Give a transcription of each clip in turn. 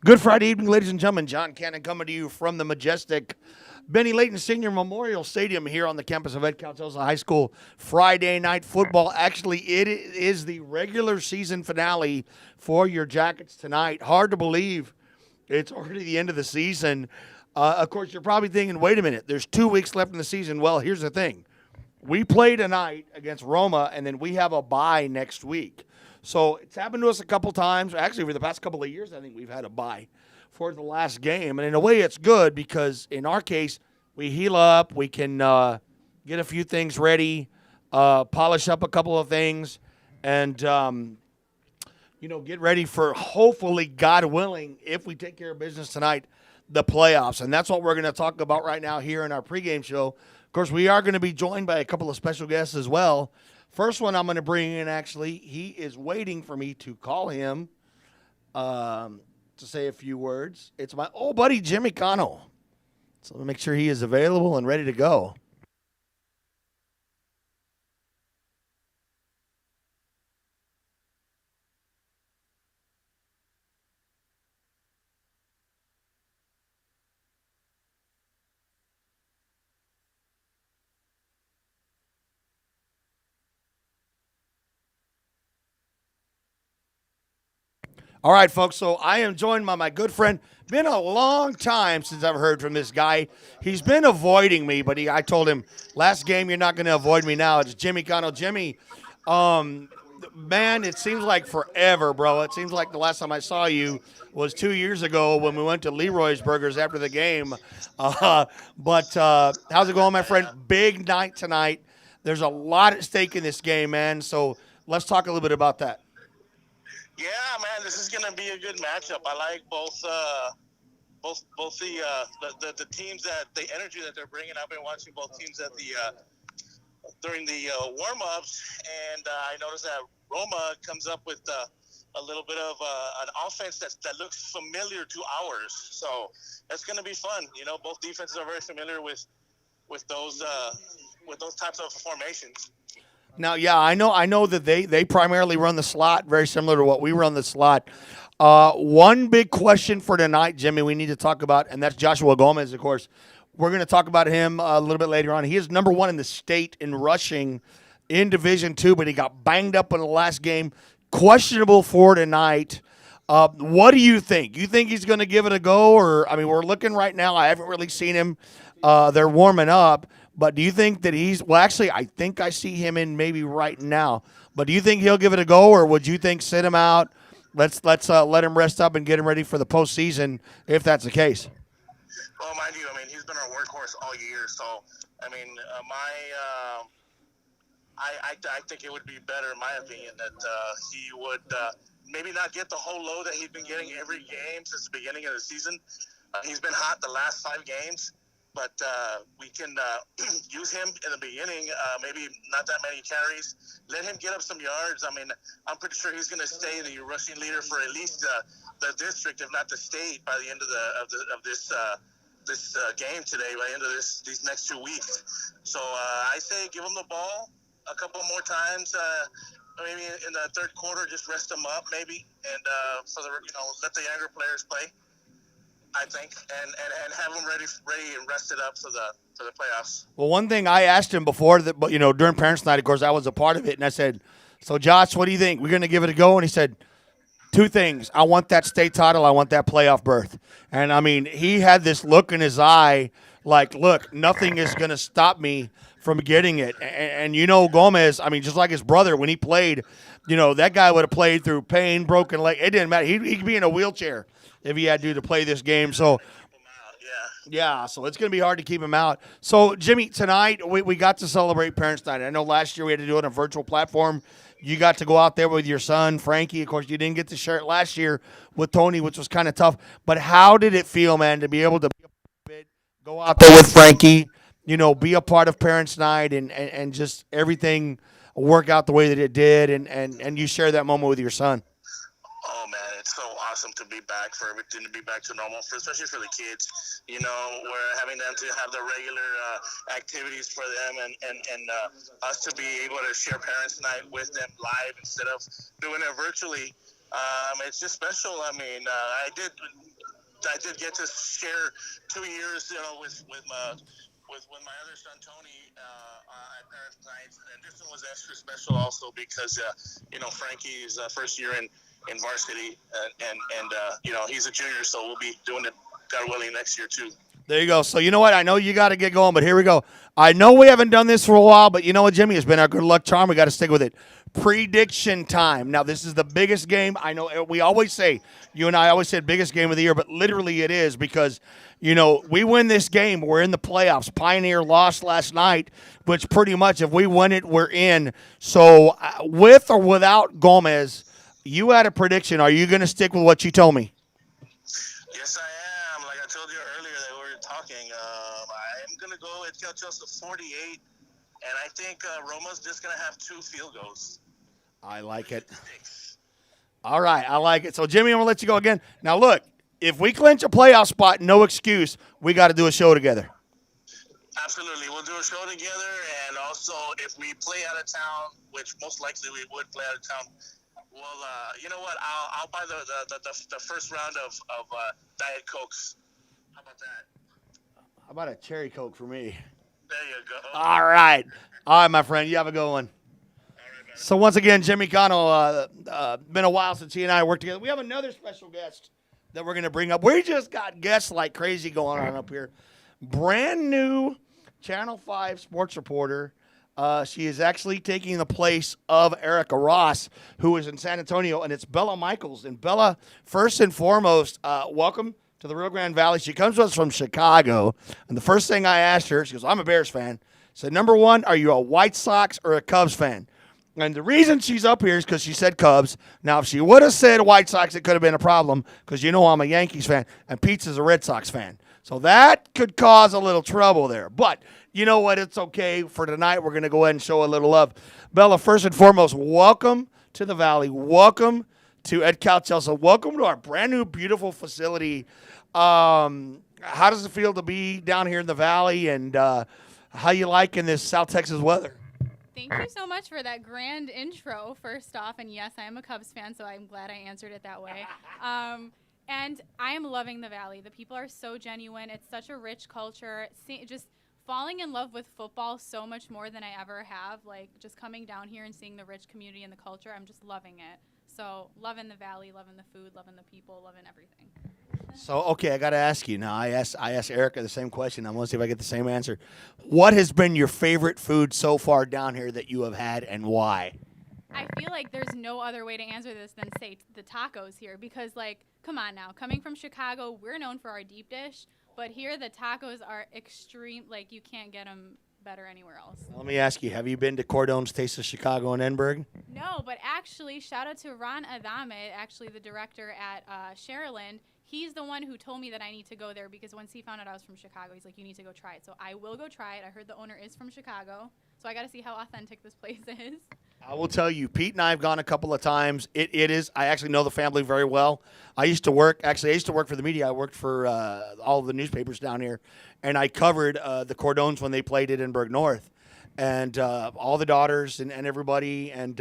Good Friday evening, ladies and gentlemen. John Cannon coming to you from the majestic Benny Layton Senior Memorial Stadium here on the campus of Edcouch-Elsa High School. Friday night football. Actually, it is the regular season finale for your Jackets tonight. Hard to believe it's already the end of the season. Of course, you're probably thinking, wait a minute, there's 2 weeks left in the season. Well, here's the thing. We play tonight against Roma, and then we have a bye next week. So it's happened to us a couple times. Actually, over the past couple of years, I think we've had a bye for the last game. And in a way, it's good because in our case, we heal up. We can get a few things ready, polish up a couple of things, and get ready for hopefully, God willing, if we take care of business tonight, the playoffs. And that's what we're going to talk about right now here in our pregame show. Of course, we are going to be joined by a couple of special guests as well. First one I'm going to bring in, actually, he is waiting for me to call him to say a few words. It's my old buddy, Jimmy Connell. So let me make sure he is available and ready to go. All right, folks. So I am joined by my good friend. Been a long time since I've heard from this guy. He's been avoiding me, but I told him last game you're not going to avoid me now. It's Jimmy Connell. Jimmy, man, it seems like forever, bro. It seems like the last time I saw you was 2 years ago when we went to Leroy's Burgers after the game. But how's it going, my friend? Big night tonight. There's a lot at stake in this game, man. So let's talk a little bit about that. Yeah, man, this is gonna be a good matchup. I like both the teams that the energy that they're bringing. I've been watching both teams at the during the warm ups, and I noticed that Roma comes up with a little bit of an offense that looks familiar to ours. So it's gonna be fun. You know, both defenses are very familiar with those types of formations. Now, yeah, I know that they primarily run the slot, very similar to what we run the slot. One big question for tonight, Jimmy, we need to talk about, and that's Joshua Gomez, of course. We're going to talk about him a little bit later on. He is number one in the state in rushing in Division II, but he got banged up in the last game. Questionable for tonight. What do you think? You think he's going to give it a go? Or, I mean, we're looking right now. I haven't really seen him. They're warming up. But do you think that well, actually, I think I see him in maybe right now. But do you think he'll give it a go, or would you think sit him out? Let's let him rest up and get him ready for the postseason if that's the case. Well, mind you, I mean, he's been our workhorse all year. So, I mean, I think it would be better, in my opinion, that he would maybe not get the whole load that he's been getting every game since the beginning of the season. He's been hot the last 5 games. But we can use him in the beginning, maybe not that many carries. Let him get up some yards. I mean, I'm pretty sure he's going to stay the rushing leader for at least the district, if not the state, by the end of this game today, by the end of these next 2 weeks. So I say give him the ball a couple more times. Maybe in the third quarter, just rest him up, maybe, and let the younger players play. I think, and have them ready and rested up for the playoffs. Well, one thing I asked him before that, but during Parents' Night, of course, I was a part of it, and I said, "So, Josh, what do you think? We're going to give it a go?" And he said, 2 things: I want that state title, I want that playoff berth. And I mean, he had this look in his eye, like, look, nothing is going to stop me from getting it. And Gomez, I mean, just like his brother, when he played, that guy would have played through pain, broken leg. It didn't matter. He could be in a wheelchair if he had to play this game. So, yeah, so it's going to be hard to keep him out. So, Jimmy, tonight we got to celebrate Parents' Night. I know last year we had to do it on a virtual platform. You got to go out there with your son, Frankie. Of course, you didn't get to share it last year with Tony, which was kind of tough. But how did it feel, man, to be able to go out there with Frankie, be a part of Parents' Night and just everything work out the way that it did, and you share that moment with your son? Oh man, it's so awesome to be back, for everything to be back to normal, especially for the kids. We're having them to have the regular activities for them, and us to be able to share Parents' Night with them live instead of doing it virtually. It's just special. I mean, I did get to share 2 years, with my other son Tony at Parents Night, and this one was extra special also because Frankie's first year in varsity, and he's a junior, so we'll be doing it, God willing, next year too. There you go. So you know what? I know you got to get going, but here we go. I know we haven't done this for a while, but you know what, Jimmy? It's been our good luck charm. We got to stick with it. Prediction time. Now, this is the biggest game. I know we always say, you and I always said biggest game of the year, but literally it is because, we win this game. We're in the playoffs. Pioneer lost last night, which pretty much if we win it, we're in. So with or without Gomez, you had a prediction. Are you going to stick with what you told me? Yes, I am. Like I told you earlier that we were talking, I am going to go Edcouch-Elsa 48, and I think Roma's just going to have 2 field goals. I like it. All right, I like it. So, Jimmy, I'm going to let you go again. Now, look, if we clinch a playoff spot, no excuse, we got to do a show together. Absolutely. We'll do a show together, and also if we play out of town, which most likely we would play out of town, well, you know what? I'll buy the first round of Diet Cokes. How about that? How about a cherry Coke for me? There you go. All right. All right, my friend. You have a good one. So once again, Jimmy Connell, been a while since he and I worked together. We have another special guest that we're going to bring up. We just got guests like crazy going on up here. Brand new Channel 5 sports reporter. She is actually taking the place of Erica Ross, who is in San Antonio, and it's Bella Michaels. And Bella, first and foremost, welcome to the Rio Grande Valley. She comes to us from Chicago, and the first thing I asked her, she goes, I'm a Bears fan. I said, number one, are you a White Sox or a Cubs fan? And the reason she's up here is because she said Cubs. Now, if she would have said White Sox, it could have been a problem because I'm a Yankees fan, and Pete's is a Red Sox fan. So that could cause a little trouble there. But you know what? It's okay. For tonight, we're going to go ahead and show a little love. Bella, first and foremost, welcome to the Valley. Welcome to Edcouch-Elsa. Welcome to our brand new, beautiful facility. How does it feel to be down here in the Valley, and how you liking this South Texas weather? Thank you so much for that grand intro, first off. And yes, I am a Cubs fan, so I'm glad I answered it that way. And I am loving the Valley. The people are so genuine. It's such a rich culture. Just falling in love with football so much more than I ever have. Like, just coming down here and seeing the rich community and the culture, I'm just loving it. So, loving the Valley, loving the food, loving the people, loving everything. So, okay, I got to ask you now. I asked Erica the same question. I want to see if I get the same answer. What has been your favorite food so far down here that you have had, and why? I feel like there's no other way to answer this than say the tacos here because, like, come on now. Coming from Chicago, we're known for our deep dish, but here the tacos are extreme. Like, you can't get them better anywhere else. Let me ask you, have you been to Cordone's Taste of Chicago in Edinburgh? No, but actually, shout out to Ron Adame, actually the director at Sharyland. He's the one who told me that I need to go there because once he found out I was from Chicago, he's like, you need to go try it. So I will go try it. I heard the owner is from Chicago, so I got to see how authentic this place is. I will tell you, Pete and I have gone a couple of times. It is. I actually know the family very well. I used to work for the media. I worked for all of the newspapers down here, and I covered the Cordones when they played at Edinburgh North, and all the daughters and everybody, and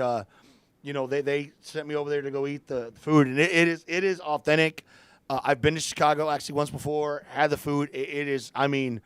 they sent me over there to go eat the food, and it is authentic. I've been to Chicago actually once before, had the food. It is, I mean,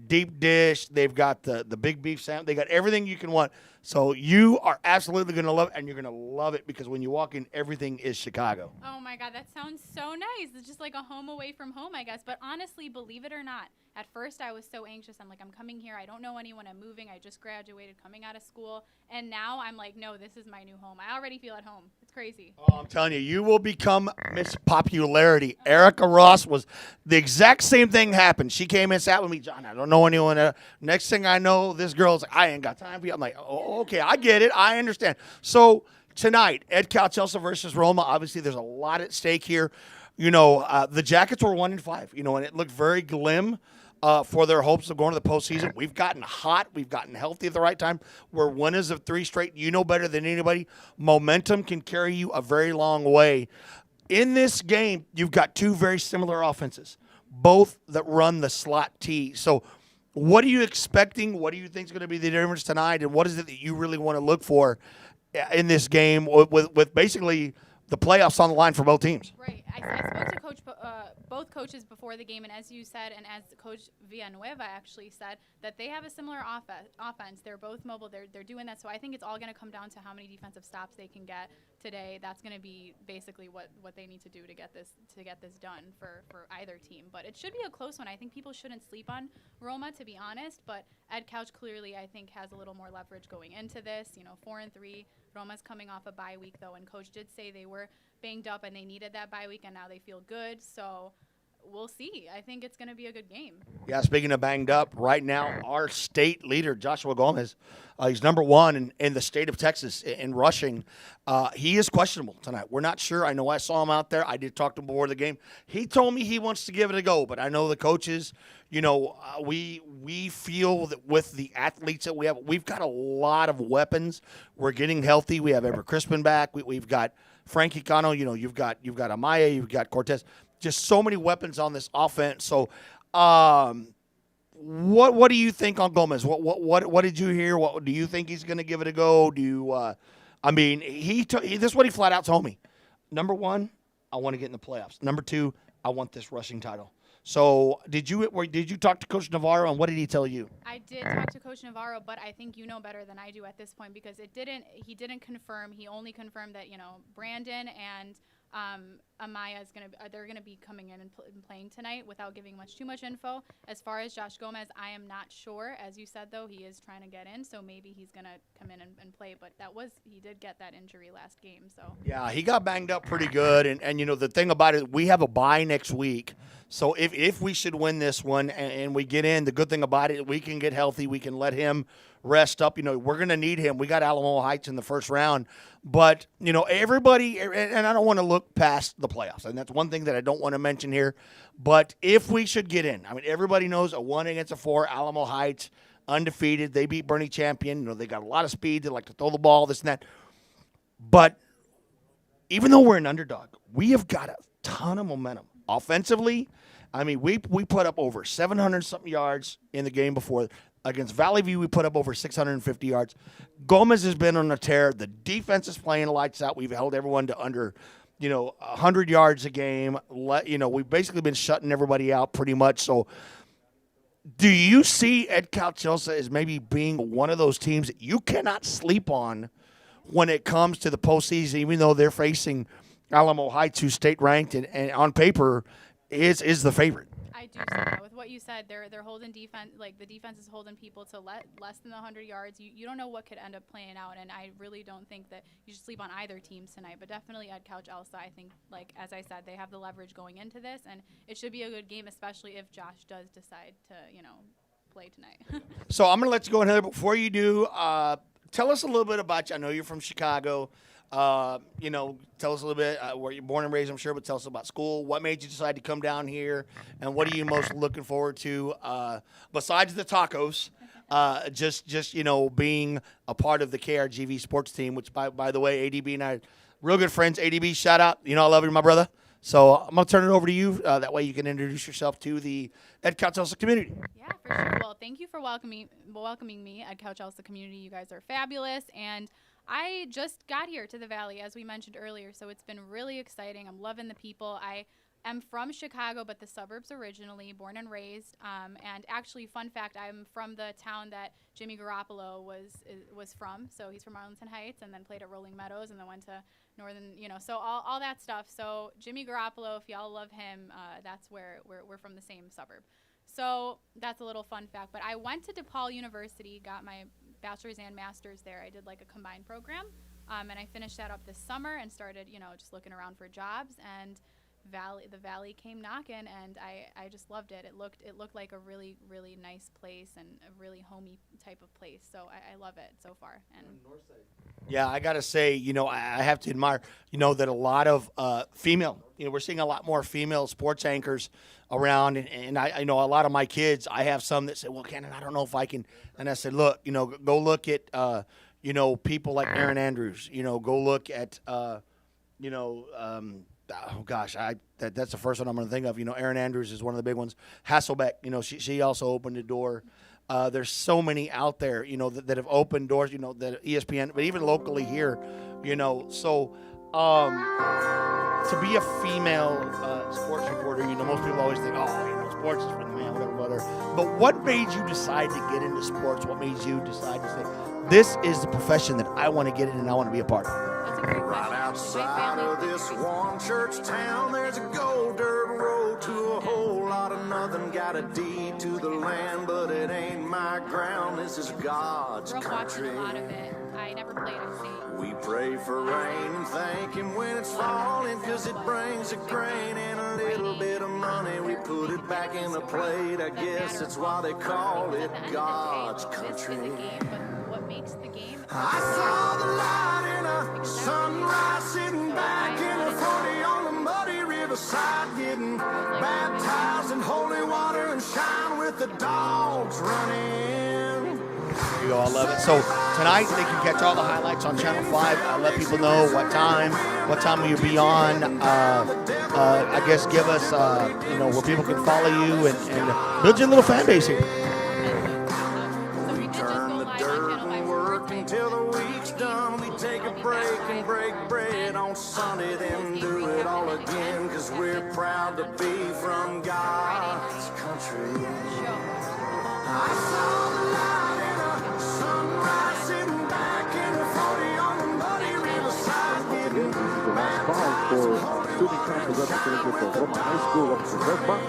deep dish. They've got the big beef sandwich. They got everything you can want. So you are absolutely going to love it, and you're going to love it because when you walk in, everything is Chicago. Oh, my God, that sounds so nice. It's just like a home away from home, I guess. But honestly, believe it or not, at first I was so anxious. I'm like, I'm coming here. I don't know anyone. I'm moving. I just graduated, coming out of school. And now I'm like, no, this is my new home. I already feel at home. It's crazy. Oh, I'm telling you, you will become Miss Popularity. Erica Ross was the exact same thing happened. She came and sat with me, John, I don't know anyone. Next thing I know, this girl's like, I ain't got time for you. I'm like, oh, okay, I get it. I understand. So tonight, Edcouch-Elsa versus Roma. Obviously, there's a lot at stake here. The Jackets were 1-5, and it looked very glim for their hopes of going to the postseason. We've gotten hot. We've gotten healthy at the right time. We're winners of 3 straight. You know better than anybody. Momentum can carry you a very long way. In this game, you've got 2 very similar offenses, both that run the slot T. So what are you expecting? What do you think is going to be the difference tonight? And what is it that you really want to look for in this game with basically the playoffs on the line for both teams. Right. I spoke to both coaches before the game, and as you said, and as Coach Villanueva actually said, that they have a similar offense. They're both mobile. They're doing that. So I think it's all going to come down to how many defensive stops they can get today. That's going to be basically what they need to do to get this done for either team. But it should be a close one. I think people shouldn't sleep on Roma, to be honest. But Edcouch clearly, I think, has a little more leverage going into this. 4-3. Roma's coming off a bye week, though, and Coach did say they were banged up and they needed that bye week, and now they feel good. So we'll see. I think it's going to be a good game. Yeah, speaking of banged up, right now our state leader, Joshua Gomez, he's number one in the state of Texas in rushing. He is questionable tonight. We're not sure. I know I saw him out there. I did talk to him before the game. He told me he wants to give it a go, but I know the coaches, we feel that with the athletes that we have, we've got a lot of weapons. We're getting healthy. We have Ever Crispin back. We've got Frankie Connell. You've got Amaya. You've got Cortez. Just so many weapons on this offense. So, what do you think on Gomez? What did you hear? What do you think he's going to give it a go? Do you? This is what he flat out told me. Number one, I want to get in the playoffs. Number two, I want this rushing title. So, did you talk to Coach Navarro, and what did he tell you? I did talk to Coach Navarro, but I think you know better than I do at this point because he didn't confirm. He only confirmed that Brandon and Amaya they're gonna be coming in and playing tonight without giving too much info. As far as Josh Gomez, I am not sure. As you said, though, he is trying to get in, so maybe he's gonna come in and play. But he did get that injury last game, so yeah, he got banged up pretty good. And the thing about it, we have a bye next week. So if we should win this one and we get in, the good thing about it, we can get healthy. We can let him rest up. We're going to need him. We got Alamo Heights in the first round. But, everybody, and I don't want to look past the playoffs. And that's one thing that I don't want to mention here. But if we should get in, everybody knows a 1-4, Alamo Heights, undefeated. They beat Bernie Champion. They got a lot of speed. They like to throw the ball, this and that. But even though we're an underdog, we have got a ton of momentum. Offensively, we put up over 700-something yards in the game before. Against Valley View, we put up over 650 yards. Gomez has been on a tear. The defense is playing lights out. We've held everyone to under, 100 yards a game. We've basically been shutting everybody out pretty much. So do you see Edcouch-Elsa as maybe being one of those teams that you cannot sleep on when it comes to the postseason, even though they're facing Alamo Heights, who's state ranked and on paper is the favorite? I do see that. With what you said, they're holding defense, like the defense is holding people to less than 100 yards. You don't know what could end up playing out, and I really don't think that you should sleep on either team tonight. But definitely Edcouch-Elsa, I think, as I said, they have the leverage going into this, and it should be a good game, especially if Josh does decide to, play tonight. So I'm going to let you go ahead. Before you do, tell us a little bit about you. I know you're from Chicago. Tell us a little bit where you're born and raised, I'm sure, but tell us about school. What made you decide to come down here, and what are you most looking forward to besides the tacos? Just being a part of the KRGV sports team, which by the way, ADB and I, real good friends. ADB, shout out. I love you, my brother. So I'm gonna turn it over to you. That way you can introduce yourself to the Edcouch-Elsa community. Yeah, for sure. Well, thank you for welcoming me, Edcouch-Elsa community. You guys are fabulous, and I just got here to the Valley, as we mentioned earlier, so it's been really exciting. I'm loving the people. I am from Chicago, but the suburbs originally, born and raised. And actually, fun fact, I'm from the town that Jimmy Garoppolo was from. So he's from Arlington Heights and then played at Rolling Meadows and then went to Northern, so all that stuff. So Jimmy Garoppolo, if y'all love him, that's where we're from, the same suburb. So that's a little fun fact. But I went to DePaul University, got my bachelor's and master's there. I did like a combined program, and I finished that up this summer and started, just looking around for jobs. And the Valley came knocking, and I just loved it. It looked like a really, really nice place and a really homey type of place. So I love it so far. And yeah, I gotta say, I have to admire, that a lot of female, we're seeing a lot more female sports anchors around, and I know a lot of my kids. I have some that say, "Well, Cannon, I don't know if I can." And I said, "Look, go look at, people like Aaron Andrews. Go look at, oh gosh, that's the first one I'm going to think of. Aaron Andrews is one of the big ones. Hasselbeck, she also opened the door. There's so many out there, that have opened doors, that ESPN, but even locally here, So To be a female sports reporter, most people always think, sports is for the man, whatever. But what made you decide to get into sports? What made you decide to say, this is the profession that I want to get in and I want to be a part of? That's a great question. Right outside of this one church town, there's a gold dirt road to a whole lot of nothing. Got a deed to the land, but it ain't my ground. This is God's Grew up watching country. a lot of it. I never played on state. We pray for rain and thank Him when it's falling, 'cause it brings a grain and a little bit of money. We put it back in the plate. I guess that's why they call it God's country. This is a game, but what makes the game? I saw the light in a sunrise, sitting back in a 40 on the muddy riverside, getting baptized in holy water and shine with the dogs running. There you go, I love it. So tonight they can catch all the highlights on Channel 5. Let people know what time will you be on. I guess give us, where people can follow you and build your little fan base here. So we did just go Turn the live on dirt Channel 5 and work until the week's done. We take a break and break bread on Sunday, then do it all again, 'cause we're proud to be from God's country. I saw the light in a sunrise, sitting back in a 40 on the muddy riverside, getting baptized in holy water and shine with the Roma High School up to the press box.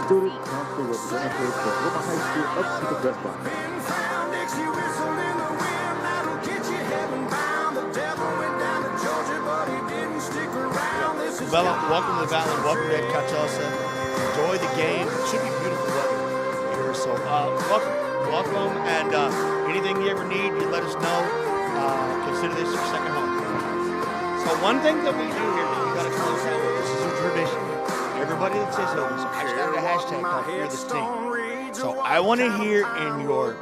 Student council representative from Roma High School up to the press box. been found. Dixie whistle in the wind, that'll get you heaven bound. The devil went down to Georgia, but he didn't stick around. This is Bella, God's welcome to the Valley. Welcome to Edcouch-Elsa. Enjoy the game. It should be beautiful weather here. So welcome. And anything you ever need, you let us know. Consider this your second home. So one thing that we do here that you got to close out with, this is a tradition. Everybody that says hello, so I start a hashtag called Fear the Sting. So I want to hear in your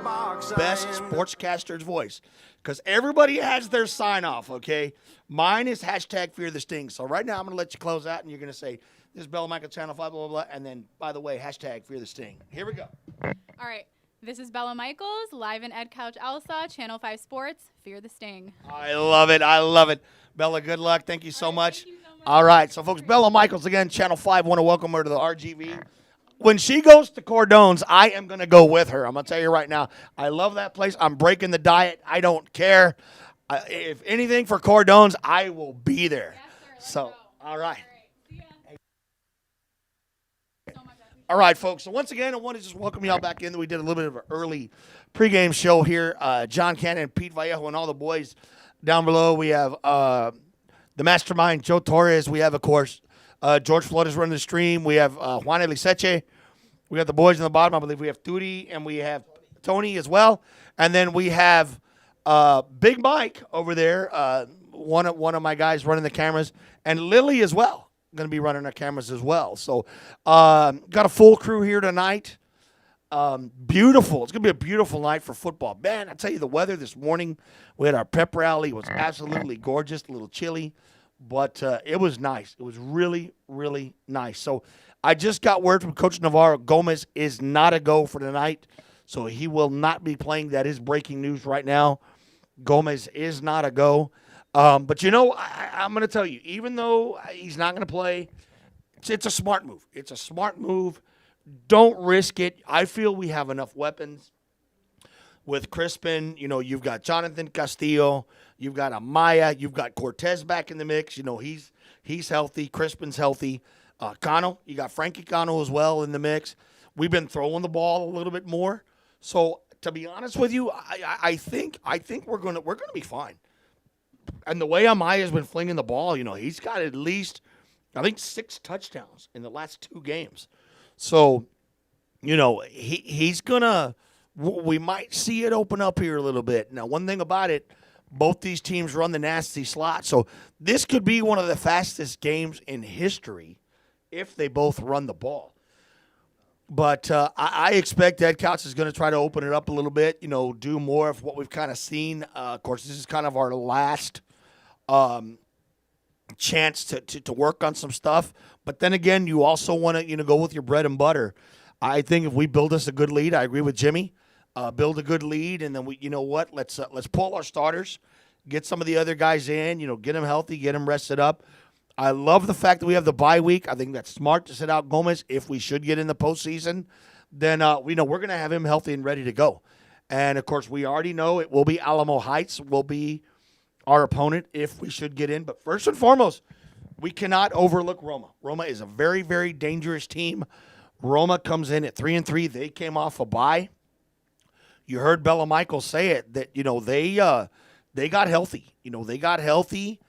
best sportscaster's voice, because everybody has their sign off, okay? Mine is hashtag Fear the Sting. So right now I'm going to let you close out, and you're going to say, this is Bella Michael, Channel 5, blah, blah, blah. And then, by the way, hashtag Fear the Sting. Here we go. All right. This is Bella Michaels, live in Edcouch-Elsa, Channel 5 Sports. Fear the Sting. I love it. Bella, good luck. Thank you so much. Thank you so much. All right. So, folks, Bella Michaels, again, Channel 5. Want to welcome her to the RGV. When she goes to Cordone's, I am going to go with her. I'm going to tell you right now. I love that place. I'm breaking the diet. I don't care. If anything for Cordone's, I will be there. Yes, sir. Let's So, go. all right. See ya. So much. All right, folks. So once again, I want to just welcome y'all back in. We did a little bit of an early pregame show here. John Cannon, Pete Vallejo, and all the boys down below. We have the mastermind, Joe Torres. We have, of course, George Flores running the stream. We have Juan Eliseche. We got the boys in the bottom. I believe we have Turi, and we have Tony as well. And then we have Big Mike over there, one of my guys running the cameras, and Lily as well. Going to be running our cameras as well. So got a full crew here tonight. Beautiful. It's going to be a beautiful night for football. Man, I tell you, the weather this morning, we had our pep rally. It was absolutely gorgeous, a little chilly, but it was nice. It was really, really nice. So I just got word from Coach Navarro. Gomez is not a go for tonight, so he will not be playing. That is breaking news right now. Gomez is not a go. But, I'm going to tell you, even though he's not going to play, it's a smart move. It's a smart move. Don't risk it. I feel we have enough weapons with Crispin. You've got Jonathan Castillo. You've got Amaya. You've got Cortez back in the mix. He's healthy. Crispin's healthy. Connell, you got Frankie Connell as well in the mix. We've been throwing the ball a little bit more. So, to be honest with you, I think we're gonna be fine. And the way Amaya's been flinging the ball, he's got at least, I think, 6 touchdowns in the last 2 games. So, he's gonna. We might see it open up here a little bit. Now, one thing about it, both these teams run the nasty slot, so this could be one of the fastest games in history if they both run the ball. But I expect Edcouch is going to try to open it up a little bit, do more of what we've kind of seen. Of course, this is kind of our last chance to work on some stuff. But then again, you also want to, go with your bread and butter. I think if we build us a good lead, I agree with Jimmy, build a good lead, and then let's pull our starters get some of the other guys in, get them healthy, get them rested up. I love the fact that we have the bye week. I think that's smart to sit out Gomez. If we should get in the postseason, then we know we're going to have him healthy and ready to go. And, of course, we already know it will be Alamo Heights will be our opponent if we should get in. But first and foremost, we cannot overlook Roma. Roma is a very, very dangerous team. Roma comes in at 3-3. They came off a bye. You heard Bella Michael say it, that, they got healthy. They got healthy.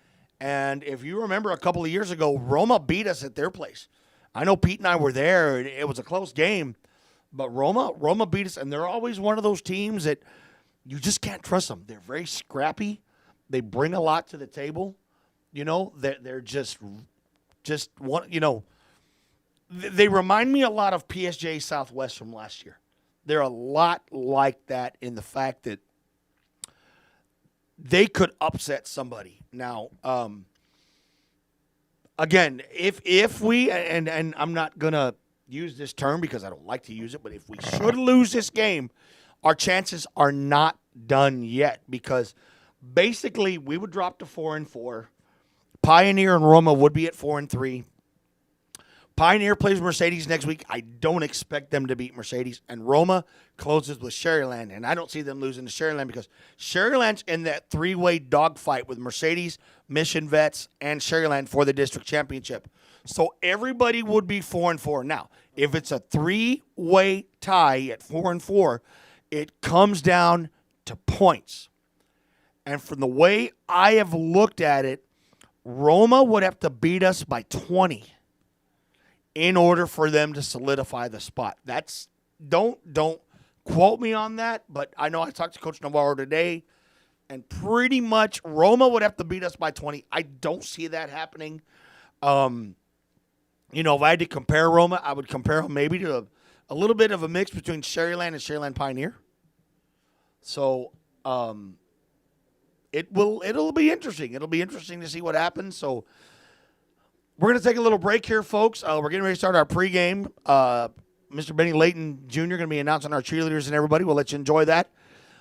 And if you remember a couple of years ago, Roma beat us at their place. I know Pete and I were there. It was a close game. But Roma beat us, and they're always one of those teams that you just can't trust them. They're very scrappy. They bring a lot to the table. They're just one, they remind me a lot of PSG Southwest from last year. They're a lot like that in the fact that they could upset somebody. Now, again, if we, and I'm not going to use this term because I don't like to use it, but if we should lose this game, our chances are not done yet because basically we would drop to 4-4. Pioneer and Roma would be at 4-3. Pioneer plays Mercedes next week. I don't expect them to beat Mercedes. And Roma closes with Sherryland. And I don't see them losing to Sherryland because Sherryland's in that three-way dogfight with Mercedes, Mission Vets, and Sherryland for the district championship. So everybody would be 4-4. Now, if it's a three-way tie at 4-4, it comes down to points. And from the way I have looked at it, Roma would have to beat us by 20 in order for them to solidify the spot. Don't quote me on that, but I know I talked to Coach Navarro today, and pretty much Roma would have to beat us by 20. I don't see that happening. If I had to compare Roma, I would compare them maybe to a little bit of a mix between Sherryland and Sherryland Pioneer. So it'll be interesting. It'll be interesting to see what happens. So we're going to take a little break here, folks. We're getting ready to start our pregame. Mr. Benny Layton Jr. going to be announcing our cheerleaders and everybody. We'll let you enjoy that.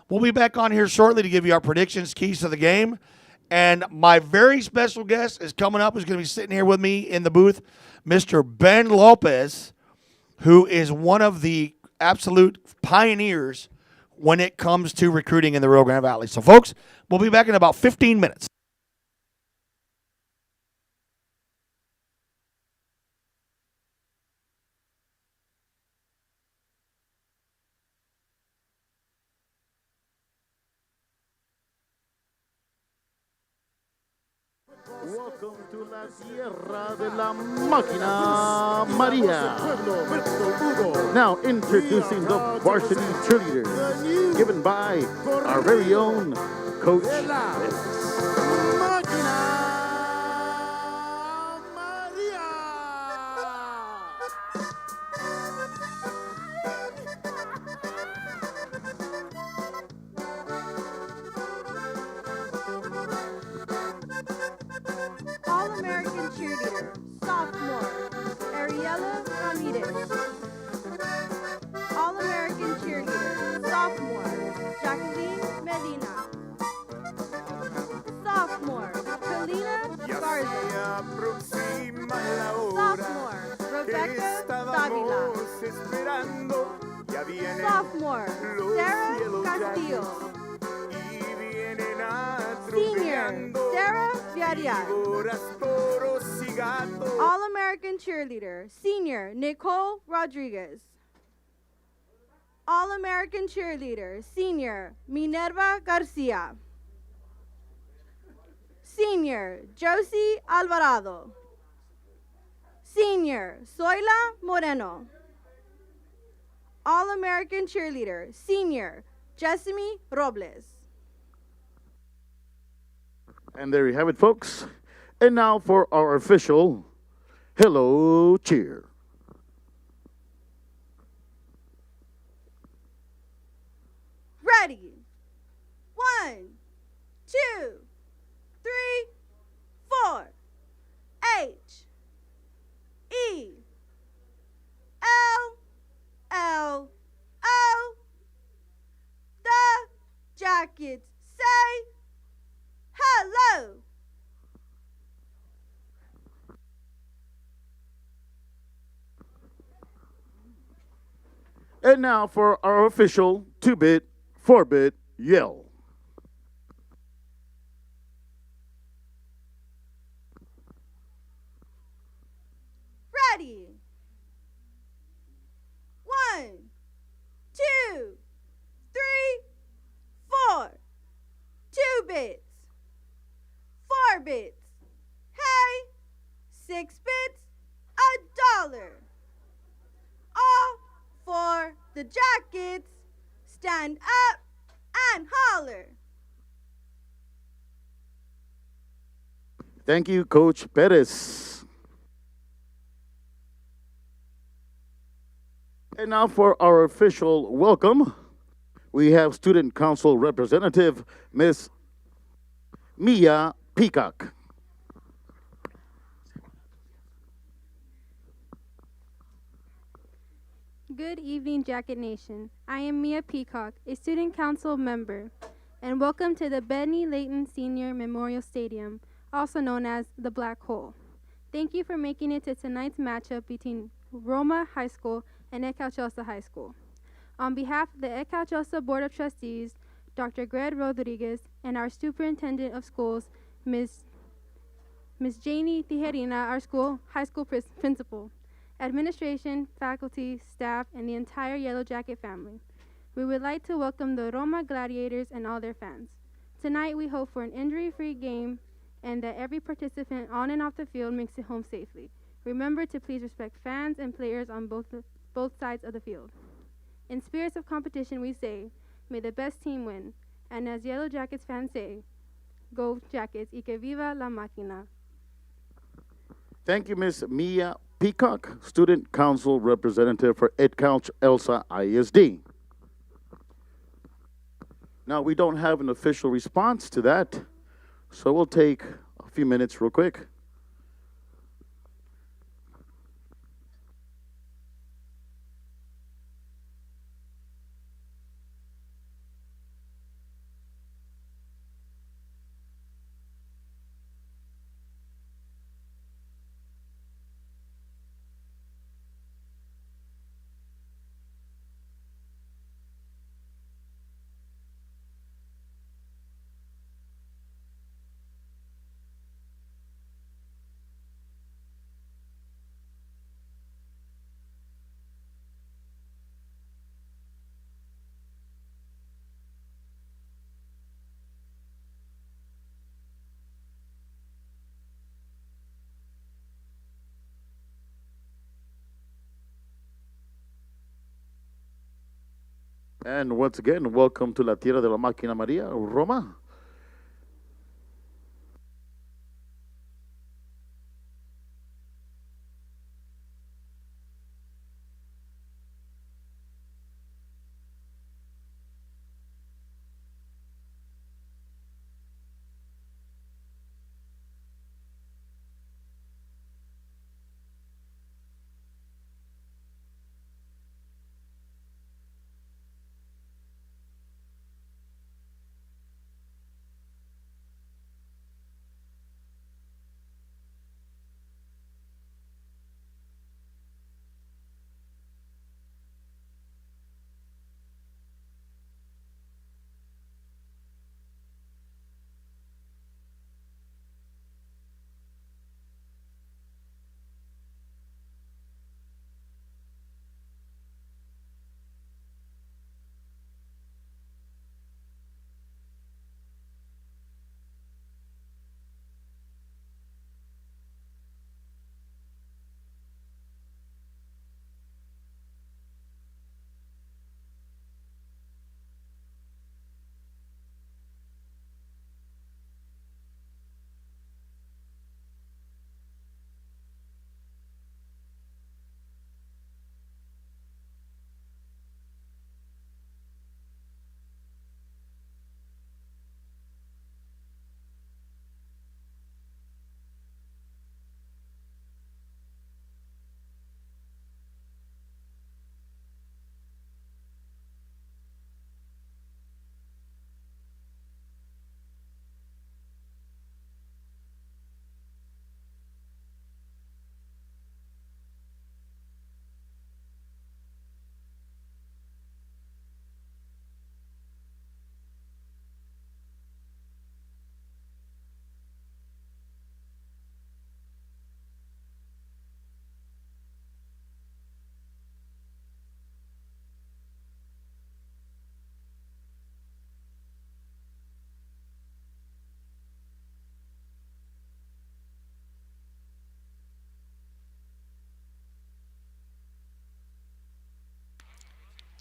We'll be back on here shortly to give you our predictions, keys to the game. And my very special guest is coming up, who's going to be sitting here with me in the booth, Mr. Ben Lopez, who is one of the absolute pioneers when it comes to recruiting in the Rio Grande Valley. So, folks, we'll be back in about 15 minutes. Welcome to La Sierra de la Máquina Maria. Now introducing the varsity cheerleaders, given by our very own Coach All-American cheerleader, sophomore, Ariella Ramirez. All-American cheerleader, sophomore, Jacqueline Medina. Sophomore, Kalina Garza. Sophomore, Rebecca Davila. Sophomore, Sarah Castillo. Senior, Sarah Villarreal. All-American cheerleader, senior, Nicole Rodriguez. All-American cheerleader, senior, Minerva Garcia. Senior, Josie Alvarado. Senior, Zoila Moreno. All-American cheerleader, senior, Jessamy Robles. And there you have it, folks. And now for our official Hello Cheer. Ready. 1, 2, 3, 4. H E L L O. The Jackets say And now for our official 2-bit, 4-bit yell. Ready. 1, 2, 3, 4. 2 bits. 4 bits. Hey, 6 bits. $1. All for the jackets. Stand up and holler. Thank you, Coach Perez. And now for our official welcome, we have Student Council Representative Miss Mia Peacock. Good evening, Jacket Nation. I am Mia Peacock, a Student Council member, and welcome to the Benny Layton Senior Memorial Stadium, also known as the Black Hole. Thank you for making it to tonight's matchup between Roma High School and Edcouch-Elsa High School. On behalf of the Edcouch-Elsa Board of Trustees, Dr. Greg Rodriguez, and our Superintendent of Schools, Ms. Janie Tijerina, our high school principal, administration, faculty, staff, and the entire Yellow Jacket family, we would like to welcome the Roma Gladiators and all their fans. Tonight, we hope for an injury-free game and that every participant on and off the field makes it home safely. Remember to please respect fans and players on both sides of the field. In spirits of competition, we say, may the best team win. And as Yellow Jackets fans say, go Jackets y que viva la máquina. Thank you, Miss Mia Peacock, Student Council Representative for Edcouch-Elsa ISD. Now, we don't have an official response to that, so we'll take a few minutes real quick. And once again, welcome to La Tierra de la Máquina María, Roma.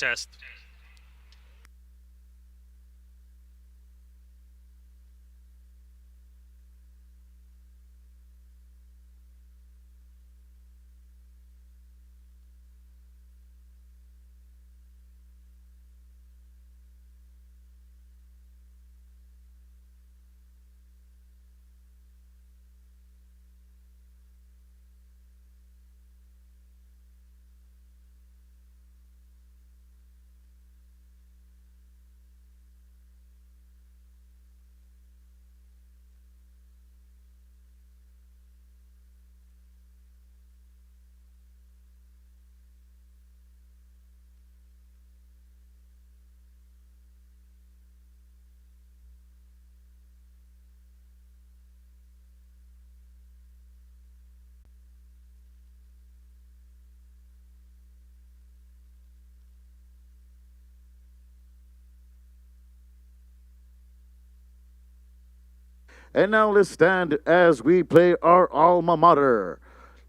test. And now let's stand as we play our alma mater.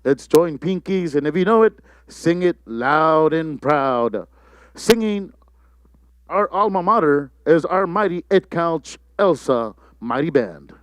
Let's join Pinkies, and if you know it, sing it loud and proud. Singing our alma mater is our mighty Edcouch-Elsa Mighty Band.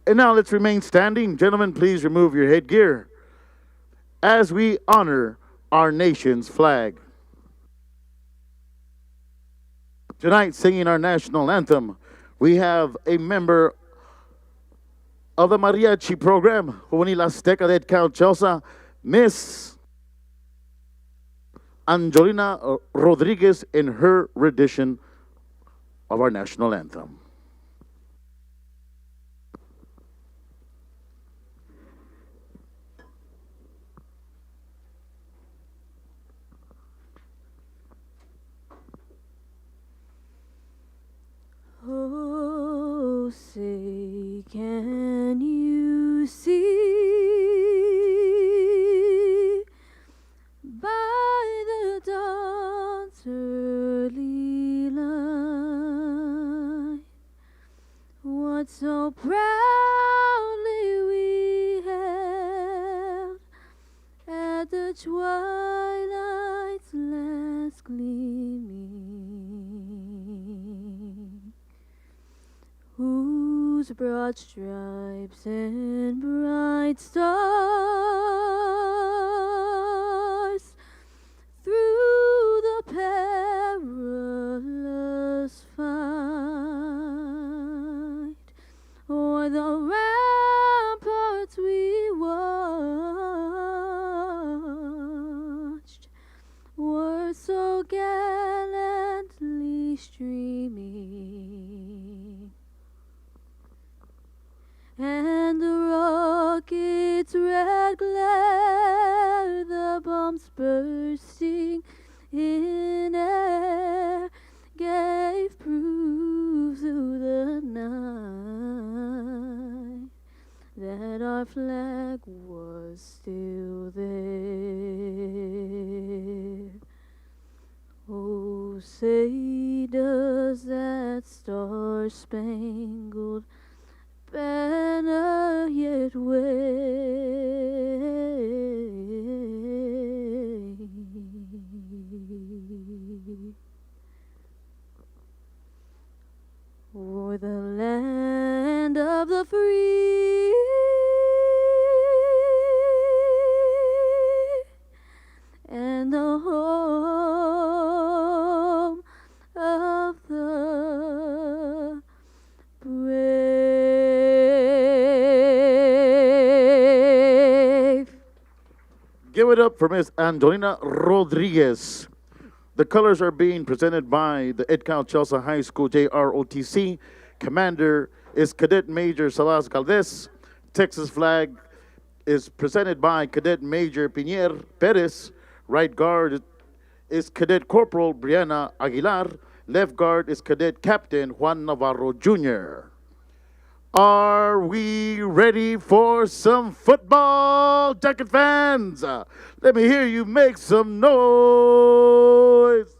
And now let's remain standing. Gentlemen, please remove your headgear as we honor our nation's flag. Tonight, singing our national anthem, we have a member of the mariachi program, Juvenil Azteca de Edcouch-Elsa, Miss Angelina Rodriguez, in her rendition of our national anthem. Oh, say, can you see by the dawn's early light what so proudly we held at the twilight's last gleaming, whose broad stripes and bright stars through the perilous fight o'er the ramparts we watched were so gallantly streaming, and the rocket's red glare, the bombs bursting in air, gave flag was still there. Oh, say does that star-spangled banner yet wave o'er the land of the free and the home of the brave. Give it up for Miss Angelina Rodriguez. The colors are being presented by the Edcouch-Elsa High School JROTC. Commander is Cadet Major Salas Galvez. Texas flag is presented by Cadet Major Pinier Perez. Right guard is Cadet Corporal Brianna Aguilar. Left guard is Cadet Captain Juan Navarro Jr. Are we ready for some football, Jacket fans? Let me hear you make some noise.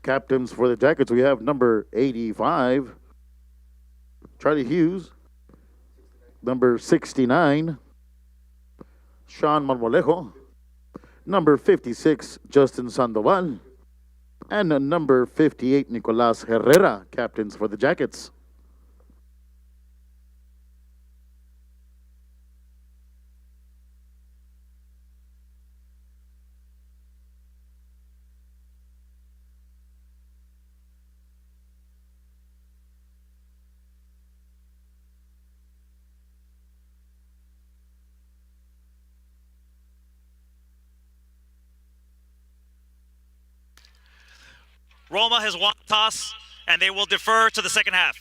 Captains for the Jackets, we have number 85, Charlie Hughes. Number 69, Sean Marmolejo. Number 56, Justin Sandoval. And number 58, Nicolas Herrera, captains for the Jackets. Roma has won the toss, and they will defer to the second half.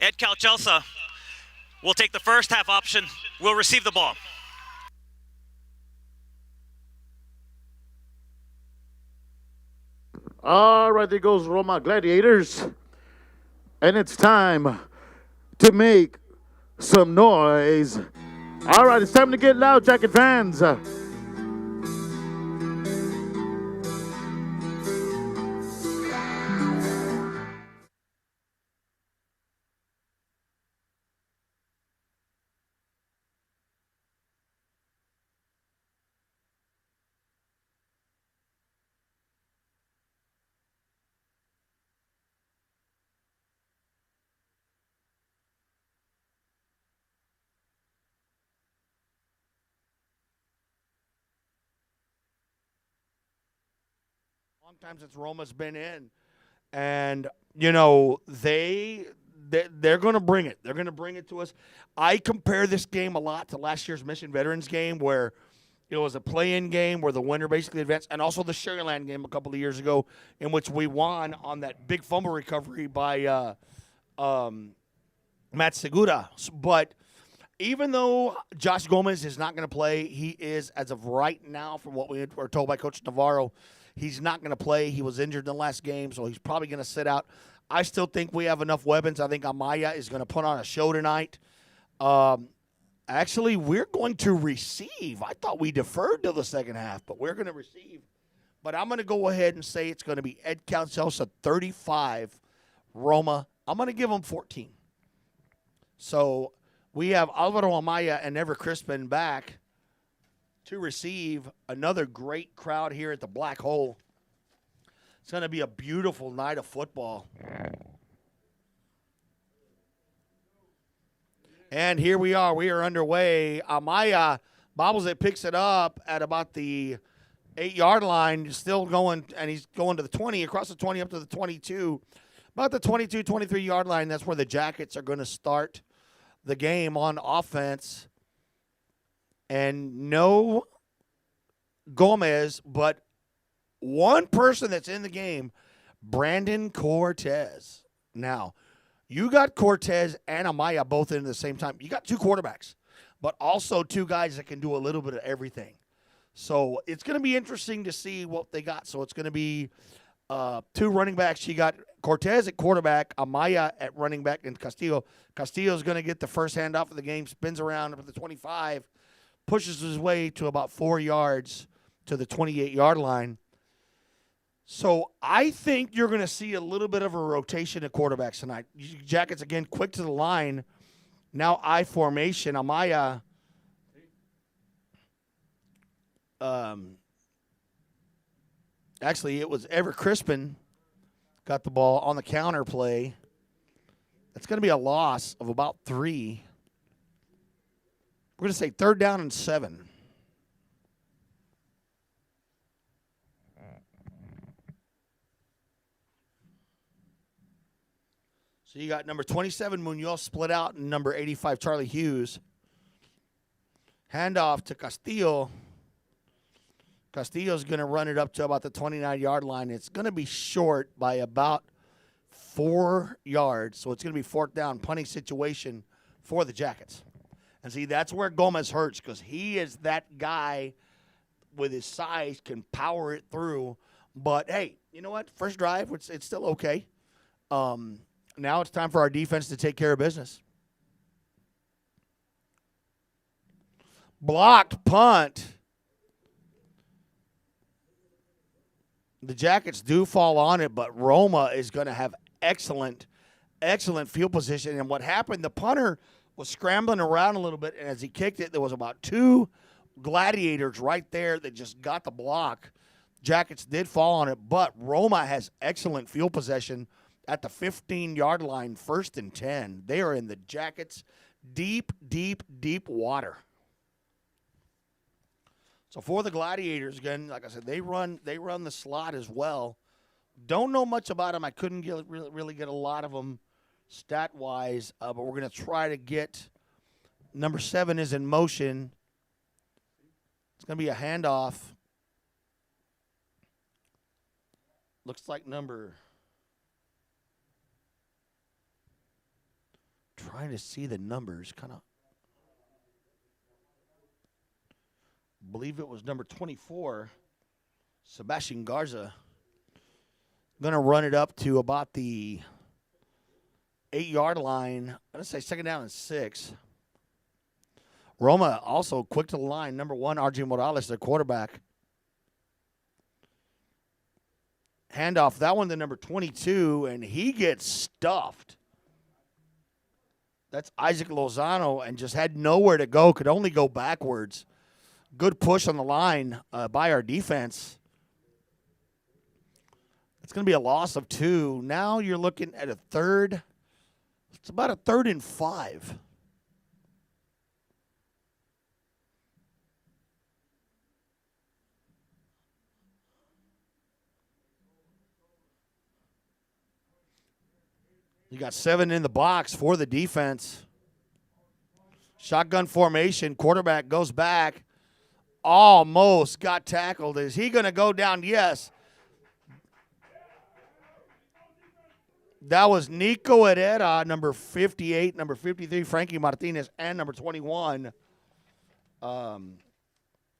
Edcouch-Elsa will take the first half option, will receive the ball. All right, there goes Roma Gladiators. And it's time to make some noise. All right, it's time to get loud, Jacket fans. Long time since Roma's been in, and you know they're going to bring it. They're going to bring it to us. I compare this game a lot to last year's Mission Veterans game, where it was a play-in game where the winner basically advanced, and also the Sugarland game a couple of years ago, in which we won on that big fumble recovery by Matt Segura. But even though Josh Gomez is not going to play, he is, as of right now, from what we were told by Coach Navarro, he's not going to play. He was injured in the last game, so he's probably going to sit out. I still think we have enough weapons. I think Amaya is going to put on a show tonight. Actually, we're going to receive. I thought we deferred to the second half, but we're going to receive. But I'm going to go ahead and say it's going to be Edcouch-Elsa 35, Roma. I'm going to give them 14. So we have Alvaro Amaya and Ever Crispin back to receive another great crowd here at the Black Hole. It's going to be a beautiful night of football. And here we are. We are underway. Amaya Bobbles it, picks it up at about the 8-yard line, still going, and he's going to the 20, across the 20 up to the 22. About the 22, 23-yard line, that's where the Jackets are going to start the game on offense. And no Gomez, but one person that's in the game, Brandon Cortez. Now, you got Cortez and Amaya both in at the same time. You got 2 quarterbacks, but also 2 guys that can do a little bit of everything. So it's going to be interesting to see what they got. So it's going to be 2 running backs. You got Cortez at quarterback, Amaya at running back, and Castillo. Castillo's going to get the first handoff of the game, spins around up at the 25, pushes his way to about 4 yards to the 28-yard line. So I think you're going to see a little bit of a rotation of quarterbacks tonight. Jackets, again, quick to the line. Now I formation. Amaya actually, it was Ever Crispin got the ball on the counter play. That's going to be a loss of about 3. We're going to say 3rd down and 7. So you got number 27, Munoz, split out, and number 85, Charlie Hughes. Handoff to Castillo. Castillo's going to run it up to about the 29-yard line. It's going to be short by about 4 yards, so it's going to be 4th down, punting situation for the Jackets. And see, that's where Gomez hurts because he is that guy with his size, can power it through. But, hey, you know what? First drive, it's still okay. Now it's time for our defense to take care of business. Blocked punt. The Jackets do fall on it, but Roma is going to have excellent field position. And what happened, the punter was scrambling around a little bit, and as he kicked it, there was about 2 gladiators right there that just got the block. Jackets did fall on it, but Roma has excellent field possession at the 15-yard line, 1st and 10. They are in the Jackets' deep water. So for the Gladiators, again, like I said, they run the slot as well. Don't know much about them. I couldn't really get a lot of them stat-wise, but we're going to try to get number 7 is in motion. It's going to be a handoff. Looks like number... Trying to see the numbers, kind of. Believe it was number 24, Sebastian Garza. Going to run it up to about the 8-yard line. I'm going to say 2nd down and 6. Roma also quick to the line. Number 1, RJ Morales, the quarterback. Handoff, that one to number 22, and he gets stuffed. That's Isaac Lozano, and just had nowhere to go, could only go backwards. Good push on the line by our defense. It's going to be a loss of 2. Now you're looking at a 3rd. It's about a 3rd and 5. You got 7 in the box for the defense. Shotgun formation. Quarterback goes back. Almost got tackled. Is he going to go down? Yes. That was Nico Herrera, number 58, number 53, Frankie Martinez, and number 21,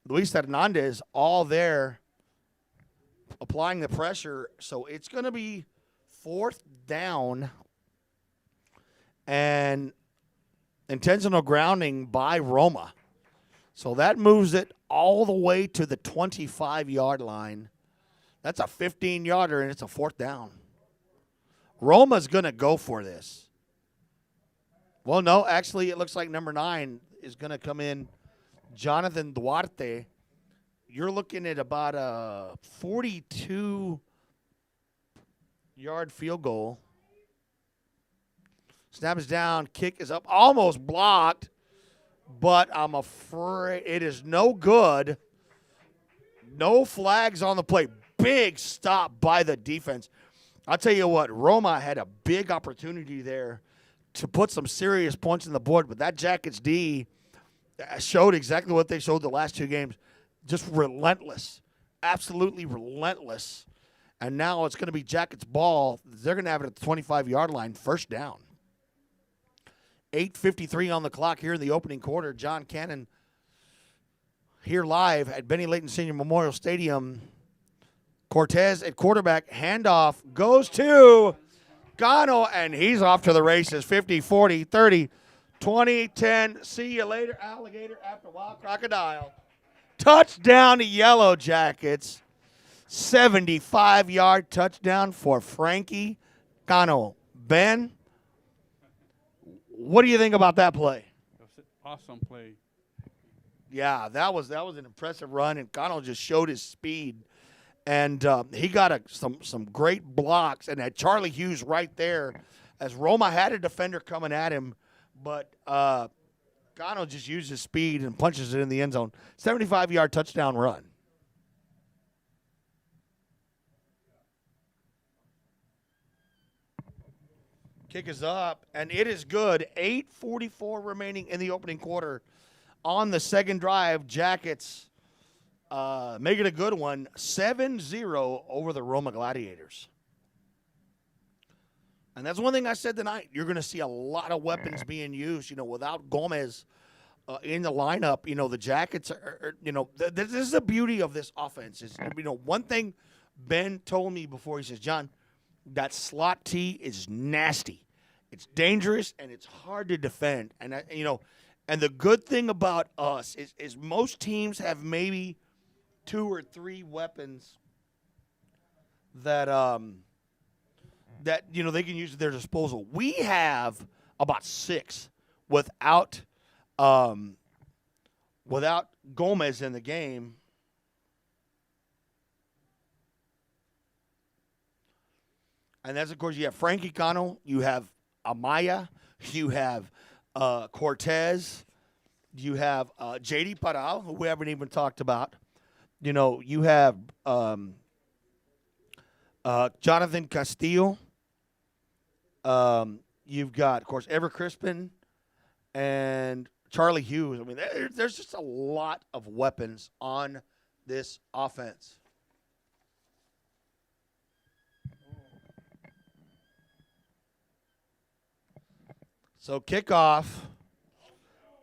Luis Hernandez, all there applying the pressure. So it's going to be 4th down. And intentional grounding by Roma. So that moves it all the way to the 25-yard line. That's a 15-yarder, and it's a 4th down. Roma's going to go for this. Well, no, actually, it looks like number 9 is going to come in, Jonathan Duarte. You're looking at about a 42-yard field goal. Snap is down, kick is up, almost blocked but I'm afraid it is no good. No flags on the play. Big stop by the defense. I'll tell you what, Roma had a big opportunity there to put some serious points on the board, but that Jackets D showed exactly what they showed the last two games. Just relentless. Absolutely relentless. And now it's going to be Jackets ball. They're going to have it at the 25-yard line, first down. 8:53 on the clock here in the opening quarter. John Cannon here live at Benny Layton Senior Memorial Stadium. Cortez at quarterback. Handoff goes to Connell, and he's off to the races. 50, 40, 30, 20, 10. See you later, alligator, after a while, crocodile. Touchdown to Yellow Jackets. 75-yard touchdown for Frankie Connell. Ben, what do you think about that play? That's an awesome play. Yeah, that was an impressive run, and Connell just showed his speed. And he got some great blocks, and had Charlie Hughes right there as Roma had a defender coming at him, but Connell just used his speed and punches it in the end zone. 75-yard touchdown run. Kick is up, and it is good. 8:44 remaining in the opening quarter. On the second drive, Jackets make it a good one. 7-0 over the Roma Gladiators. And that's one thing I said tonight. You're going to see a lot of weapons being used. Without Gomez in the lineup, the Jackets are this is the beauty of this offense. Is one thing Ben told me before. He says, John, that slot T is nasty. It's dangerous, and it's hard to defend. And, and the good thing about us is most teams have maybe 2 or 3 weapons that they can use at their disposal. We have about 6 without Gomez in the game. And that's, of course, you have Frankie Connell, you have Amaya, you have Cortez, you have J.D. Parral, who we haven't even talked about. You have Jonathan Castillo. You've got, of course, Ever Crispin and Charlie Hughes. I mean, there's just a lot of weapons on this offense. So kickoff,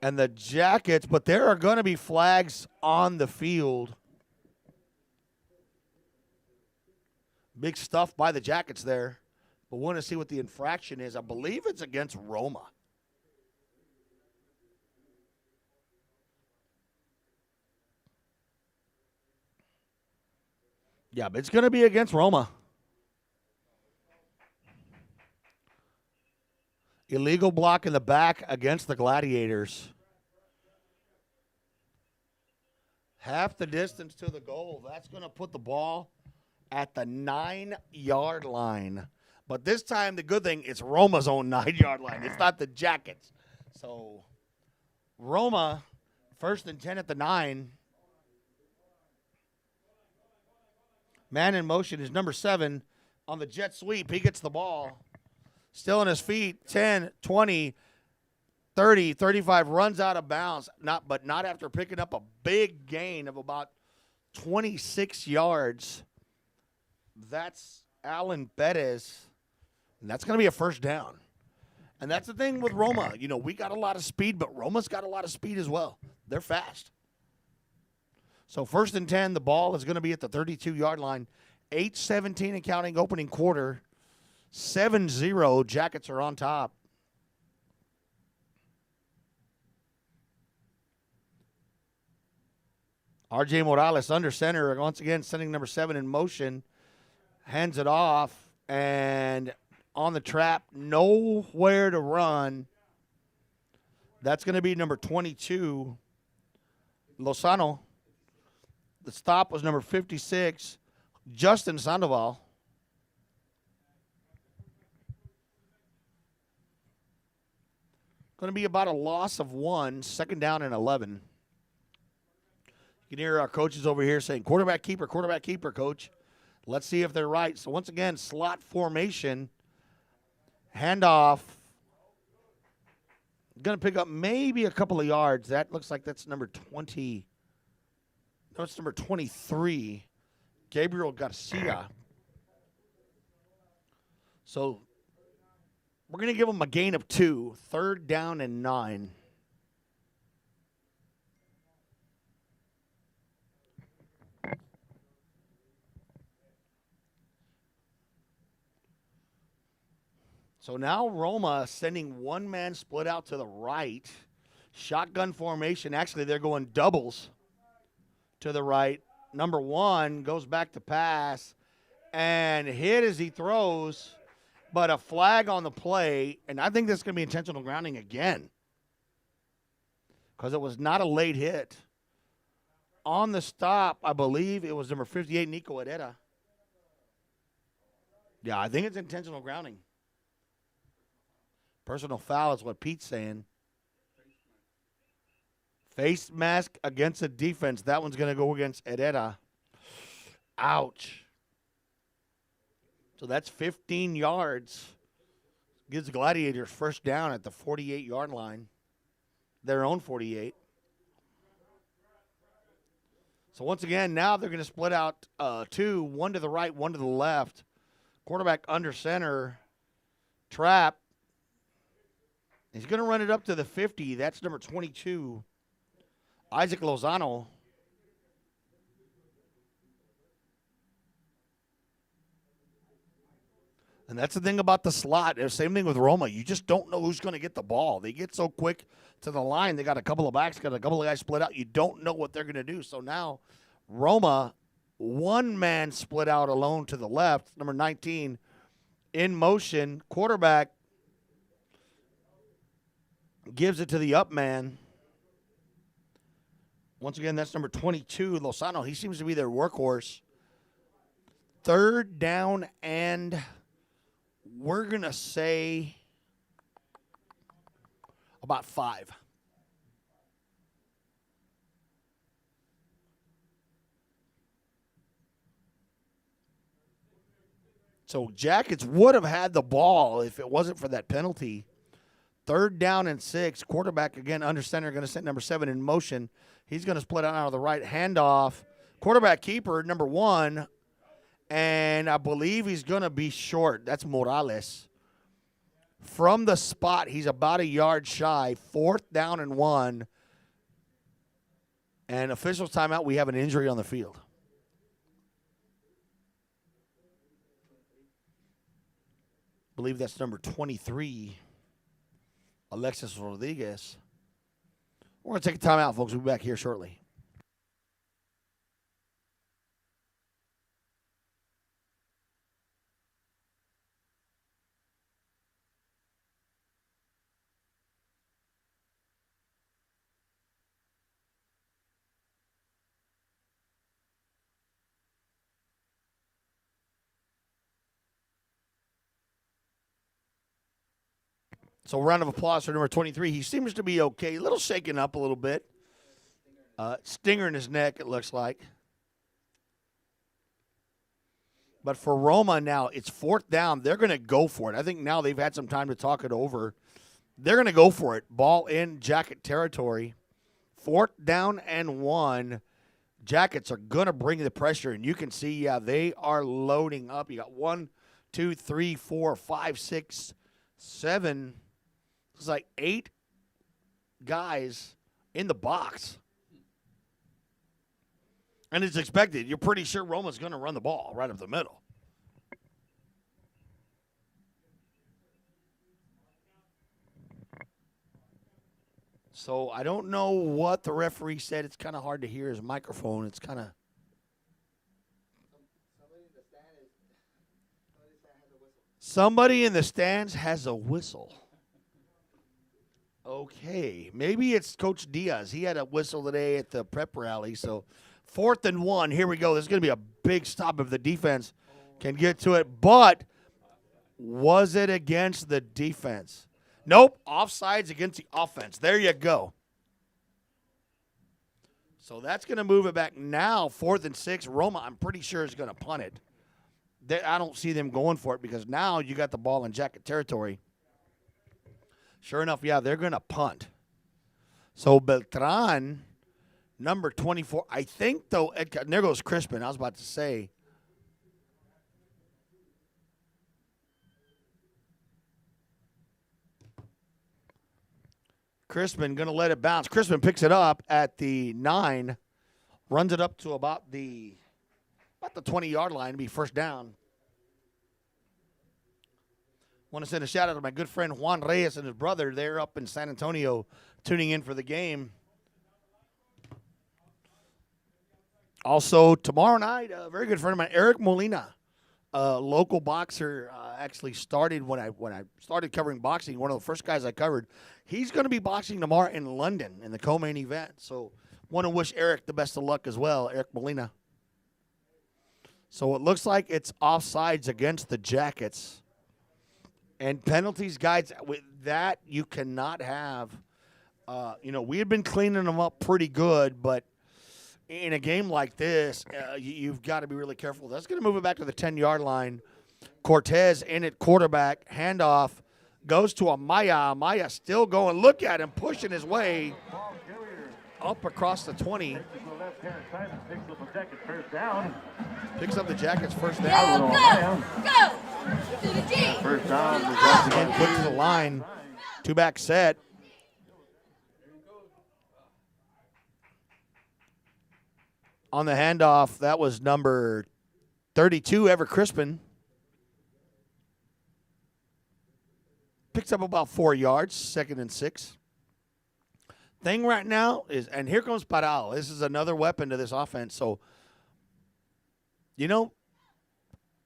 and the Jackets, but there are going to be flags on the field. Big stuff by the Jackets there. But we want to see what the infraction is. I believe it's against Roma. Yeah, but it's going to be against Roma. Illegal block in the back against the Gladiators. Half the distance to the goal. That's going to put the ball at the 9-yard line. But this time, the good thing, it's Roma's own 9-yard line. It's not the Jackets. So, Roma, 1st and 10 at the 9. Man in motion is number 7 on the jet sweep. He gets the ball. Still on his feet. 10, 20, 30, 35. Runs out of bounds. Not after picking up a big gain of about 26 yards. That's Alan Bettis. And that's going to be a first down. And that's the thing with Roma. We got a lot of speed, but Roma's got a lot of speed as well. They're fast. So 1st and 10, the ball is going to be at the 32-yard line. 8:17 and counting, opening quarter. 7-0, Jackets are on top. R.J. Morales under center, once again sending number 7 in motion. Hands it off, and on the trap, nowhere to run. That's going to be number 22, Lozano. The stop was number 56, Justin Sandoval. Going to be about a loss of 1, 2nd down and 11. You can hear our coaches over here saying, quarterback keeper, coach. Let's see if they're right. So once again, slot formation, handoff. Going to pick up maybe a couple of yards. That looks like that's number 20. No, it's number 23. Gabriel Garcia. So we're going to give him a gain of 2. 3rd down and 9. So now Roma sending one man split out to the right. Shotgun formation. Actually, they're going doubles to the right. Number 1 goes back to pass and hit as he throws, but a flag on the play. And I think this is going to be intentional grounding again because it was not a late hit. On the stop, I believe it was number 58, Nico Herrera. Yeah, I think it's intentional grounding. Personal foul is what Pete's saying. Face mask against the defense. That one's going to go against Herrera. Ouch. So that's 15 yards. Gives the Gladiators 1st down at the 48-yard line. Their own 48. So once again, now they're going to split out 2. 1 to the right, 1 to the left. Quarterback under center. Trap. He's going to run it up to the 50. That's number 22, Isaac Lozano. And that's the thing about the slot. Same thing with Roma. You just don't know who's going to get the ball. They get so quick to the line. They got a couple of backs, got a couple of guys split out. You don't know what they're going to do. So now Roma, one man split out alone to the left, number 19, in motion. Quarterback gives it to the up man. Once again, that's number 22, Lozano. He seems to be their workhorse. 3rd down, and we're going to say about 5. So Jackets would have had the ball if it wasn't for that penalty. 3rd down and 6. Quarterback, again, under center, going to send number 7 in motion. He's going to split out of the right handoff. Quarterback keeper, number 1. And I believe he's going to be short. That's Morales. From the spot, he's about a yard shy. 4th down and 1. And officials timeout, we have an injury on the field. I believe that's number 23. Alexis Rodriguez. We're going to take a timeout, folks. We'll be back here shortly. So round of applause for number 23. He seems to be okay. A little shaken up a little bit. Stinger in his neck, it looks like. But for Roma now, it's 4th down. They're going to go for it. I think now they've had some time to talk it over. They're going to go for it. Ball in Jacket territory. 4th down and 1. Jackets are going to bring the pressure. And you can see, yeah, they are loading up. You got 1, 2, 3, 4, 5, 6, 7. It's like 8 guys in the box. And it's expected. You're pretty sure Roma's going to run the ball right up the middle. So I don't know what the referee said. It's kind of hard to hear his microphone. It's kind of. Somebody in the stands has a whistle. Okay, maybe it's Coach Diaz. He had a whistle today at the prep rally. So 4th and 1. Here we go. This is going to be a big stop if the defense can get to it. But was it against the defense? Nope, offsides against the offense. There you go. So that's going to move it back now, 4th and 6. Roma, I'm pretty sure, is going to punt it. I don't see them going for it because now you got the ball in Jacket territory. Sure enough, yeah, they're going to punt. So Beltran, number 24, I think, though, and there goes Crispin. I was about to say. Crispin going to let it bounce. Crispin picks it up at the 9, runs it up to about the 20-yard line to be first down. Want to send a shout out to my good friend Juan Reyes and his brother. They're up in San Antonio tuning in for the game. Also, tomorrow night, a very good friend of mine, Eric Molina, a local boxer, actually started when I started covering boxing, one of the first guys I covered. He's going to be boxing tomorrow in London in the co-main event. So want to wish Eric the best of luck as well, Eric Molina. So it looks like it's offsides against the Jackets. And penalties, guys, with that you cannot have. We had been cleaning them up pretty good, but in a game like this, you've got to be really careful. That's going to move it back to the 10-yard line. Cortez in at quarterback, handoff, goes to Amaya. Amaya still going. Look at him pushing his way up across the 20. Picks up the Jackets first down. Go! To the G! First down. Once again, quick to the line. Two-back set. On the handoff, that was number 32, Ever Crispin. Picks up about 4 yards, 2nd and 6. Thing right now is, and here comes Paral. This is another weapon to this offense. So,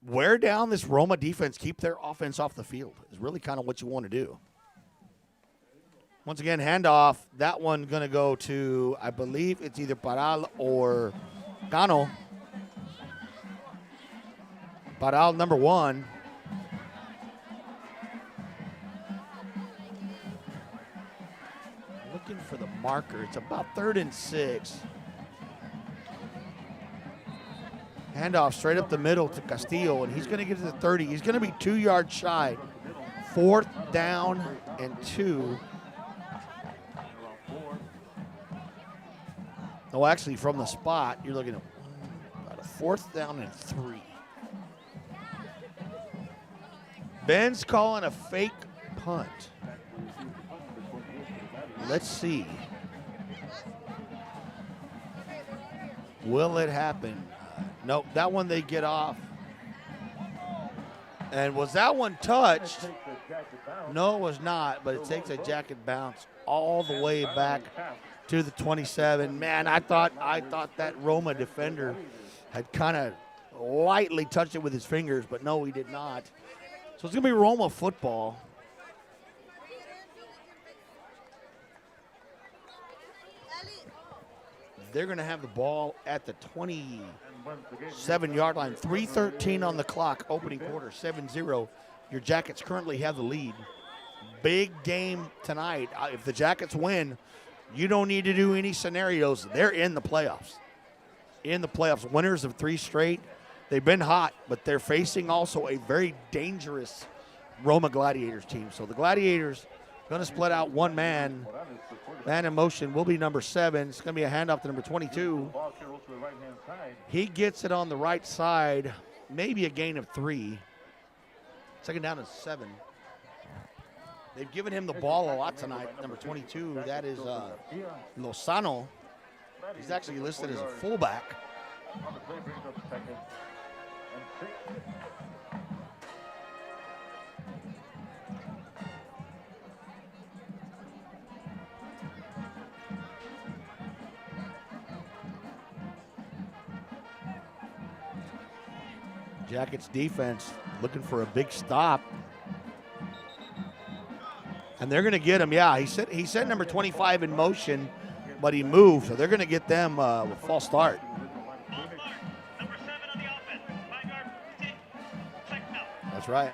wear down this Roma defense, keep their offense off the field is really kind of what you want to do. Once again, handoff. That one going to go to, I believe it's either Paral or Connell. Paral, number 1. Looking for the marker. It's about 3rd and 6. Handoff straight up the middle to Castillo, and he's going to get to the 30. He's going to be 2 yards shy. 4th down and 2. No, actually, from the spot, you're looking at about a 4th down and 3. Ben's calling a fake punt. Let's see. Will it happen? Nope, that one they get off. And was that one touched? No, it was not, but it takes a jacket bounce all the way back to the 27. Man, I thought that Roma defender had kind of lightly touched it with his fingers, but no, he did not. So it's going to be Roma football. They're going to have the ball at the 27-yard line. 3:13 on the clock, opening quarter, 7-0. Your Jackets currently have the lead. Big game tonight. If the Jackets win, you don't need to do any scenarios. They're in the playoffs. In the playoffs. Winners of 3 straight. They've been hot, but they're facing also a very dangerous Roma Gladiators team. So the Gladiators going to split out one man. Man in motion will be number 7. It's going to be a handoff to number 22. He gets it on the right side. Maybe a gain of 3. 2nd down and 7. They've given him the ball a lot tonight. Number 22, that is Lozano. He's actually listed as a fullback. Jackets defense looking for a big stop. And they're going to get him. Yeah, he set number 25 in motion, but he moved. So they're going to get them a false start. Number 7 on the offense. 5-yard routine. Check now. That's right.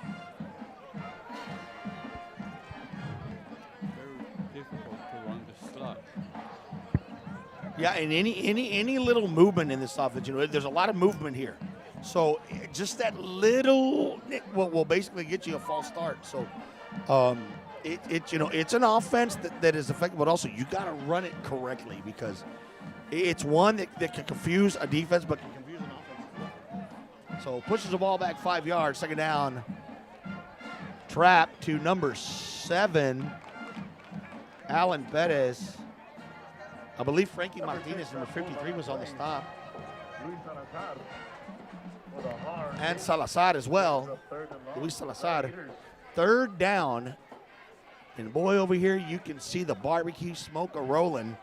Yeah, and any little movement in this offense, there's a lot of movement here. So just that little will basically get you a false start. So it's an offense that is effective, but also you got to run it correctly because it's one that can confuse a defense, but can confuse an offense. So pushes the ball back 5 yards, second down. Trap to number 7, Alan Perez. I believe Frankie Martinez, number 53, was on the stop. And Salazar as well. Luis Salazar. Third down. And boy, over here you can see the barbecue smoke a-rolling.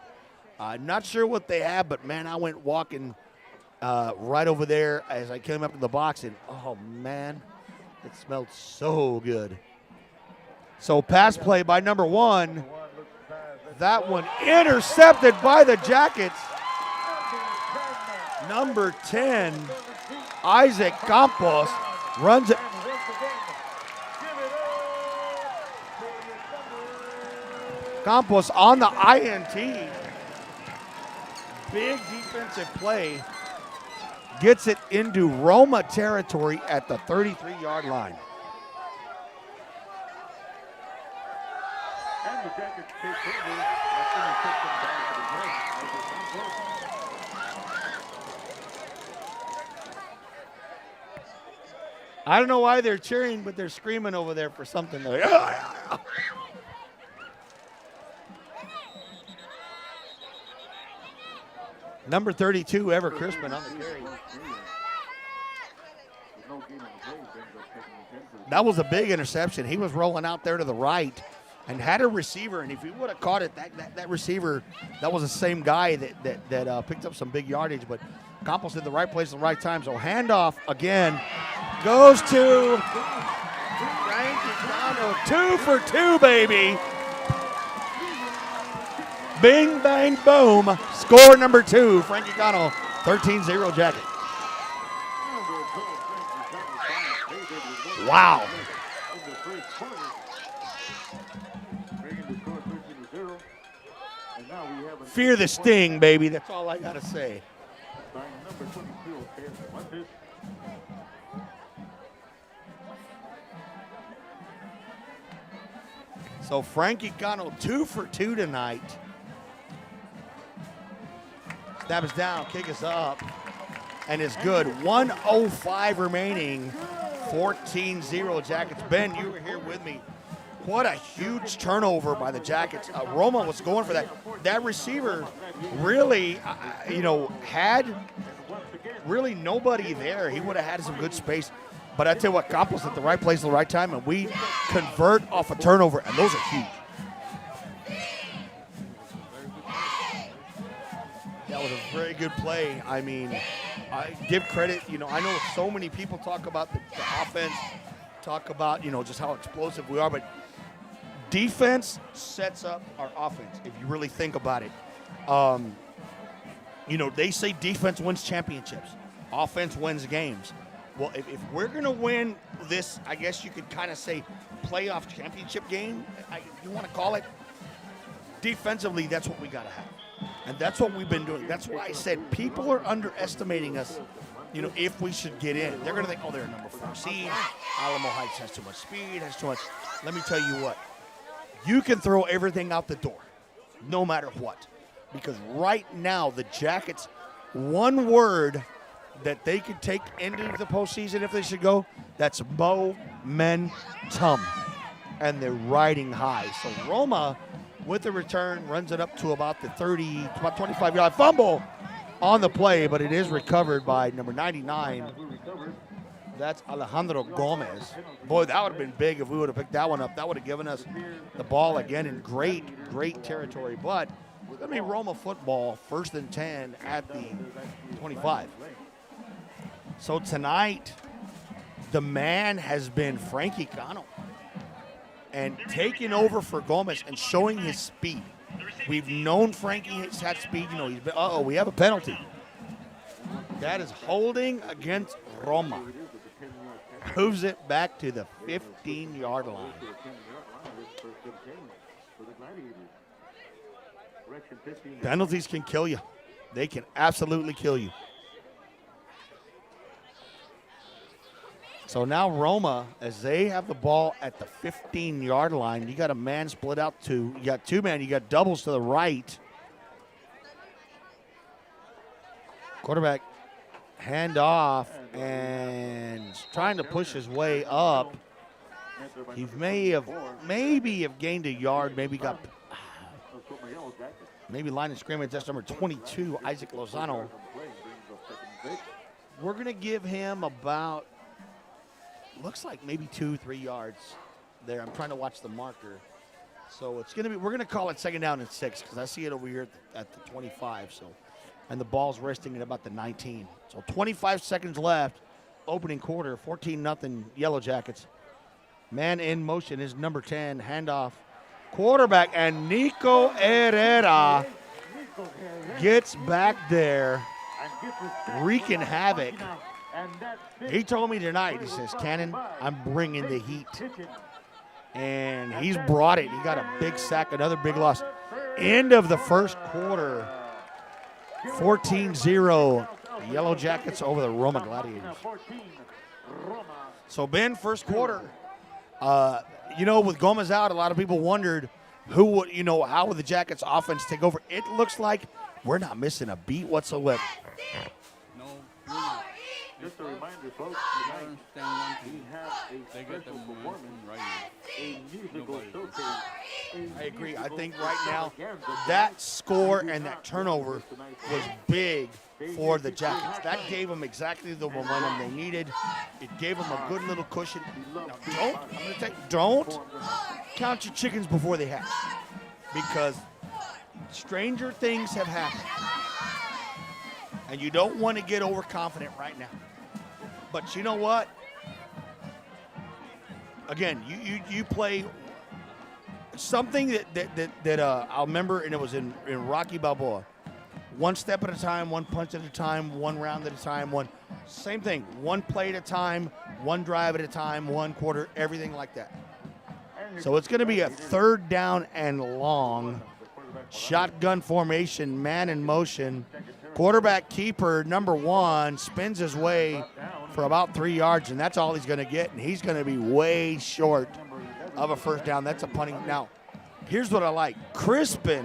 Not sure what they have, but, man, I went walking right over there as I came up to the box, and, oh, man, it smelled so good. So pass play by number 1. That one intercepted by the Jackets. Number 10, Isaac Campos, runs it. Campos on the INT. Big defensive play. Gets it into Roma territory at the 33-yard line. And the Jackets take over. That's interception by I don't know why they're cheering, but they're screaming over there for something. Number 32, Ever Crispin on the carry. That was a big interception. He was rolling out there to the right and had a receiver, and if he would have caught it, that receiver, that was the same guy that picked up some big yardage, but Campos in the right place at the right time. So handoff again goes to Frankie Connell. 2 for 2, baby. Bing, bang, boom. Score number 2, Frankie Connell, 13-0 Jacket. Wow. Fear the sting, baby. That's all I got to say. So Frankie Connell, 2 for 2 tonight. Stab us down, kick us up, and it's good. 1:05 remaining, 14-0 Jackets. Ben, you were here with me. What a huge turnover by the Jackets. Roma was going for that. That receiver really, had really nobody there. He would have had some good space. But I tell you what, Campos at the right place at the right time, and we convert off a turnover, and those are huge. That was a very good play. I mean, I give credit. I know so many people talk about the offense, talk about, just how explosive we are, but defense sets up our offense, if you really think about it. They say defense wins championships. Offense wins games. Well, if we're going to win this, I guess you could kind of say playoff championship game, you want to call it, defensively, that's what we got to have. And that's what we've been doing. That's why I said people are underestimating us, if we should get in. They're going to think, oh, they're a number 4 seed. Alamo Heights has too much speed, has too much. Let me tell you what. You can throw everything out the door, no matter what. Because right now, the Jackets, one word that they could take into the postseason if they should go, that's momentum. And they're riding high. So Roma, with the return, runs it up to about the 25-yard fumble on the play, but it is recovered by number 99. That's Alejandro Gomez. Boy, that would have been big if we would have picked that one up. That would have given us the ball again in great territory. But it's going to be Roma football, 1st and 10 at the 25. So tonight, the man has been Frankie Connell. And taking over for Gomez and showing his speed. We've known Frankie has had speed. He's been, we have a penalty. That is holding against Roma. Moves it back to the 15-yard line. Penalties can kill you. They can absolutely kill you. So now Roma, as they have the ball at the 15-yard line, you got a man split out two. You got two men. You got doubles to the right. Quarterback hand off and trying to push his way up. He maybe have gained a yard, maybe line of scrimmage. That's number 22, Isaac Lozano. We're going to give him about, looks like maybe 2-3 yards there. I'm trying to watch the marker. So it's going to be, we're going to call it 2nd down and 6 because I see it over here at the 25. So, and the ball's resting at about the 19. So 25 seconds left, opening quarter, 14-0 Yellow Jackets. Man in motion is number 10, handoff. Quarterback, and Nico Herrera gets back there, wreaking havoc. He told me tonight, he says, Cannon, I'm bringing the heat. And he's brought it. He got a big sack, another big loss. End of the first quarter, 14-0, Yellow Jackets over the Roma Gladiators. So, Ben, first quarter. With Gomez out, a lot of people wondered how would the Jackets offense take over. It looks like we're not missing a beat whatsoever. No, we're not. Just a reminder, folks, you gotta understand one thing. They get the momentum right. I agree. I think right now that score and that turnover was big for the Jackets. That gave them exactly the momentum they needed. It gave them a good little cushion. Now, don't count your chickens before they hatch, because stranger things have happened. And you don't want to get overconfident right now. But you know what? Again, you play something that I'll remember, and it was in Rocky Balboa. One step at a time, one punch at a time, one round at a time, same thing. One play at a time, one drive at a time, one quarter, everything like that. So it's going to be a 3rd down and long. Shotgun formation, man in motion. Quarterback keeper, number 1, spins his way for about 3 yards, and that's all he's going to get, and he's going to be way short of a 1st down. That's a punting. Now, here's what I like. Crispin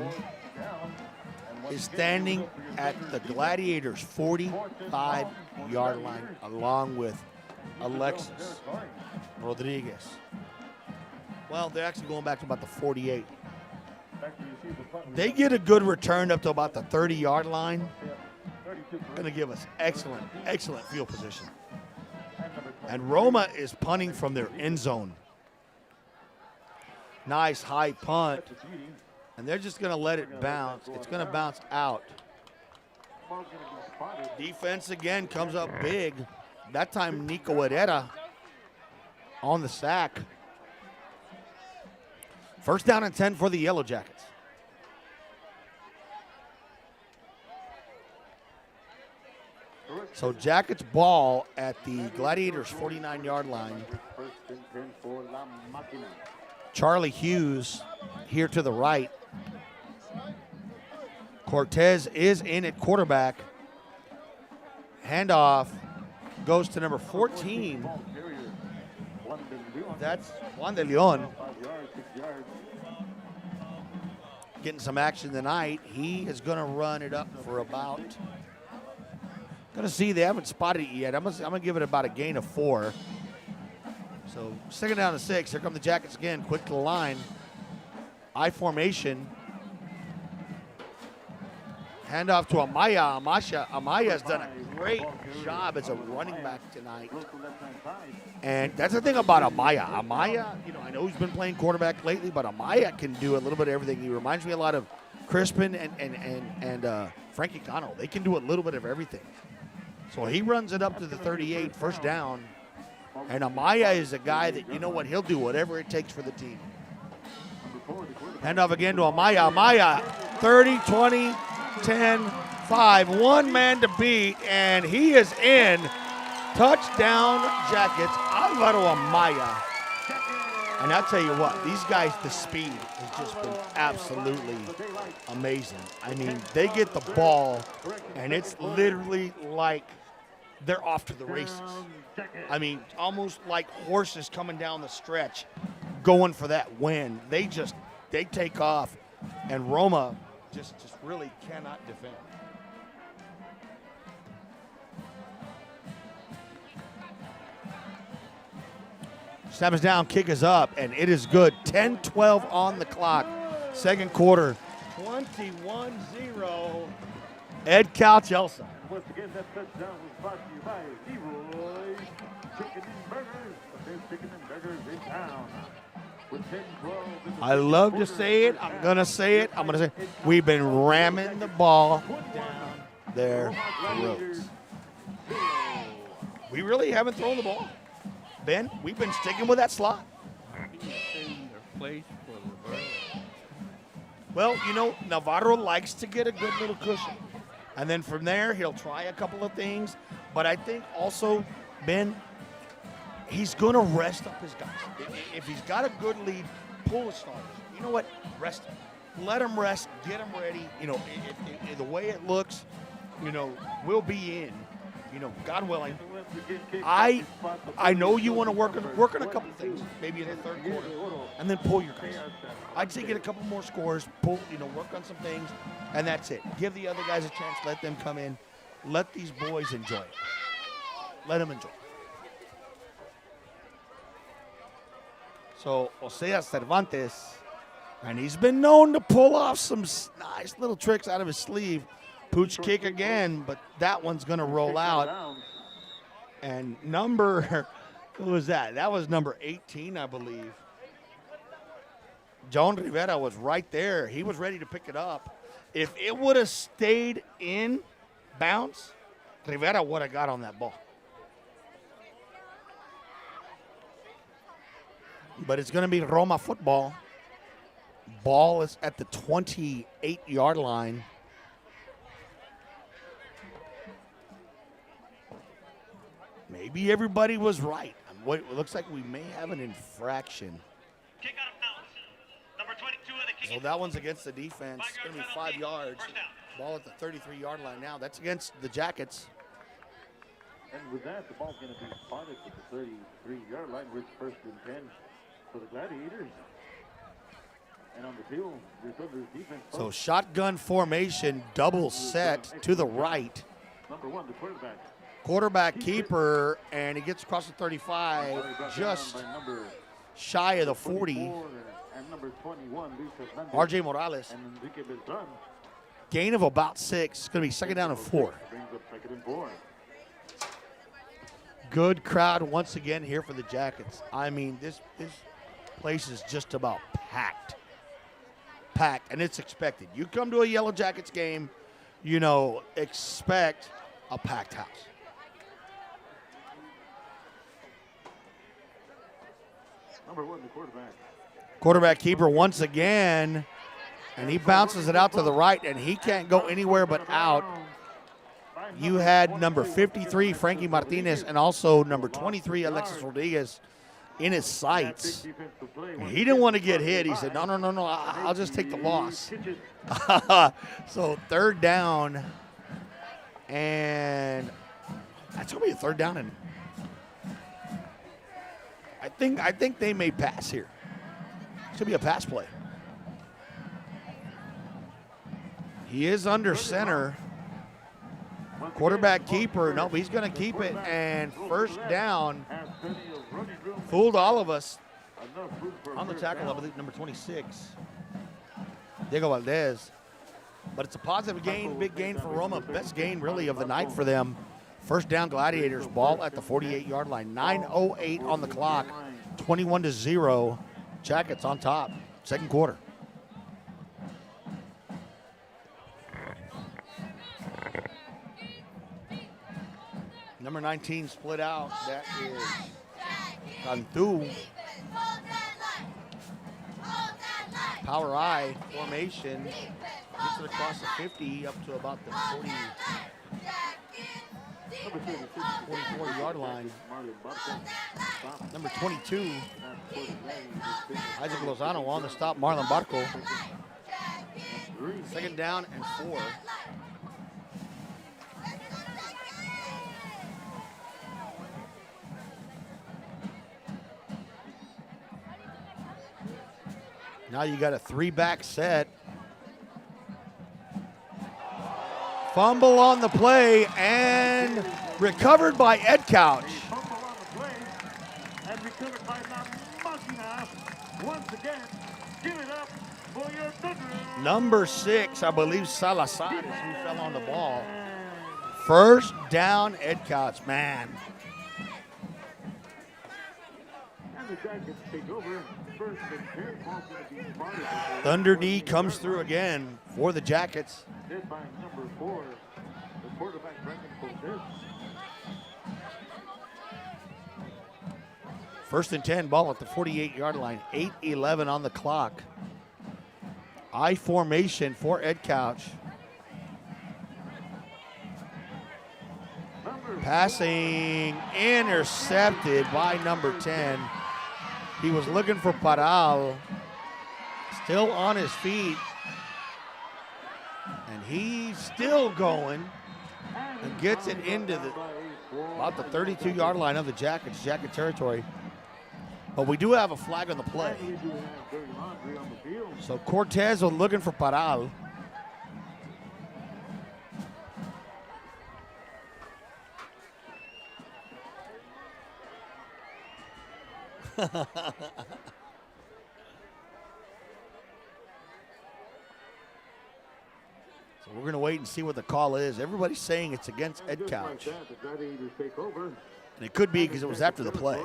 is standing at the Gladiators' 45-yard line along with Alexis Rodriguez. Well, they're actually going back to about the 48. They get a good return up to about the 30-yard line. Going to give us excellent field position. And Roma is punting from their end zone. Nice high punt. And they're just going to let it bounce. It's going to bounce out. Defense again comes up big. That time Nico Herrera on the sack. 1st down and 10 for the Yellow Jackets. So Jackets ball at the Gladiators' 49-yard line. Charlie Hughes here to the right. Cortez is in at quarterback. Handoff goes to number 14. That's Juan de Leon. Getting some action tonight. He is going to run it up for about, going to see, they haven't spotted it yet. I'm going to give it about a gain of 4. So 2nd down and 6. Here come the Jackets again. Quick to the line. I formation. Handoff to Amaya. Amaya has done a great job as a running back tonight. And that's the thing about Amaya. Amaya, I know he's been playing quarterback lately, but Amaya can do a little bit of everything. He reminds me a lot of Crispin and Frankie Connell. They can do a little bit of everything. So he runs it up to the 38, 1st down. And Amaya is a guy that, he'll do whatever it takes for the team. Handoff again to Amaya. Amaya, 30, 20, 10, 5. One man to beat, and he is in. Touchdown Jackets, Alvaro Amaya. And I'll tell you what, these guys, the speed has just been absolutely amazing. I mean, they get the ball, and it's literally like they're off to the races. I mean, almost like horses coming down the stretch, going for that win. They take off, and Roma just really cannot defend. Snap is down, kick is up, and it is good. 10-12 on the clock. Second quarter, 21-0. Edcouch-Elsa. Once again, that touchdown was brought to you by Leroy's Chicken and Burgers. The best chicken and burgers in town. With 10-12 I love to say it. I'm going to say it. We've been ramming the ball down their throats. We really haven't thrown the ball. Ben, we've been sticking with that slot. Well, you know, Navarro likes to get a good little cushion. And then from there, he'll try a couple of things. But I think also, Ben, he's going to rest up his guys. If he's got a good lead, pull the starters. You know what? Rest him. Let him rest. Get him ready. You know, the way it looks, you know, we'll be in. You know, God willing. I know you want to work on a couple things, maybe in the third quarter, and then pull your guys. I'd say get a couple more scores, work on some things, and that's it. Give the other guys a chance. Let them come in. Let these boys enjoy it. Let them enjoy it. So, Osea Cervantes, and he's been known to pull off some nice little tricks out of his sleeve. Pooch kick again, but that one's going to roll out. And who was that? That was number 18, I believe. John Rivera was right there. He was ready to pick it up. If it would have stayed in bounds, Rivera would have got on that ball. But it's going to be Roma football. Ball is at the 28-yard line. Maybe everybody was right. It looks like we may have an infraction. Kick out of bounds. Number 22 of the kick. So that one's against the defense. It's going to be 5 yards. Ball at the 33-yard line now. That's against the Jackets. And with that, the ball's going to be spotted at the 33-yard line with first and 10 for the Gladiators. And on the field, defense. So shotgun formation, double set to the right. Number 1, the quarterback. Quarterback keeper, and he gets across the 35, just shy of the 40. RJ Morales. Gain of about 6. It's going to be second down and 4. Good crowd once again here for the Jackets. I mean, this place is just about packed. Packed, and it's expected. You come to a Yellow Jackets game, expect a packed house. Number 1, the quarterback. Quarterback keeper once again, and he bounces it out to the right, and he can't go anywhere but out. You had number 53, Frankie Martinez, and also number 23, Alexis Rodriguez, in his sights. He didn't want to get hit. He said, no, I'll just take the loss. So third down, and that's going to be a third down, and I think they may pass here. It's going to be a pass play. He is under center. Quarterback keeper. Nope, he's going to keep it. And first down. Fooled all of us. On the tackle, I believe, number 26. Diego Valdez. But it's a positive gain, big gain for Roma. Best gain, really, of the night for them. First down, Gladiators. Ball at the 48-yard line. 9:08 on the clock. 21-0. Jackets on top. Second quarter. Number 19 split out. That is Cantu. Power I formation. Gets it across the 50 up to about the 44-yard line. Number 22, Isaac Lozano on the stop, Marlon Barco. Second down and 4. Now you got a 3-back set. Fumble on the play and recovered by Edcouch. Fumble on the play and recovered by La Máquina. Once again, give it up for your Thunder. Number 6, I believe Salazar is who fell on the ball. First down, Edcouch, man. And the Jackets take over. First and 10. Ball's gonna be spotted. Thunder D comes through again for the Jackets. Led by number 4, the quarterback, Brandon Cortez. First and 10, ball at the 48-yard line. 8:11 on the clock. I formation for Edcouch. Passing intercepted by number 10. He was looking for Paral. Still on his feet. And he's still going and gets it into about the 32-yard line of the Jackets, Jacket territory. But we do have a flag on the play. So Cortez was looking for Paral. So we're going to wait and see what the call is. Everybody's saying it's against Edcouch. And it could be because it was after the play.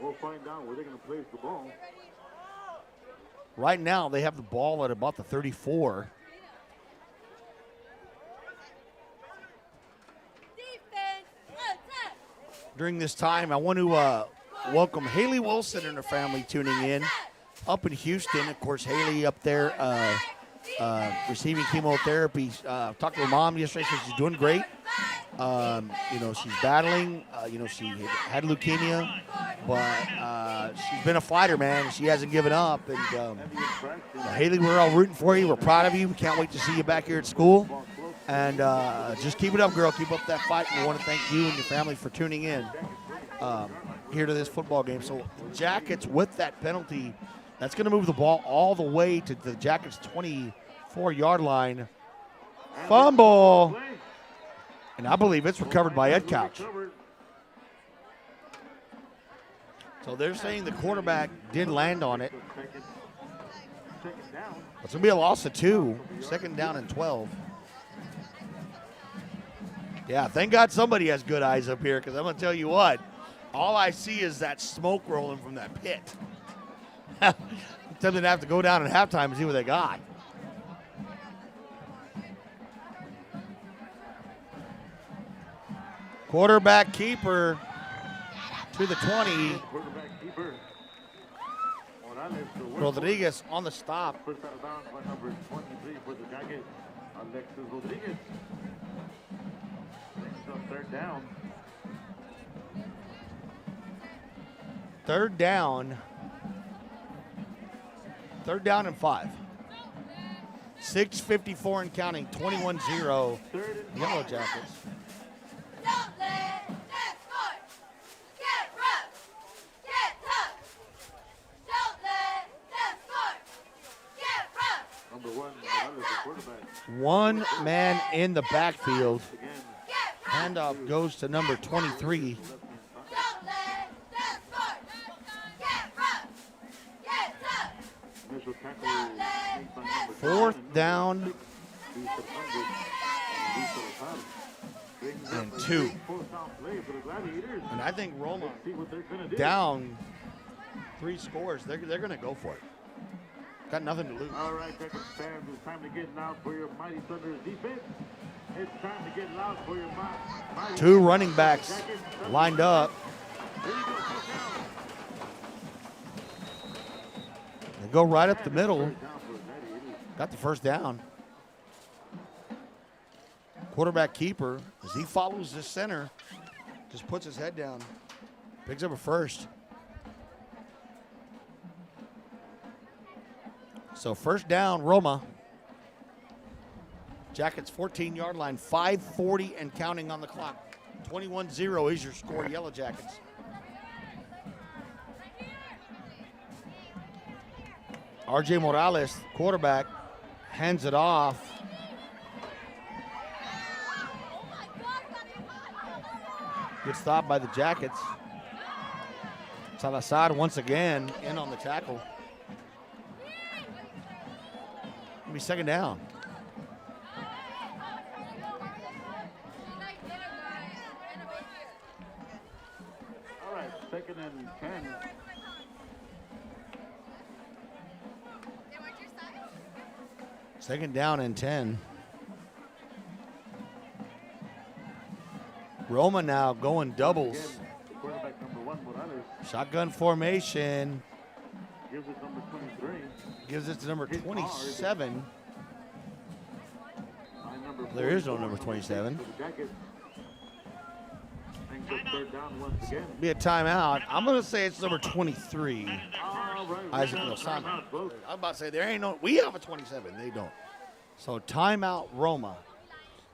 We'll find out where they're going to place the ball. Right now, they have the ball at about the 34. During this time, I want to welcome Haley Wilson and her family tuning in up in Houston. Of course, Haley up there receiving chemotherapy. Talked to her mom yesterday. Said she's doing great. She's battling. She had leukemia, but she's been a fighter, man. She hasn't given up. And Haley, we're all rooting for you. We're proud of you. We can't wait to see you back here at school. And just keep it up, girl. Keep up that fight. We want to thank you and your family for tuning in here to this football game. So Jackets with that penalty, that's going to move the ball all the way to the Jackets' 24-yard line. Fumble. And I believe it's recovered by Edcouch. So they're saying the quarterback did land on it. It's going to be a loss of 2. Second down and 12. Yeah, thank God somebody has good eyes up here, because I'm going to tell you what, all I see is that smoke rolling from that pit. I'm tempted to have to go down at halftime and see what they got. Quarterback keeper to the 20. Quarterback keeper. Rodriguez on the stop. First out of bounds by number 23 for the Jackets, Alexis Rodriguez. Next on third down. Third down. Third down and 5. 6:54 and counting. 21-0. Yellow Jackets. Don't let them score. Get rough. Get tough. Don't let them score. Get rough. Number 1, Morales, the quarterback. One man in the backfield. Again, Handoff goes to number 23. Don't let them score. Get rough. Get tough. initial tackle made by number 4th 7. down and 2. And I think Roma down 3 scores. They're going to go for it. Got nothing to lose. All right, Jackets fans, it's time to get loud for your Mighty Thunder's defense. It's time to get loud for your Mighty 2 running backs lined up. There you go, first down. They go right up the middle. First down for Natty. Got the first down. Quarterback keeper, as he follows the center, just puts his head down, picks up a first. So first down, Roma. Jackets 14-yard line, 5:40 and counting on the clock. 21-0 is your score, Yellow Jackets. RJ Morales, quarterback, hands it off. Good stop by the Jackets. Salazar once again in on the tackle. It'll be second down. All right, second and 10. Second down and 10. Roma now going doubles. Again, quarterback number 1, Morales, Shotgun formation. gives it number 23. Gives it to number 27. Number There is no 44, number 27. for the Jackets. Brings up third down once again. Be a timeout. I'm going to say it's number 23. All right, Isaac we have a Lozano. timeout, folks. I'm about to say there ain't no. We have a 27. They don't. So timeout, Roma.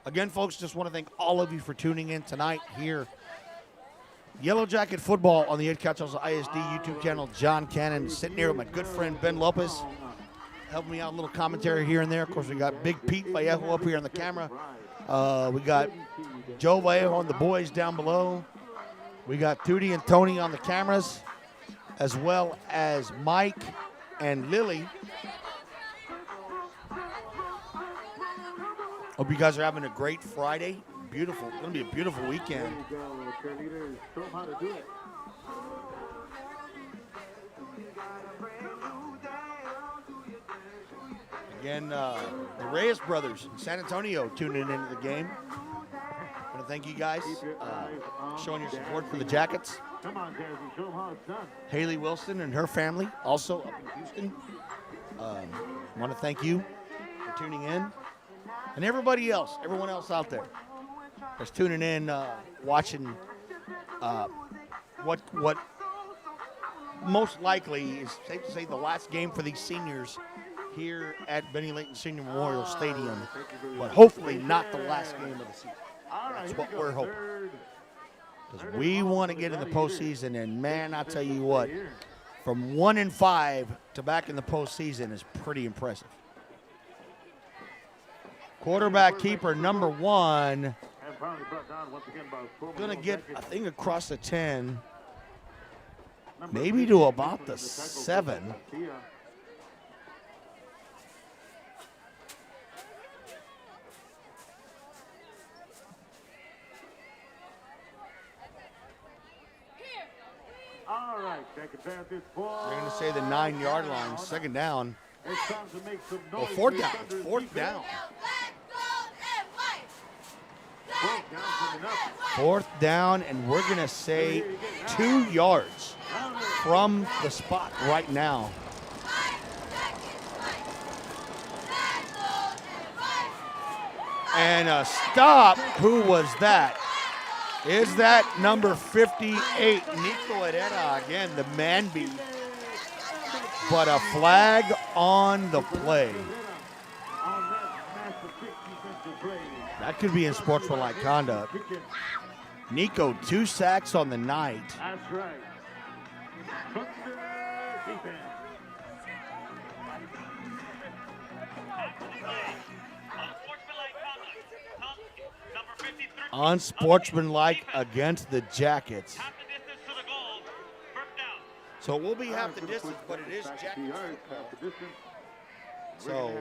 Again, folks, just want to thank all of you for tuning in tonight here. Yellow Jacket football on the Edcouch-Elsa ISD YouTube channel. John Cannon sitting here with my good friend Ben Lopez, helping me out a little commentary here and there. Of course, we got Big Pete Vallejo up here on the camera. We got Joe Vallejo and the boys down below. We got Tootie and Tony on the cameras, as well as Mike and Lily. Hope you guys are having a great Friday. Beautiful. It's going to be a beautiful weekend. There you go, cheerleaders. Show them how to do it. Again, the Reyes brothers in San Antonio tuning into the game. I want to thank you guys showing your support for the Jackets. Come on, Jazzy. Show them how it's done. Haley Wilson and her family also up in Houston. I want to thank you for tuning in. And everybody else, everyone else out there that's tuning in, watching what most likely is safe to say the last game for these seniors here at Benny Layton Senior Memorial Stadium, but hopefully not the last game of the season. That's what we're hoping. Because we want to get in the postseason, and man, I tell you what, from 1-5 to back in the postseason is pretty impressive. Quarterback keeper number 1 going to get, I think, across the 10, maybe to about the 7. All right, Jacket Panthers. They're going to say the 9-yard line, second down. It's time to make some Oh, noise. fourth down. It's fourth down. Fourth down, and we're going to say 2 yards from the spot right now. And a stop. Who was that? Is that number 58, Nico Herrera? Again, the man beat. But a flag on the play. That could be in sportsmanlike conduct. Nico, 2 sacks on the night. That's right. Unsportsmanlike against the Jackets. So it will be half the distance, but it is Jackets football. So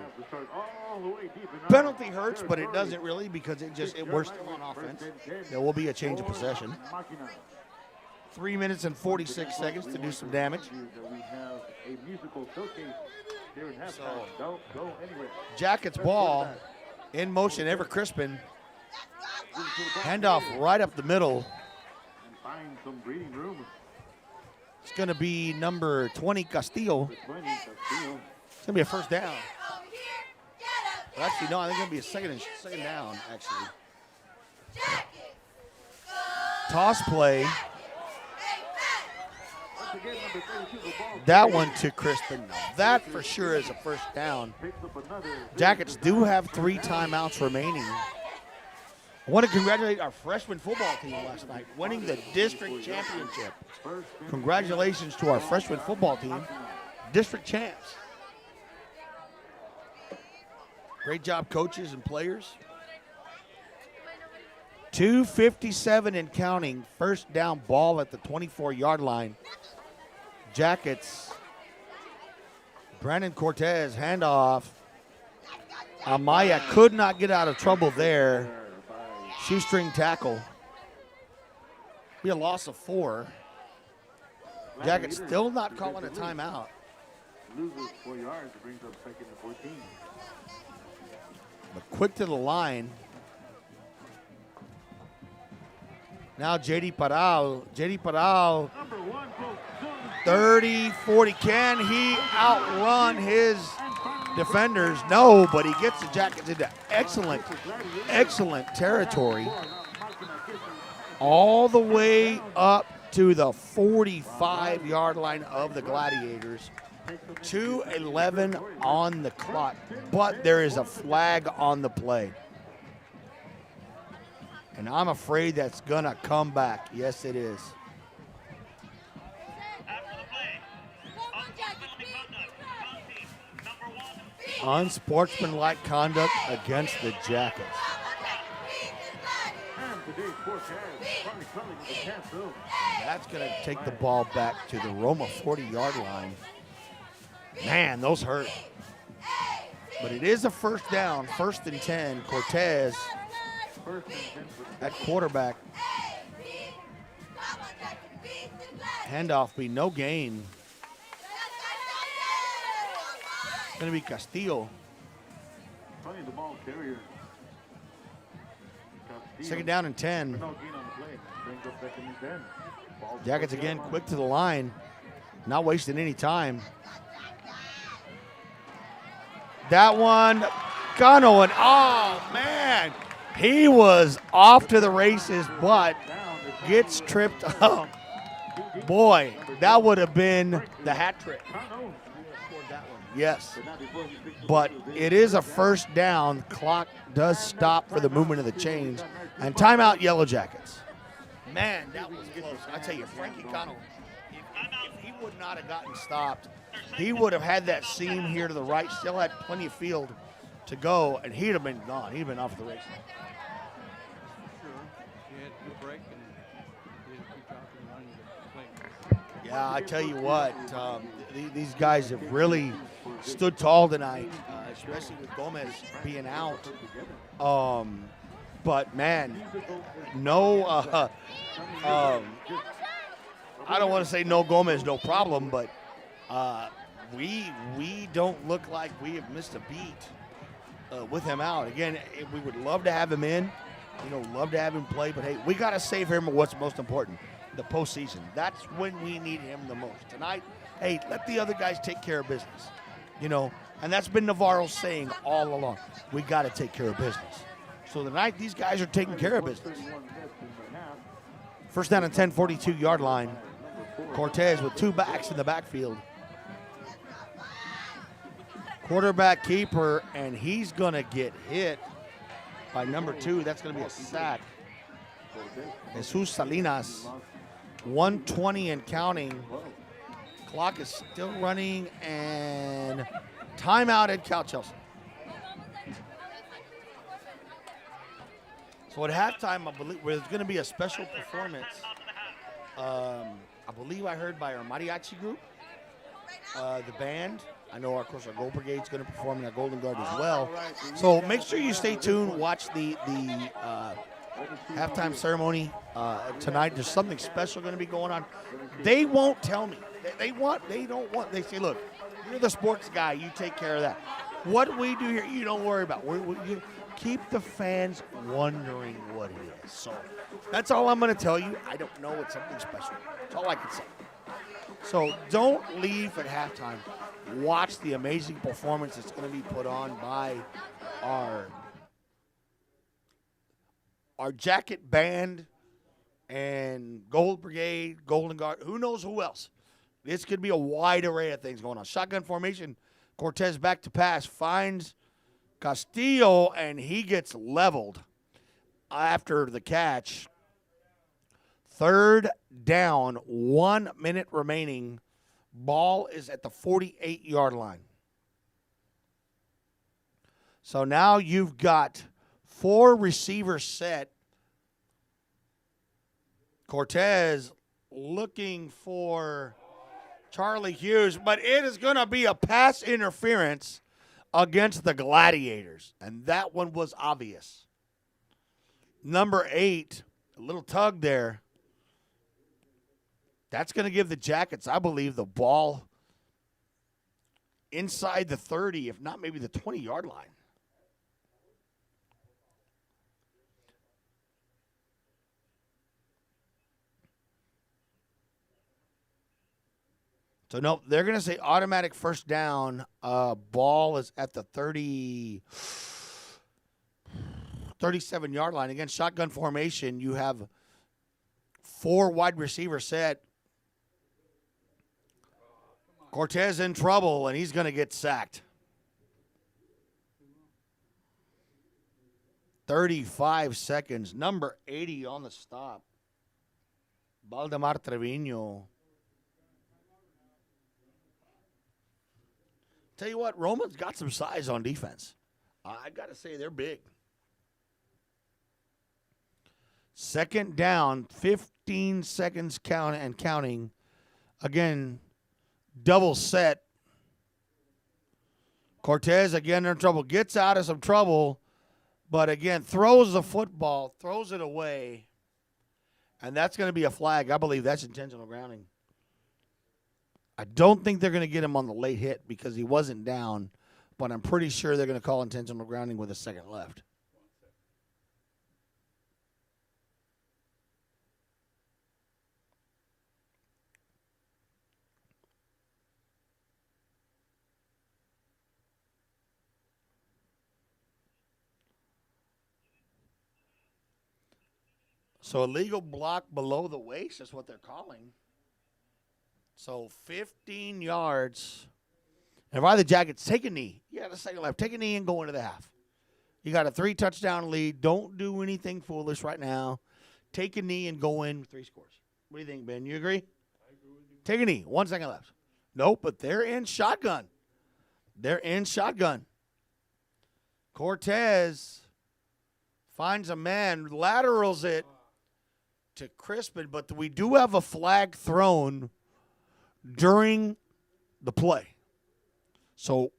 penalty hurts, but it doesn't really because we're still on offense. There will be a change of possession. 3 minutes and 46 seconds to do some damage. So Jackets ball in motion. Ever Crispin. Handoff right up the middle. It's going to be number 20, Castillo. It's going to be a first down. Well, actually, no, I think it's going to be a second down, actually. Toss play. Amen. Again, number 32, the ball. That one to Crispin. That for sure is a first down. Picks up another. Jackets do have 3 timeouts remaining. I want to congratulate our freshman football team last night, winning the district championship. Congratulations to our freshman football team, district champs. Great job, coaches and players. 2:57 and counting. First down ball at the 24-yard line. Jackets. Brandon Cortez, handoff. Amaya could not get out of trouble there. Shoestring tackle. Be a loss of 4. Jackets still not calling a timeout. Loses 4 yards, brings up second and 14. But quick to the line. Now J.D. Paral. J.D. Paral, Number 1, goes 30, 40. Can he outrun his defenders? No, but he gets the Jackets into excellent territory. All the way up to the 45-yard line of the Gladiators. 2:11 on the clock, but there is a flag on the play. And I'm afraid that's going to come back. Yes, it is. Unsportsmanlike conduct against the Jackets. And today's forecast, partly coming to the cancel. That's going to take the ball back to the Roma 40-yard line. Man, those hurt. But it is a first down, 1st and 10. Cortez First and 10 for the at quarterback. Handoff be no gain. It's going to be Castillo. Funny, the ball carrier. Second down and 10. No gain on the play. Brings up second and 10. Ball Jackets again quick to the line. Not wasting any time. That one, Connell, and oh man, he was off to the races, but gets tripped up. Boy, that would have been the hat trick. Yes, but it is a first down. Clock does stop for the movement of the chains. And timeout, Yellow Jackets. Man, that was close. I tell you, Frankie Connell, if he would not have gotten stopped, he would have had that seam here to the right, still had plenty of field to go, and he'd have been gone. He'd have been off the race. Sure. He had a good break and did a good job in running the play. Yeah, I tell you what, these guys have really stood tall tonight, especially with Gomez being out. But man, no, I don't want to say no Gomez, no problem, but we don't look like we have missed a beat with him out. Again, we would love to have him in, love to have him play, but hey, we got to save him for what's most important, the postseason. That's when we need him the most. Tonight, hey, let the other guys take care of business, and that's been Navarro's saying all along. We got to take care of business. So tonight, these guys are taking care of business. First down and 10, 42-yard line. Cortez with 2 backs in the backfield. Quarterback keeper, and he's going to get hit by number 2. That's going to be a sack. Jesus Salinas, 1:20 and counting. Clock is still running, and timeout at Edcouch-Elsa. So at halftime, I believe there's going to be a special performance. I believe I heard by our mariachi group, the band. I know, of course, our Gold Brigade is going to perform in our Golden Guard as well. So make sure you stay tuned. Watch the halftime ceremony tonight. There's something special going to be going on. They won't tell me. They don't want. They say, look, you're the sports guy. You take care of that. What we do here, you don't worry about. You keep the fans wondering what it is. So that's all I'm going to tell you. I don't know. It's something special. That's all I can say. So don't leave at halftime. Watch the amazing performance that's going to be put on by our our Jacket Band and Gold Brigade, Golden Guard, who knows who else. This could be a wide array of things going on. Shotgun formation, Cortez back to pass, finds Castillo, and he gets leveled after the catch. Third down, 1 minute remaining. Ball is at the 48-yard line. So now you've got 4 receivers set. Cortez looking for Charlie Hughes, but it is going to be a pass interference against the Gladiators, and that one was obvious. Number 8, a little tug there. That's going to give the Jackets, I believe, the ball inside the 30, if not maybe the 20-yard line. So, no, they're going to say automatic first down. Ball is at the 37-yard line. Again, shotgun formation. You have 4 wide receivers set. Cortez in trouble, and he's going to get sacked. 35 seconds. Number 80 on the stop. Valdemar Trevino. Tell you what, Roma's got some size on defense. I got to say, they're big. Second down, 15 seconds count and counting. Again, double set. Cortez, again, in trouble. Gets out of some trouble, but again, throws the football, throws it away. And that's going to be a flag. I believe that's intentional grounding. I don't think they're going to get him on the late hit because he wasn't down, but I'm pretty sure they're going to call intentional grounding with a second left. So illegal block below the waist is what they're calling. So 15 yards. And if I the Jackets, take a knee. Yeah, the second left. Take a knee and go into the half. You got a 3-touchdown lead. Don't do anything foolish right now. Take a knee and go in with 3 scores. What do you think, Ben? You agree? I agree with you. Take a knee. 1 second left. Nope, but they're in shotgun. They're in shotgun. Cortez finds a man, laterals it to Crispin, but we do have a flag thrown during the play. So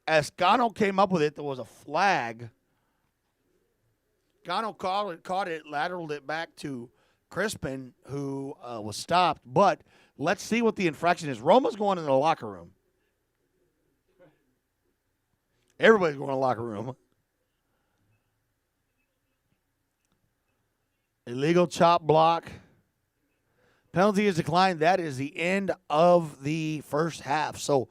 as Connell came up with it, there was a flag. Connell caught it, lateraled it back to Crispin, who was stopped. But let's see what the infraction is. Roma's going in the locker room. Everybody's going to the locker room. Illegal chop block. Penalty is declined. That is the end of the first half. So,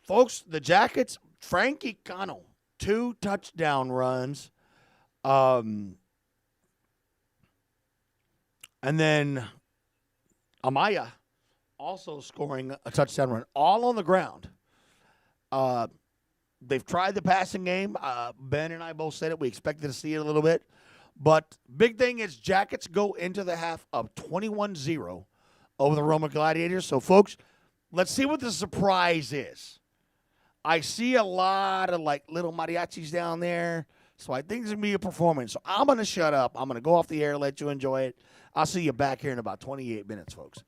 folks, the Jackets, Frankie Connell, 2 touchdown runs. And then Amaya also scoring a touchdown run, all on the ground. They've tried the passing game. Ben and I both said it. We expected to see it a little bit. But big thing is Jackets go into the half up 21-0 over the Roma Gladiators. So, folks, let's see what the surprise is. I see a lot of, like, little mariachis down there. So I think it's going to be a performance. So I'm going to shut up. I'm going to go off the air, let you enjoy it. I'll see you back here in about 28 minutes, folks.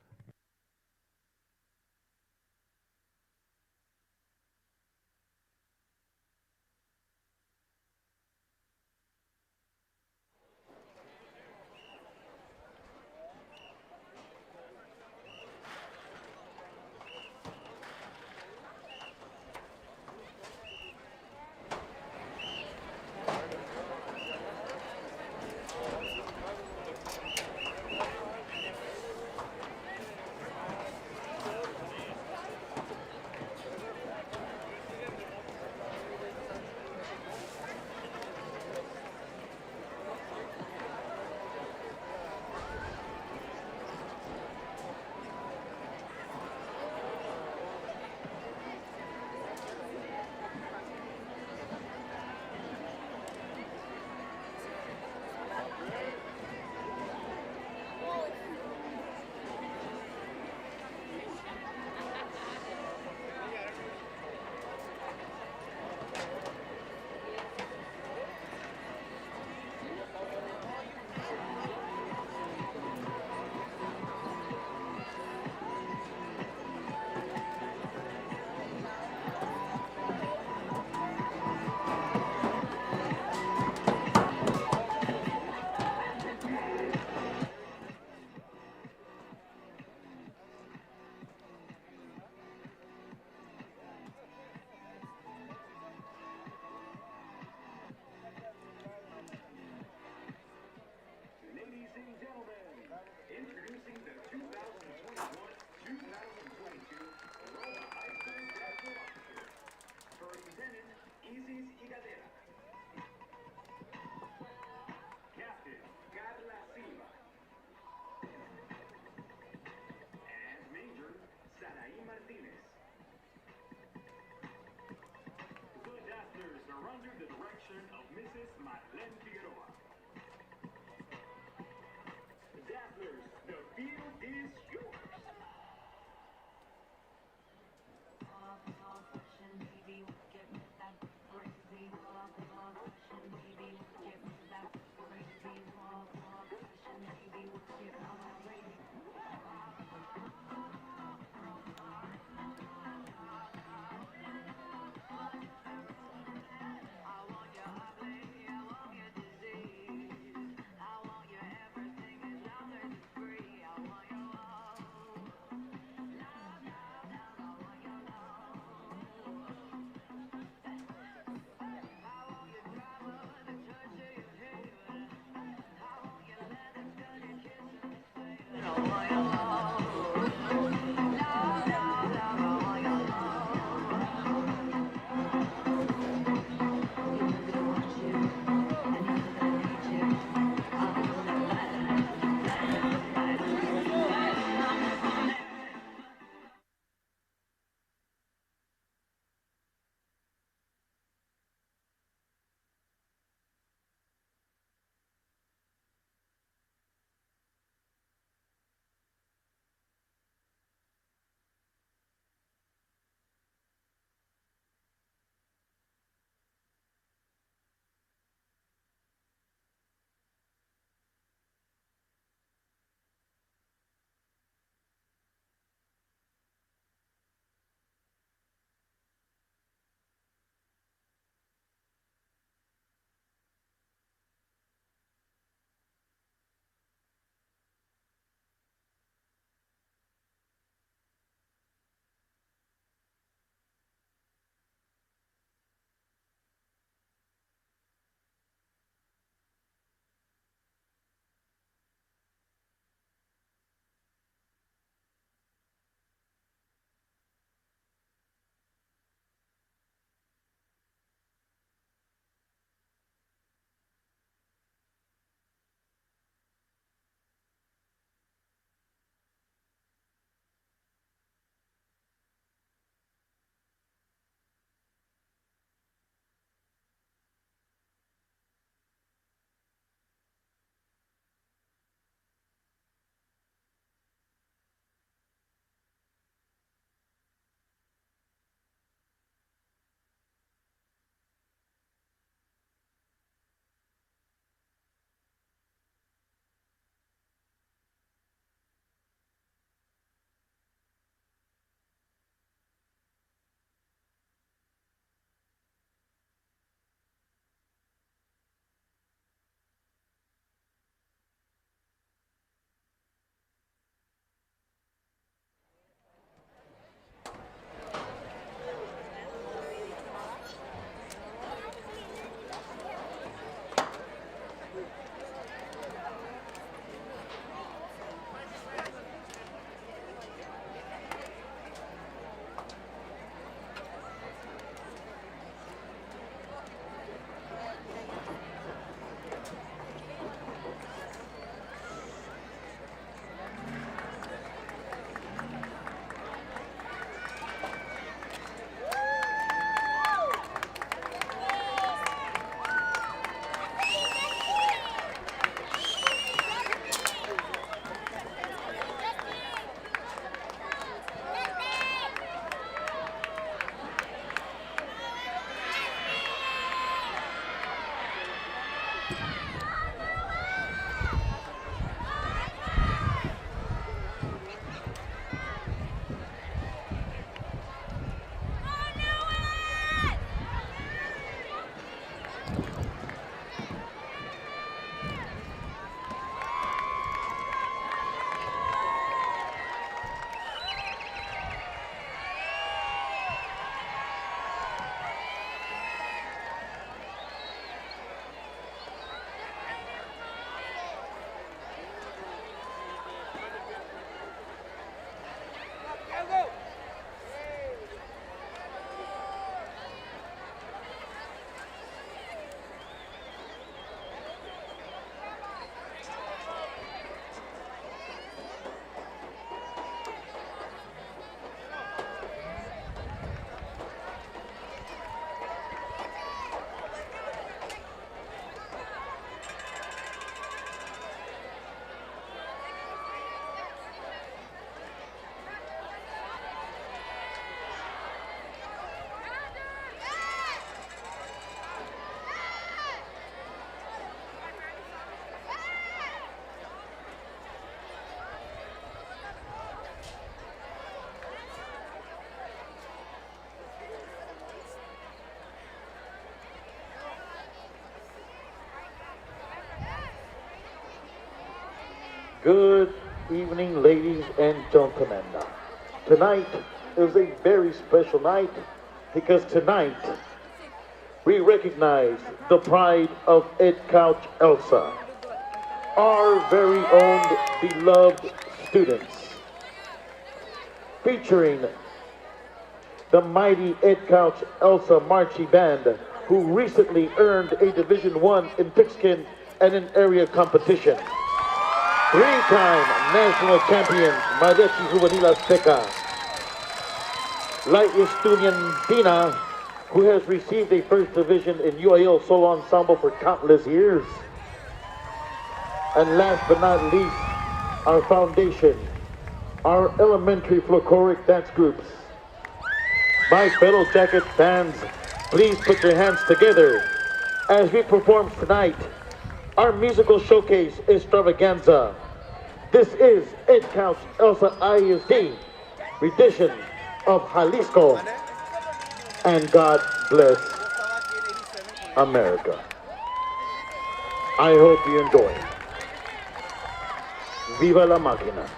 Good evening, ladies and gentlemen. Tonight is a very special night because tonight we recognize the pride of Edcouch-Elsa, our very own beloved students, featuring the mighty Edcouch-Elsa Marching Band, who recently earned a Division I in pigskin and an area competition. Three-time national champions, Mariachi Juvenil Azteca. La Estudiantina, who has received a first division in UIL solo ensemble for countless years. And last but not least, our foundation, our elementary folkloric dance groups. My fellow Jacket fans, please put your hands together as we perform tonight our musical showcase extravaganza. This is Edcouch-Elsa ISD, rendition of Jalisco, and God bless America. I hope you enjoy. Viva la máquina.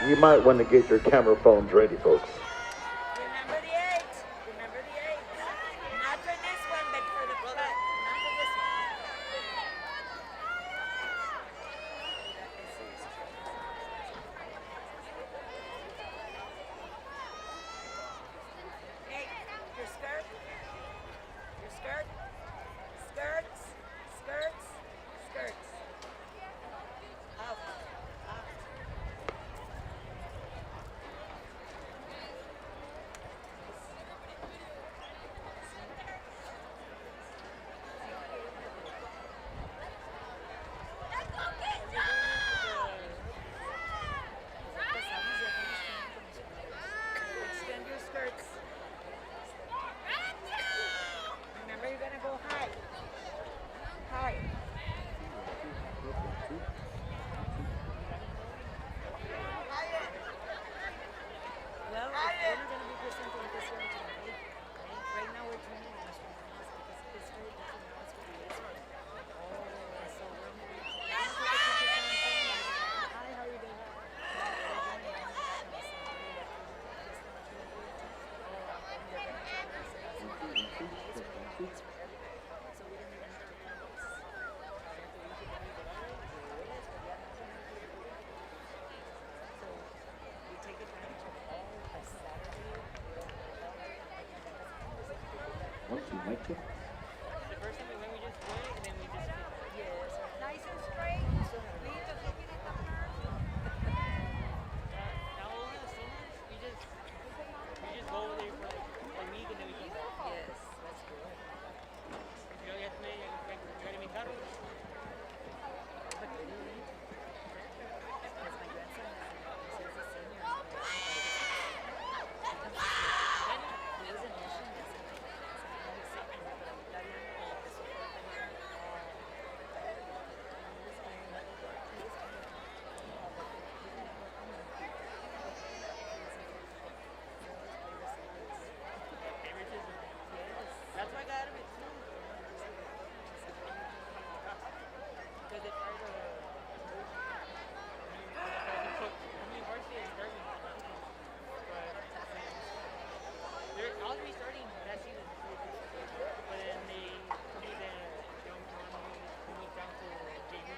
You might want to get your camera phones ready, folks. Remember the eight. Remember the eight. Not for this one, but for the front. Not for this one. Hey, your skirt. Your skirt. Skirts. Skirts. Skirts. Up. Up. Extend your skirts. Remember, you're gonna go high. High. Well, we're not gonna be presenting this one tonight. Right now we're training on instruments because history doesn't know what's going to be this one. So we're moving. Hi, how are you doing? Nice and straight. Leave the poquito Yes, that's good. As my grandson is a senior. He was in mission That's why I got him at 2. Because they tried to... varsity is starting. They're all to be starting that season. But then they told me that they don't want to move down to JV.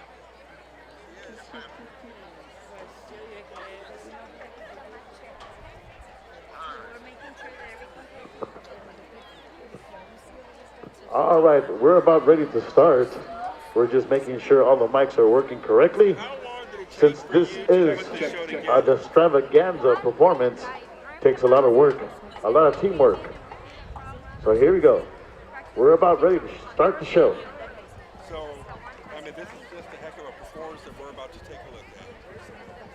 But still, you can... We're making sure that everything... All right, we're about ready to start. We're just making sure all the mics are working correctly. Since this is an extravaganza performance, takes a lot of work, a lot of teamwork. So here we go. We're about ready to start the show. So, I mean, this is just a heck of a performance that we're about to take a look at.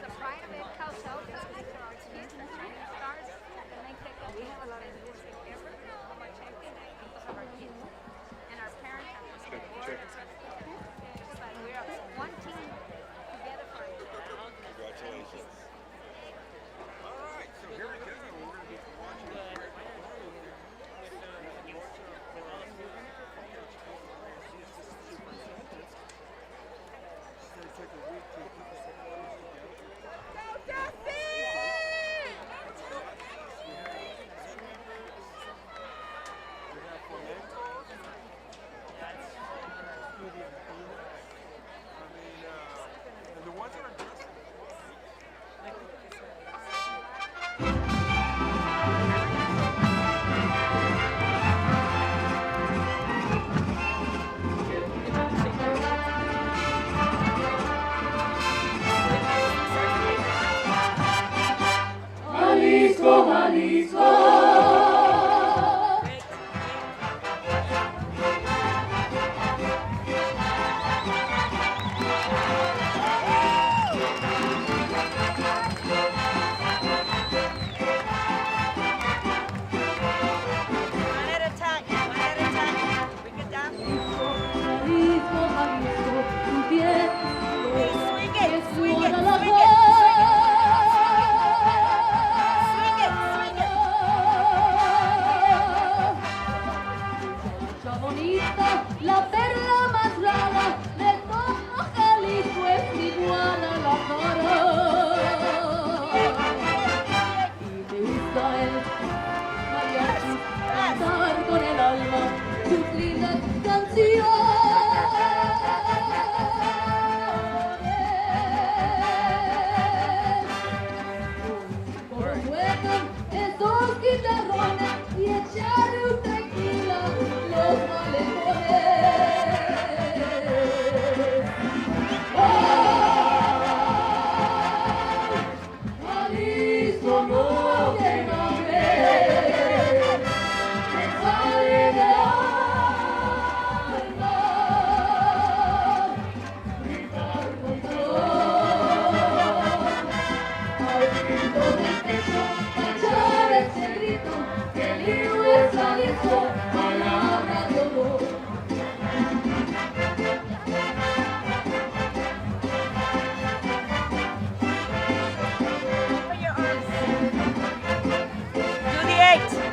The pride of Edcouch-Elsa is our kids and shining stars, and they take up. We have a lot of One at a time. One at a time. Bring it down. Hey, swing it. Swing it. Swing it. Swing it. Swing it. Swing it. Bonita, la perla más rara de todo Jalisco es igual a la cara. Y me gusta el mariachi cantar con el alma sus lindas canciones. Como suenan esos guitarrones y echarle un tequila los malecones. Jalisco no queda ver, me sale del alma, gritar con dolor, al grito del pecho, echar ese grito, que el himno es Jalisco, palabra de honor. Open your arms. Do the 8.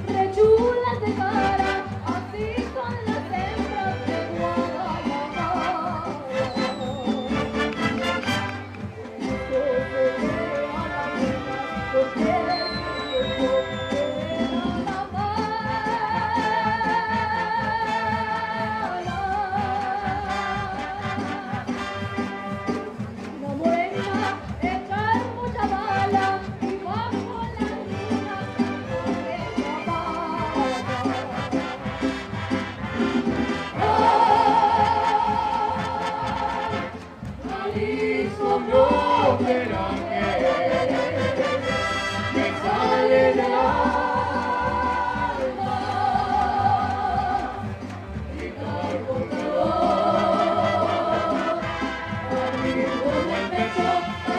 Rechulas de cara, así con las hembras de Guadalajara. La morena echar mucha bala y bajo la luna Jalisco no quiera me sale del alma, gritar con dolor, abrir con el pecho,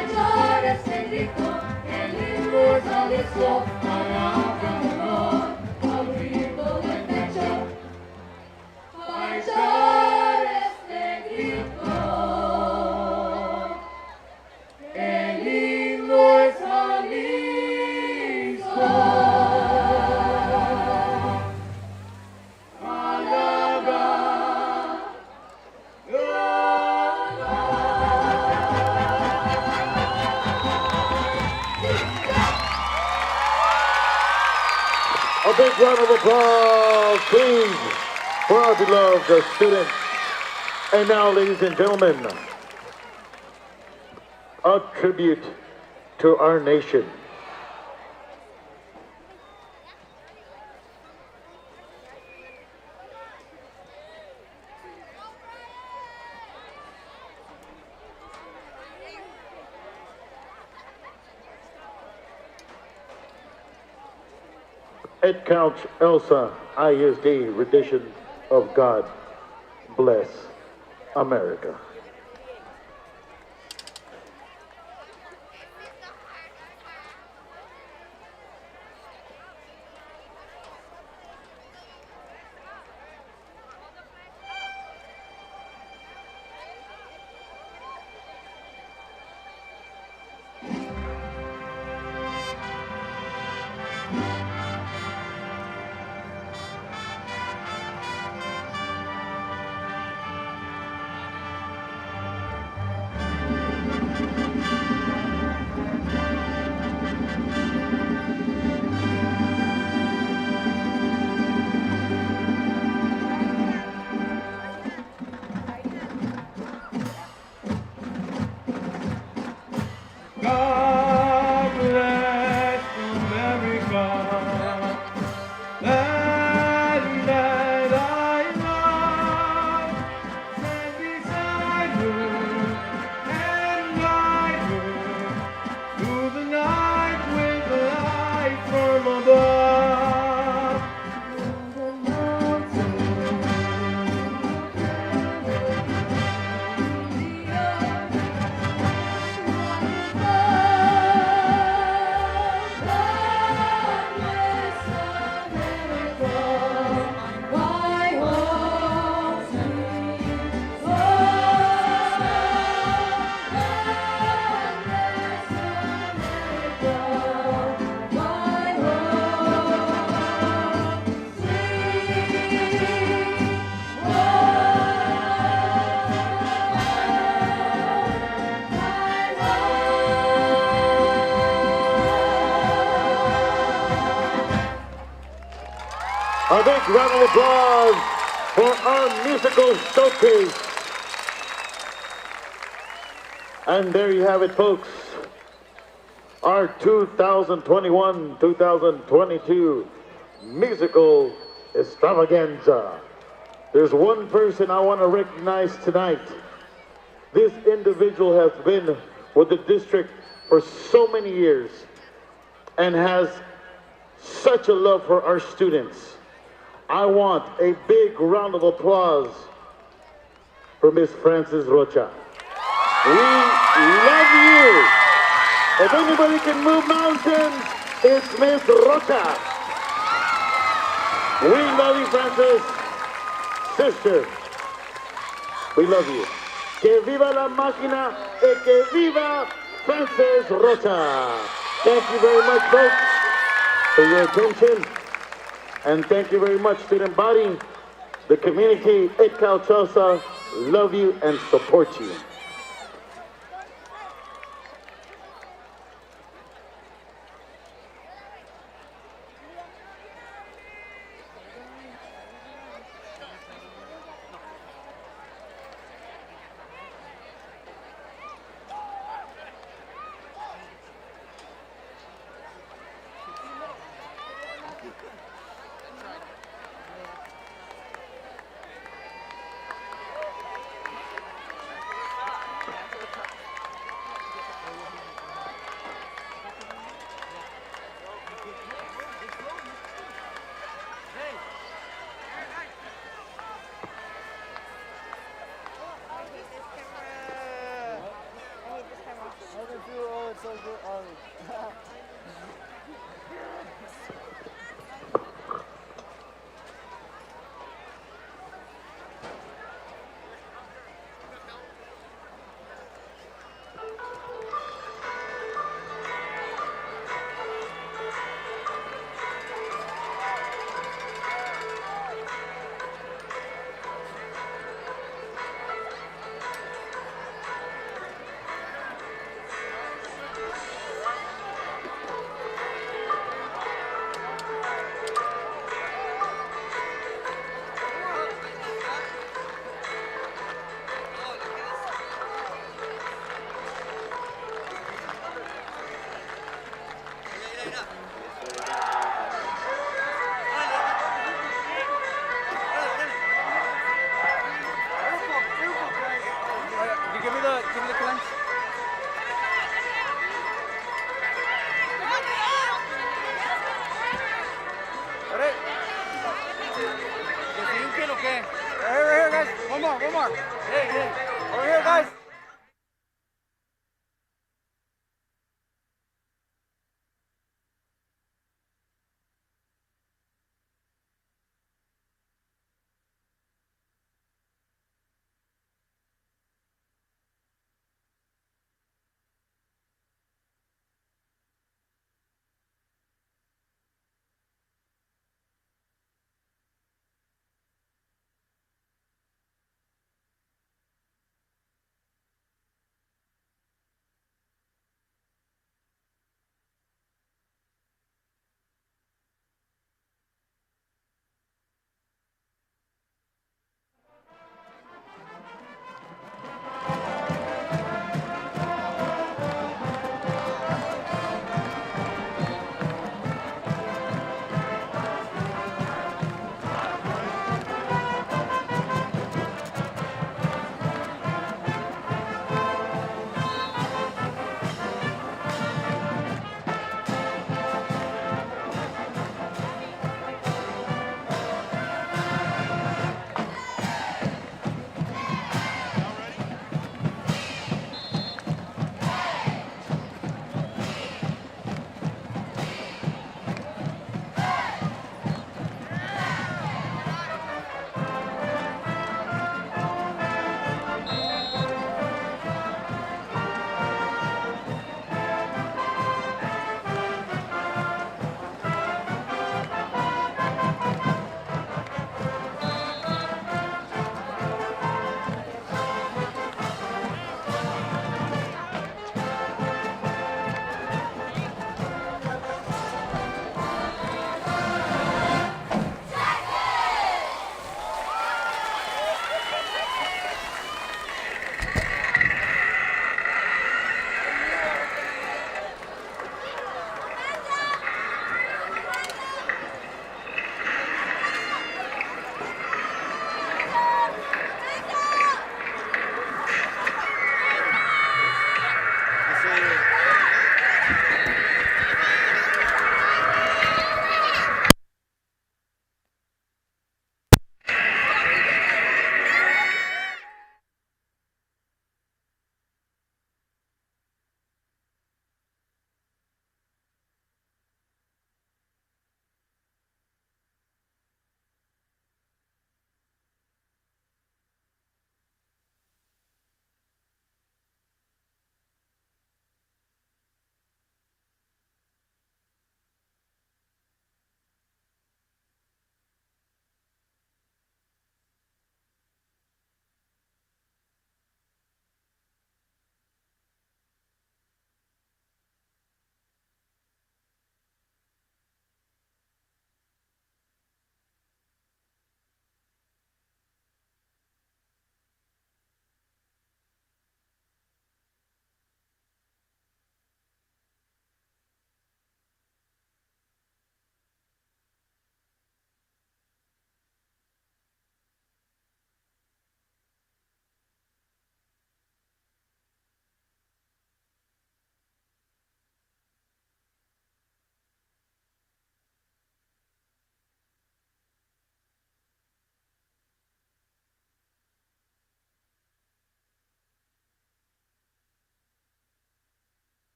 echar ese grito, el himno es Jalisco, palabra de honor, abrir con el pecho, echar ese grito, el himno es Jalisco, palabra de A big round of applause, please, for our beloved students. And now, ladies and gentlemen, a tribute to our nation. Edcouch-Elsa YellowJackets rendition of God Bless America. A big round of applause for our musical showcase. And there you have it, folks. Our 2021-2022 musical extravaganza. There's one person I want to recognize tonight. This individual has been with the district for so many years and has such a love for our students. I want a big round of applause for Miss Frances Rocha. We love you. If anybody can move mountains, it's Miss Rocha. We love you, Frances. Sister, we love you. Que viva la máquina y que viva Frances Rocha. Thank you very much, folks, for your attention. And thank you very much, student body, the community, Edcouch-Elsa, love you and support you.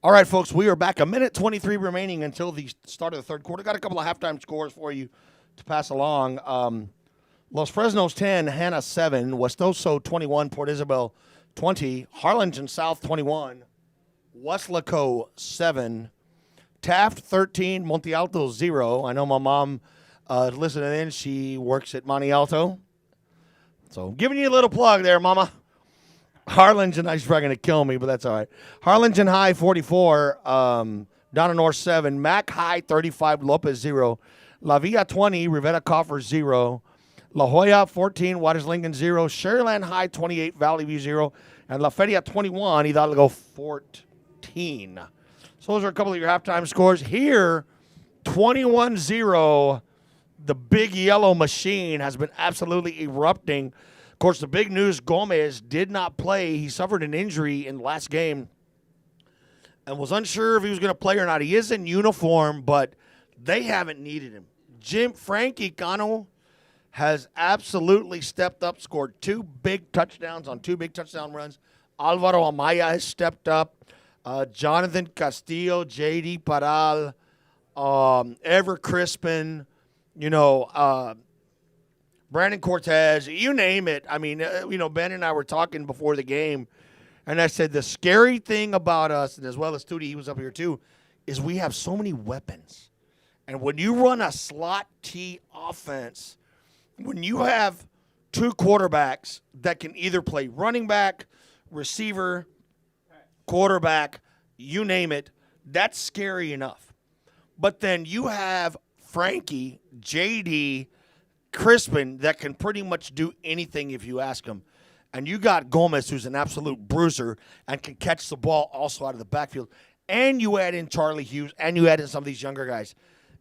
All right, folks, we are back. 1:23 remaining until the start of the third quarter. Got a couple of halftime scores for you to pass along. Los Fresnos 10, Hanna 7, Westoso 21, Port Isabel 20, Harlingen South 21, Weslaco 7, Taft 13, Monte Alto 0. I know my mom listening in. She works at Monte Alto. So giving you a little plug there, Mama. Harlingen, she's probably going to kill me, but that's all right. Harlingen High 44, Donna North 7, Mac High 35, Lopez 0, La Villa 20, Rivera Coffer 0, La Jolla 14, Waters Lincoln 0, Sharyland High 28, Valley View 0, and La Feria 21, Hidalgo 14. So those are a couple of your halftime scores. Here, 21-0, the big yellow machine has been absolutely erupting. Of course, the big news, Gomez did not play. He suffered an injury in the last game and was unsure if he was going to play or not. He is in uniform, but they haven't needed him. Frankie Connell has absolutely stepped up, scored 2 big touchdowns on 2 big touchdown runs. Alvaro Amaya has stepped up. Jonathan Castillo, J.D. Paral, Ever Crispin, Brandon Cortez, you name it. I mean, Ben and I were talking before the game, and I said the scary thing about us, and as well as Tootie, he was up here too, is we have so many weapons. And when you run a slot T offense, when you have 2 quarterbacks that can either play running back, receiver, quarterback, you name it, that's scary enough. But then you have Frankie, J.D., Crispin that can pretty much do anything if you ask him. And you got Gomez, who's an absolute bruiser and can catch the ball also out of the backfield. And you add in Charlie Hughes, and you add in some of these younger guys.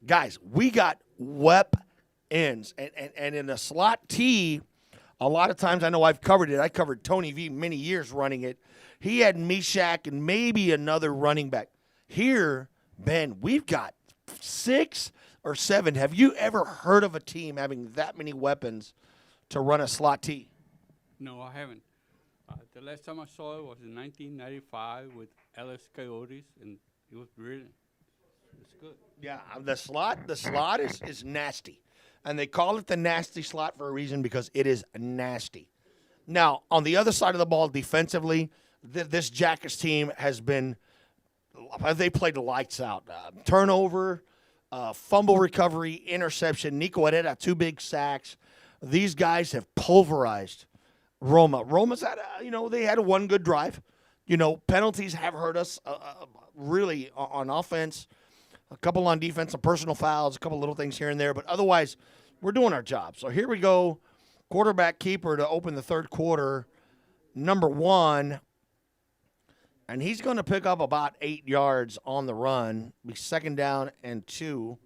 Guys, we got weapons. And in the slot T, a lot of times, I know I've covered it. I covered Tony V many years running it. He had Meshach and maybe another running back. Here, Ben, we've got 6 or 7. Have you ever heard of a team having that many weapons to run a slot T? No, I haven't. The last time I saw it was in 1995 with LS Coyotes, and it was brilliant. It's good. Yeah, the slot is nasty. And they call it the nasty slot for a reason, because it is nasty. Now, on the other side of the ball, defensively, this Jackets team has been, they played lights out. Turnover, fumble recovery, interception. Nico Herrera, 2 big sacks. These guys have pulverized Roma. Roma's had, they had 1 good drive. Penalties have hurt us really on offense. A couple on defense, some personal fouls, a couple little things here and there. But otherwise, we're doing our job. So here we go. Quarterback keeper to open the third quarter, number 1. And he's going to pick up about 8 yards on the run. Be 2nd down and 2.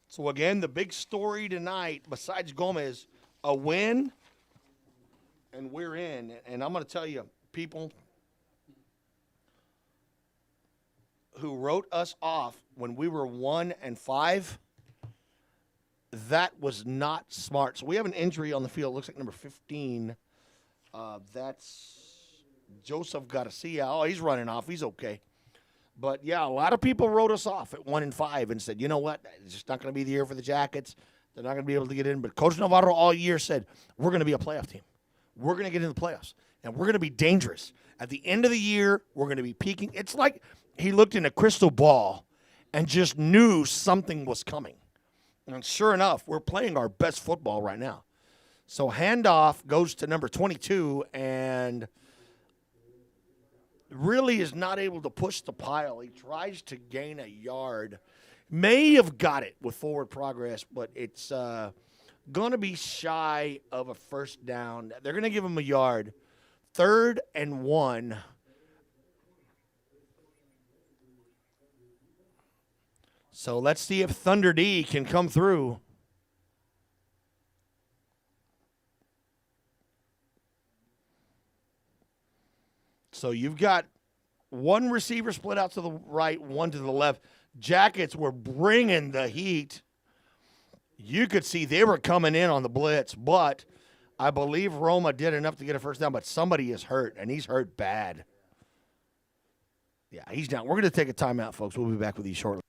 So, again, the big story tonight, besides Gomez, a win, and we're in. And I'm going to tell you, people who wrote us off when we were 1-5, that was not smart. So we have an injury on the field. It looks like number 15. That's Joseph Garcia. Oh, he's running off. He's okay. But, yeah, a lot of people wrote us off at 1-5 and said, you know what, it's just not going to be the year for the Jackets. They're not going to be able to get in. But Coach Navarro all year said, we're going to be a playoff team. We're going to get into the playoffs, and we're going to be dangerous. At the end of the year, we're going to be peaking. It's like he looked in a crystal ball and just knew something was coming. And sure enough, we're playing our best football right now. So handoff goes to number 22 and really is not able to push the pile. He tries to gain a yard. May have got it with forward progress, but it's going to be shy of a first down. They're going to give him a yard. 3rd and 1. So let's see if Thunder D can come through. So you've got 1 receiver split out to the right, 1 to the left. Jackets were bringing the heat. You could see they were coming in on the blitz, but I believe Roma did enough to get a first down, but somebody is hurt, and he's hurt bad. Yeah, he's down. We're going to take a timeout, folks. We'll be back with you shortly.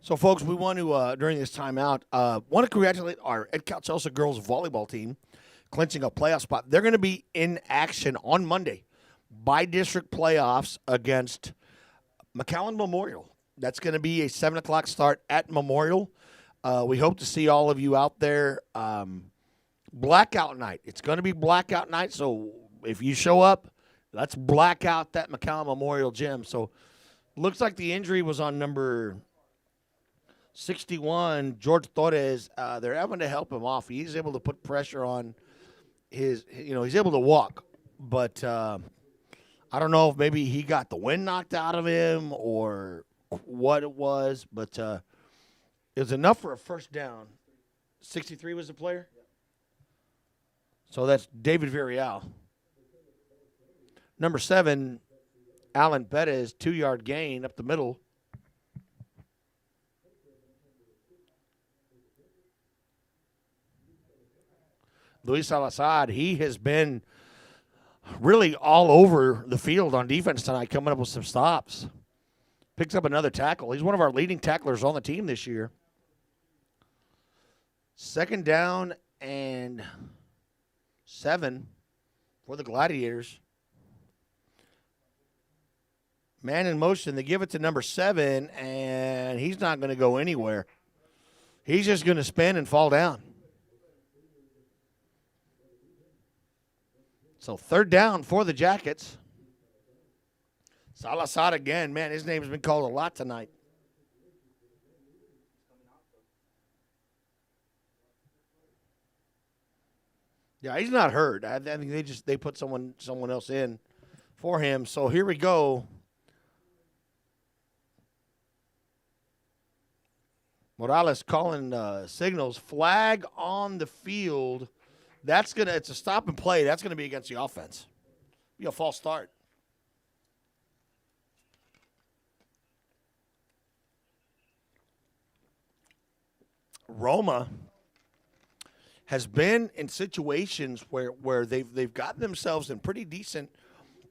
So, folks, we want to, during this timeout, want to congratulate our Edcouch-Elsa girls volleyball team clinching a playoff spot. They're going to be in action on Monday by district playoffs against McAllen Memorial. That's going to be a 7 o'clock start at Memorial. We hope to see all of you out there. Blackout night. It's going to be blackout night, so if you show up, let's black out that McAllen Memorial gym. So, looks like the injury was on number 61, George Torres. They're having to help him off. He's able to put pressure on he's able to walk. But I don't know if maybe he got the wind knocked out of him or what it was. But it was enough for a first down. 63 was the player? So that's David Villarreal. Number 7, Alan Perez, 2-yard gain up the middle. Luis Salazar, he has been really all over the field on defense tonight, coming up with some stops. Picks up another tackle. He's one of our leading tacklers on the team this year. 2nd down and 7 for the Gladiators. Man in motion. They give it to number 7, and he's not going to go anywhere. He's just going to spin and fall down. So 3rd down for the Jackets. Salazar again. Man, his name's been called a lot tonight. Yeah, he's not hurt. I think they put someone else in for him. So here we go. Morales calling signals. Flag on the field. It's a stop and play. That's gonna be against the offense. Be a false start. Roma has been in situations where they've gotten themselves in pretty decent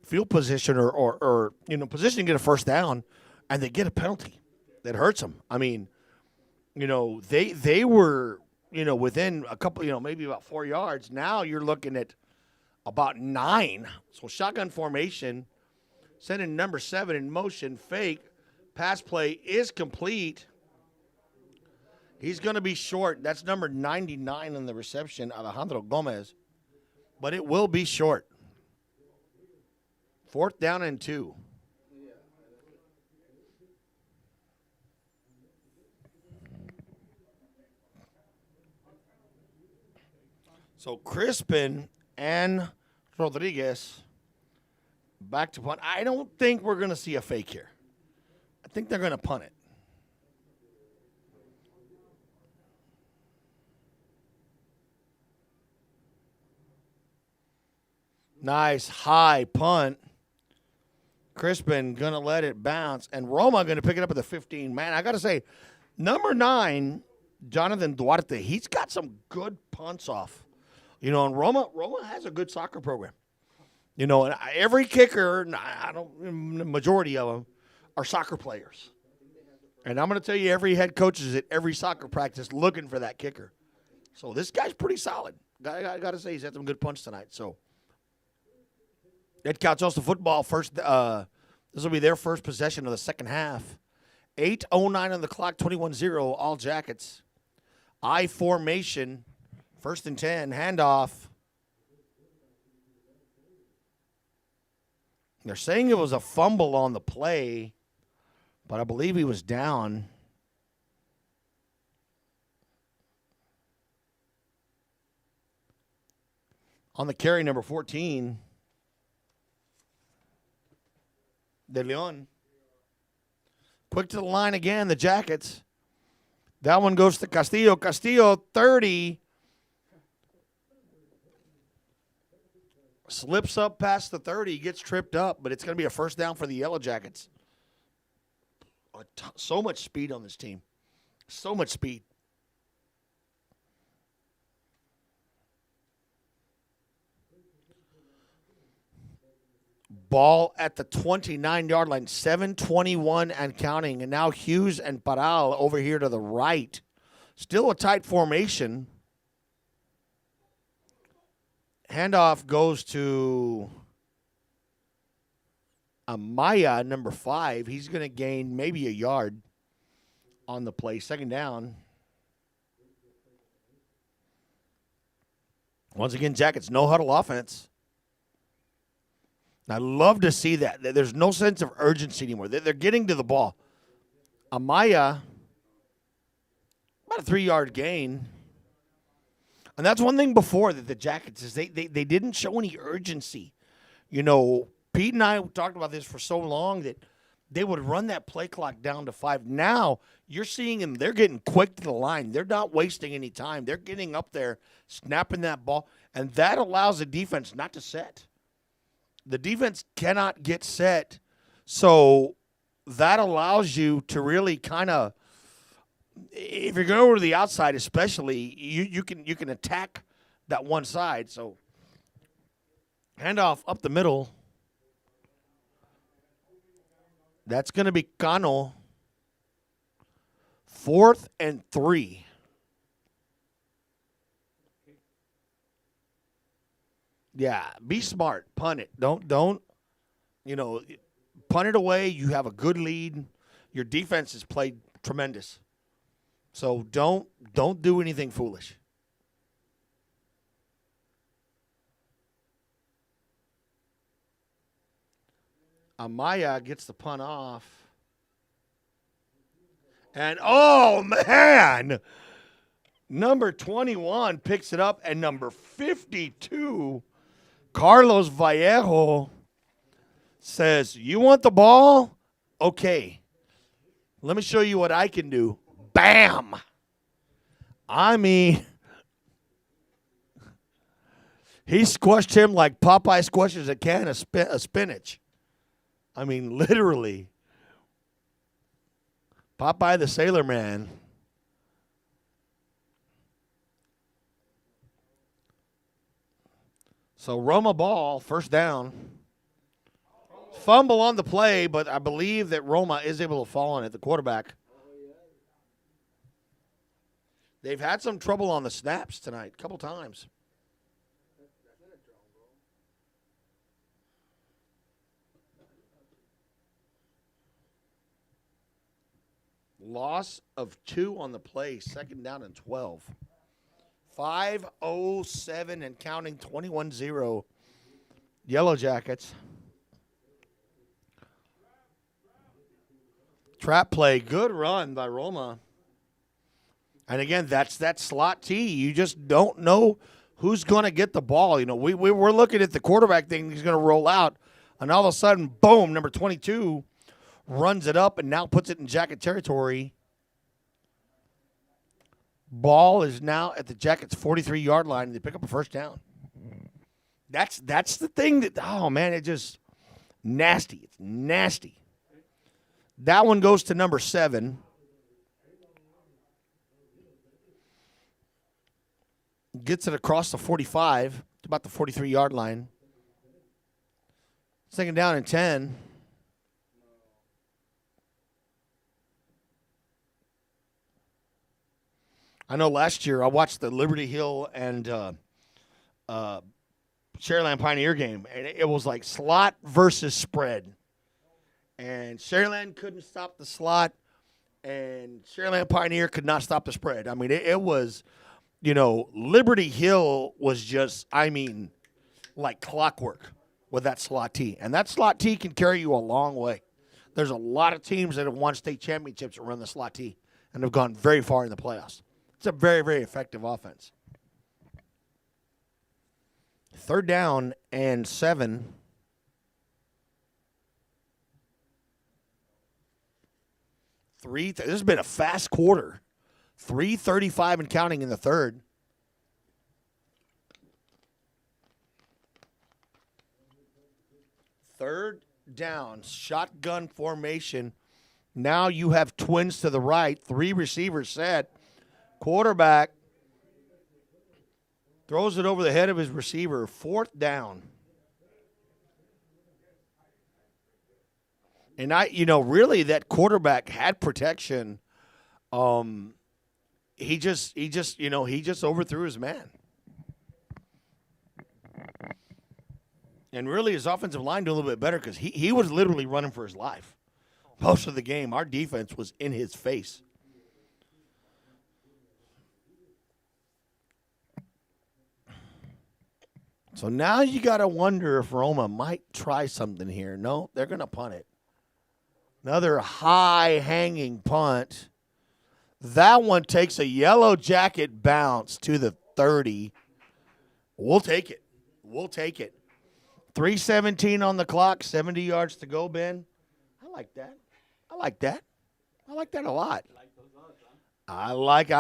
field position or position to get a first down, and they get a penalty that hurts them. I mean, they were within a couple, maybe about 4 yards. Now you're looking at about 9. So shotgun formation, sending number 7 in motion, fake, pass play is complete. He's going to be short. That's number 99 on the reception, Alejandro Gomez. But it will be short. 4th down and 2. So Crispin and Rodriguez back to punt. I don't think we're going to see a fake here. I think they're going to punt it. Nice high punt. Crispin going to let it bounce. And Roma going to pick it up at the 15. Man, I got to say, number 9, Jonathan Duarte, he's got some good punts off. And Roma has a good soccer program. And every kicker, majority of them are soccer players. And I'm going to tell you, every head coach is at every soccer practice looking for that kicker. So this guy's pretty solid. I got to say, he's had some good punts tonight. So Edcouch-Elsa football first. This will be their first possession of the second half. 8:09 on the clock, 21-0, all Jackets. I formation, 1st and 10, handoff. They're saying it was a fumble on the play, but I believe he was down. On the carry, number 14, De Leon. Quick to the line again, the Jackets. That one goes to Castillo. Castillo, 30. Slips up past the 30, gets tripped up, but it's going to be a first down for the Yellow Jackets. So much speed on this team. So much speed. Ball at the 29-yard line, 7:21 and counting. And now Hughes and Paral over here to the right. Still a tight formation. Handoff goes to Amaya, number 5. He's going to gain maybe a yard on the play. Second down. Once again, Jackets, no huddle offense. I love to see that. There's no sense of urgency anymore. They're getting to the ball. Amaya, about a 3-yard gain. And that's one thing before that the Jackets is they didn't show any urgency. You know, Pete and I talked about this for so long that they would run that play clock down to 5. Now you're seeing them, they're getting quick to the line. They're not wasting any time. They're getting up there, snapping that ball, and that allows the defense not to set. The defense cannot get set, so that allows you to really kind of, if you're going over to the outside especially, you can attack that one side. So handoff up the middle. That's going to be Connell. 4th and 3. Yeah, be smart. Punt it. Don't, punt it away. You have a good lead. Your defense has played tremendous. So don't do anything foolish. Amaya gets the punt off. And, oh, man, number 21 picks it up, and number 52, Carlos Vallejo, says, you want the ball? Okay. Let me show you what I can do. Bam! I mean, he squashed him like Popeye squashes a can of spinach. I mean, literally. Popeye the Sailor Man. So Roma ball, first down. Fumble on the play, but I believe that Roma is able to fall on it, the quarterback. They've had some trouble on the snaps tonight, a couple times. Loss of 2 on the play, second down and 12. 5:07 and counting, 21-0. Yellow Jackets. Trap play, good run by Roma. And again, that's that slot T. You just don't know who's going to get the ball. You know, we're looking at the quarterback thing. He's going to roll out, and all of a sudden, boom, number 22 runs it up and now puts it in Jacket territory. Ball is now at the Jackets' 43-yard line, and they pick up a first down. That's the thing that, oh, man, it just nasty. It's nasty. That one goes to number 7. Gets it across the 45 to about the 43-yard line. Second down and 10. I know last year I watched the Liberty Hill and Sharyland Pioneer game, and it was like slot versus spread. And Sharyland couldn't stop the slot, and Sharyland Pioneer could not stop the spread. I mean, it was, Liberty Hill was just, like clockwork with that slot T. And that slot T can carry you a long way. There's a lot of teams that have won state championships that run the slot T and have gone very far in the playoffs. It's a very, very effective offense. 3rd down and 7. This has been a fast quarter. 3:35 and counting in the 3rd. Third down, shotgun formation. Now you have twins to the right, 3 receivers set. Quarterback throws it over the head of his receiver. 4th down. And really that quarterback had protection. He just overthrew his man. And really his offensive line did a little bit better because he was literally running for his life. Most of the game, our defense was in his face. So now you got to wonder if Roma might try something here. No, they're going to punt it. Another high-hanging punt. That one takes a Yellow Jacket bounce to the 30. We'll take it. 3:17 on the clock, 70 yards to go, Ben. I like that a lot. I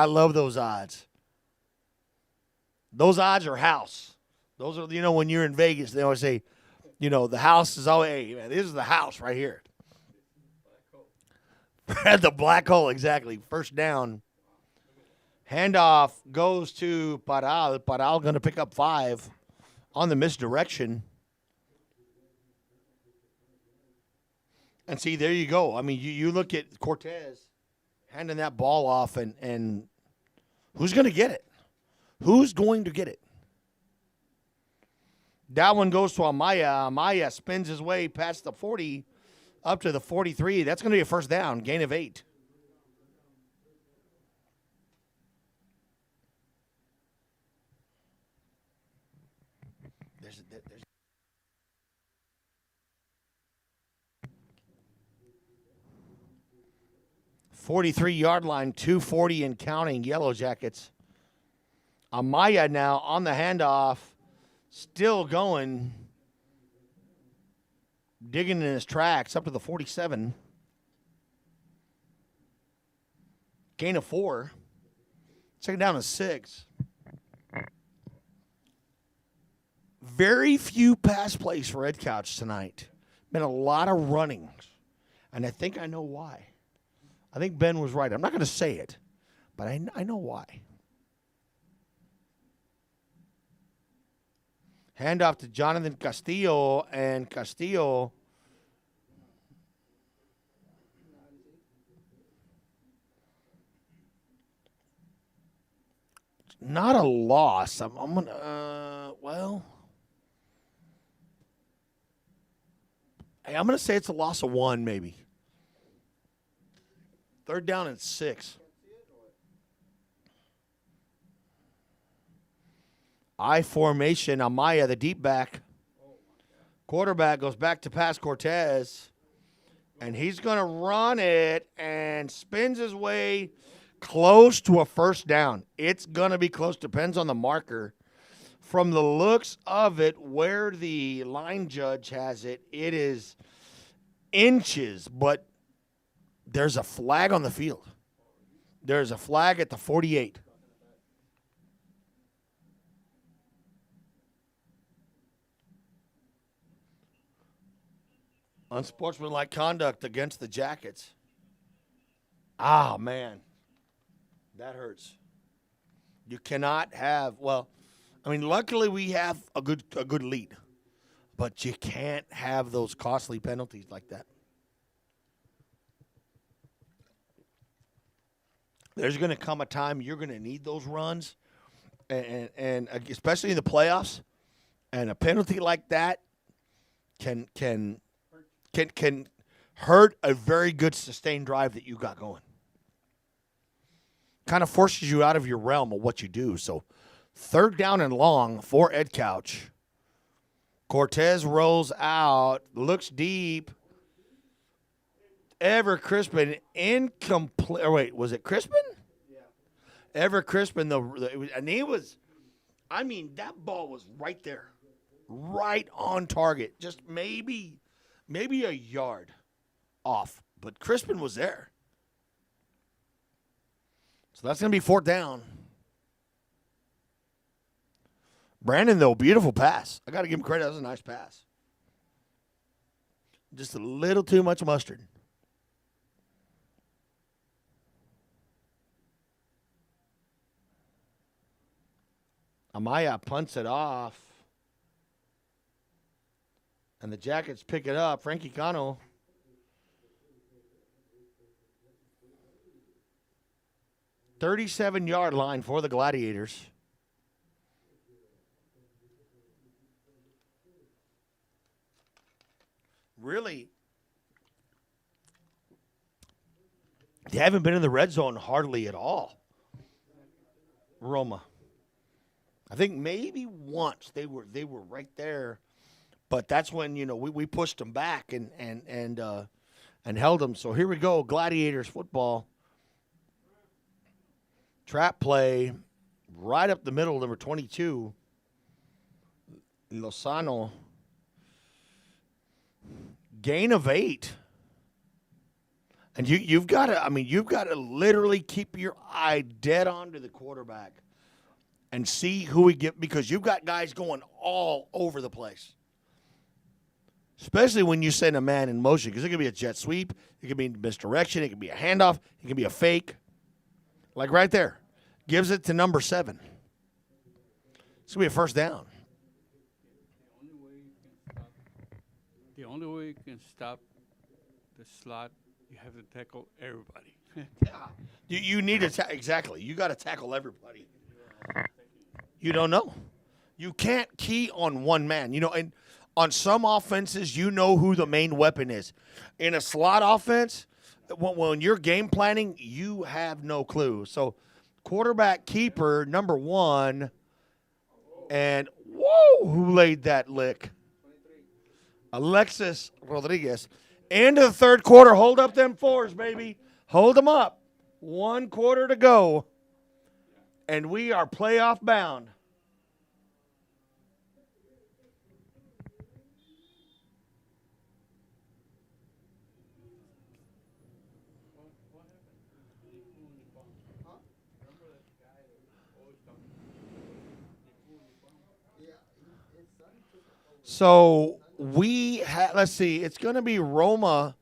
love those odds. Those odds are house. Those are, when you're in Vegas, they always say, the house is always, hey, man, this is the house right here. The black hole, exactly. 1st down. Handoff goes to Paral. Paral going to pick up 5 on the misdirection. And see, there you go. I mean, you look at Cortez handing that ball off, and who's going to get it? Who's going to get it? That one goes to Amaya. Amaya spins his way past the 40 up to the 43. That's going to be a 1st down, gain of 8. There's 43-yard line, 2:40 and counting, Yellow Jackets. Amaya now on the handoff, still going, digging in his tracks up to the 47. Gain of 4. 2nd down and 6. Very few pass plays for Edcouch tonight. Been a lot of runnings, and I think I know why. I think Ben was right. I'm not going to say it, but I know why. Handoff to Jonathan Castillo, and Castillo not a loss. I'm going to, I'm going to say it's a loss of 1 maybe. 3rd down and 6. I formation, Amaya, the deep back. Quarterback goes back to pass Cortez. And he's going to run it and spins his way close to a 1st down. It's going to be close. Depends on the marker. From the looks of it, where the line judge has it, it is inches, but there's a flag on the field. There's a flag at the 48. Unsportsmanlike conduct against the Jackets. Ah, man. That hurts. You cannot have, luckily we have a good lead. But you can't have those costly penalties like that. There's going to come a time you're going to need those runs, and especially in the playoffs, and a penalty like that can hurt a very good sustained drive that you got going. Kind of forces you out of your realm of what you do. So 3rd down and long for Edcouch. Cortez rolls out, looks deep. Ever Crispin incomplete. Wait, was it Crispin? Yeah. Ever Crispin, and he was, that ball was right there. right on target, just maybe a yard off. But Crispin was there. So that's going to be 4th down. Brandon, though, beautiful pass. I got to give him credit. That was a nice pass. Just a little too much mustard. Amaya punts it off. And the Jackets pick it up. Frankie Connell. "37-yard line for the Gladiators. Really, they haven't been in the red zone hardly at all. Roma. I think maybe once they were right there, but that's when we pushed them back and held them. So here we go, Gladiators football. Trap play, right up the middle, number 22, Lozano. Gain of 8. And you've got to literally keep your eye dead on to the quarterback and see who we get, because you've got guys going all over the place. Especially when you send a man in motion, because it could be a jet sweep, it could be misdirection, it could be a handoff, it could be a fake. Like right there. Gives it to number 7. It's going to be a 1st down. The only way you can stop the slot, you have to tackle everybody. You need to exactly. You got to tackle everybody. You don't know. You can't key on one man. And on some offenses, you know who the main weapon is. In a slot offense, when you're game planning, you have no clue. So, quarterback keeper, number 1, and whoa, who laid that lick? Alexis Rodriguez. Into the 3rd quarter. Hold up them 4s, baby. Hold them up. 1 quarter to go. And we are playoff bound. So let's see, it's going to be Roma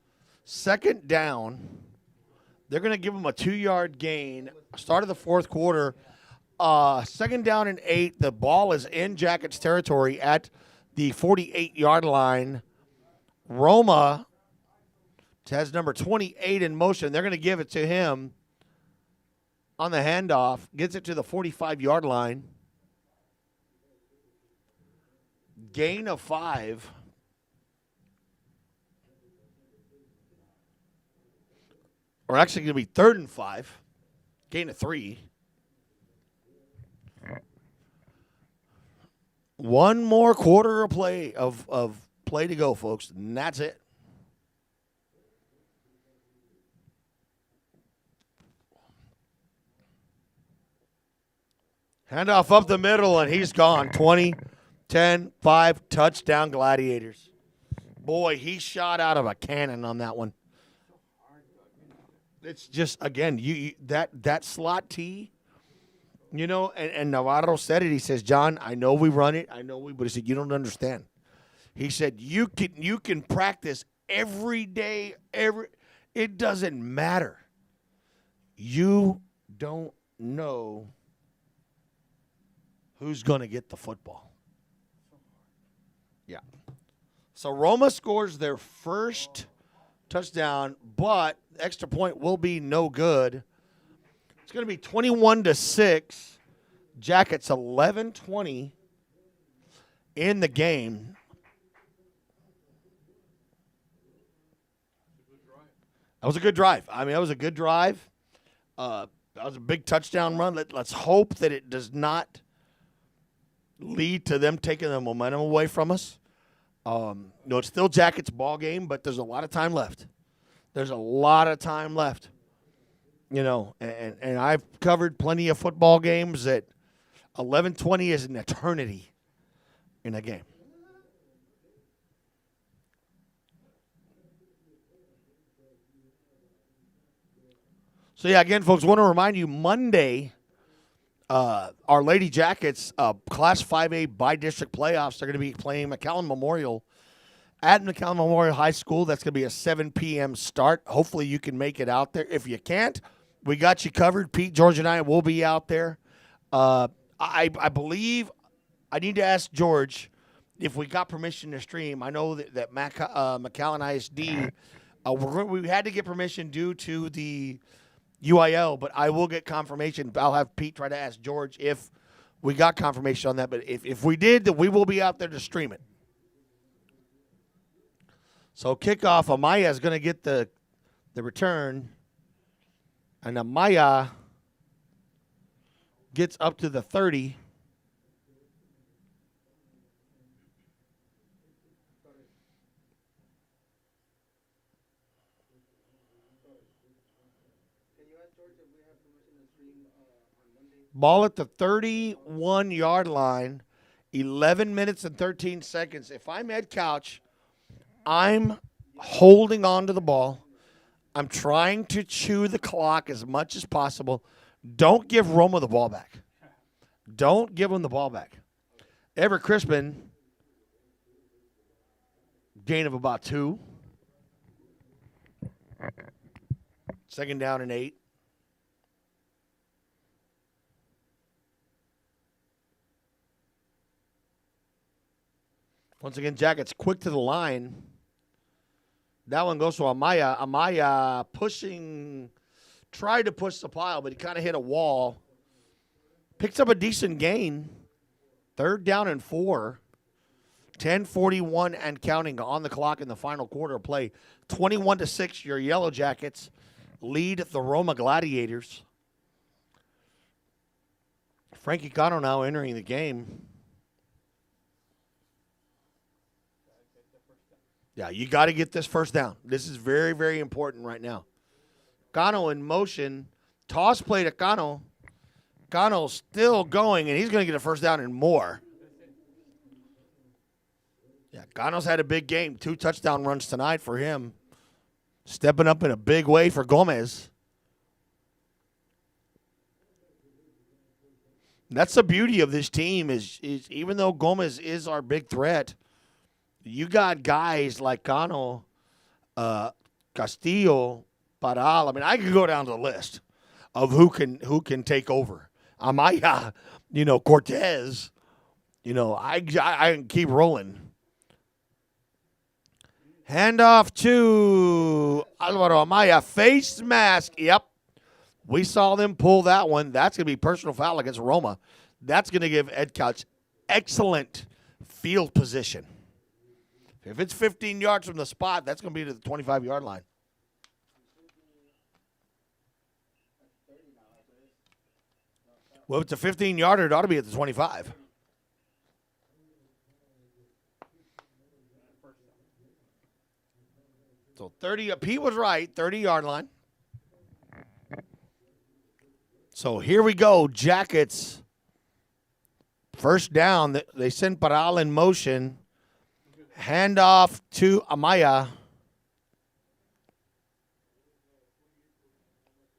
2nd down. They're going to give them a 2-yard gain. Start of the 4th quarter. 2nd down and 8. The ball is in Jackets territory at the 48-yard line. Roma has number 28 in motion. They're going to give it to him on the handoff. Gets it to the 45-yard line. Gain of 5. Or actually going to be 3rd and 5. Gain of 3. 1 more quarter of play of play to go, folks, and that's it. Handoff up the middle, and he's gone. 20, 10, 5, touchdown Gladiators. Boy, he shot out of a cannon on that one. It's just, again, that slot T, and Navarro said it. He says, John, I know we run it. But he said, you don't understand. He said, you can practice every day, it doesn't matter. You don't know who's going to get the football. Yeah. So Roma scores their first touchdown, but the extra point will be no good. It's going to be 21-6. Jackets 11-20 in the game. That was a good drive. That was a good drive. That was a big touchdown run. Let's hope that it does not lead to them taking the momentum away from us. It's still Jackets ball game, but there's a lot of time left. And I've covered plenty of football games that 11-20 is an eternity in a game. So, yeah, again, folks, want to remind you, Monday, our Lady Jackets Class 5A by-district playoffs, they're going to be playing McAllen Memorial at McAllen Memorial High School. That's going to be a 7 p.m. start. Hopefully you can make it out there. If you can't, we got you covered. Pete, George, and I will be out there. I believe I need to ask George if we got permission to stream. I know that McAllen ISD, we had to get permission due to the UIL, but I will get confirmation. I'll have Pete try to ask George if we got confirmation on that. But if we did, then we will be out there to stream it. So kickoff, Amaya is going to get the return. And Amaya gets up to the 30. Ball at the 31-yard line, 11 minutes and 13 seconds. If I'm Edcouch, I'm holding on to the ball. I'm trying to chew the clock as much as possible. Don't give Roma the ball back. Don't give him the ball back. Everett Crispin, gain of about 2. Second down and 8. Once again, Jackets quick to the line. That one goes to Amaya. Amaya tried to push the pile, but he kind of hit a wall. Picks up a decent gain. 3rd down and 4. 10:41 and counting on the clock in the final quarter of play. 21-6, your Yellow Jackets lead the Roma Gladiators. Frankie Connell now entering the game. Yeah, you got to get this first down. This is very, very important right now. Connell in motion. Toss play to Connell. Connell's still going, and he's going to get a first down and more. Yeah, Connell's had a big game. 2 touchdown runs tonight for him. Stepping up in a big way for Gomez. That's the beauty of this team is even though Gomez is our big threat, you got guys like Connell, Castillo, Paral. I mean, I could go down the list of who can take over. Amaya, Cortez. I can keep rolling. Handoff to Alvaro Amaya. Face mask. Yep. We saw them pull that one. That's going to be personal foul against Roma. That's going to give Edcouch excellent field position. If it's 15 yards from the spot, that's going to be to the 25-yard line. Well, if it's a 15-yarder, it ought to be at the 25. So 30, Pete was right, 30-yard line. So here we go, Jackets. First down, they send Paral in motion. Handoff to Amaya.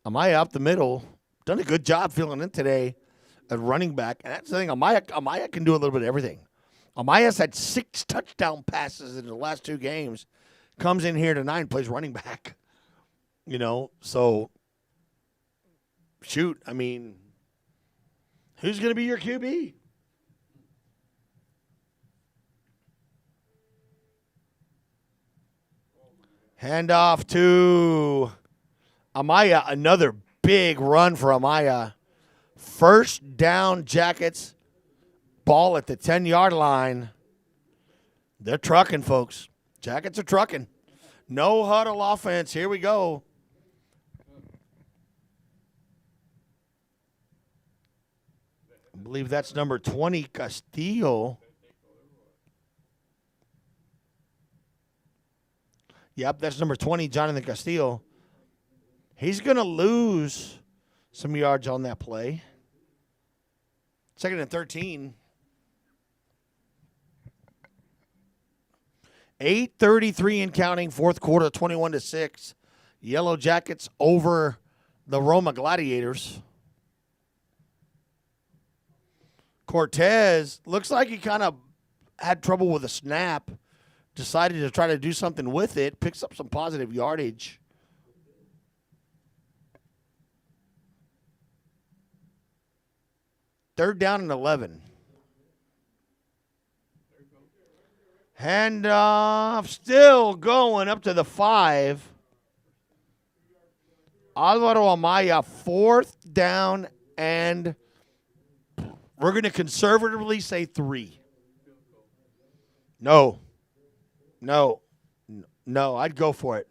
Amaya up the middle. Done a good job filling in today at running back. And that's the thing, Amaya can do a little bit of everything. Amaya's had 6 touchdown passes in the last 2 games. Comes in here tonight and plays running back. So shoot, I mean, who's going to be your QB? Handoff to Amaya. Another big run for Amaya. First down, Jackets. Ball at the 10-yard line. They're trucking, folks. Jackets are trucking. No huddle offense. Here we go. I believe that's number 20, Castillo. Yep, that's number 20, Jonathan Castillo. He's going to lose some yards on that play. 2nd and 13. 8:33 and counting, 4th quarter, 21-6. Yellow Jackets over the Roma Gladiators. Cortez looks like he kind of had trouble with a snap. Decided to try to do something with it. Picks up some positive yardage. Third down and 11. Handoff still going up to the 5. Alvaro Amaya, 4th down, and we're going to conservatively say 3. No, I'd go for it.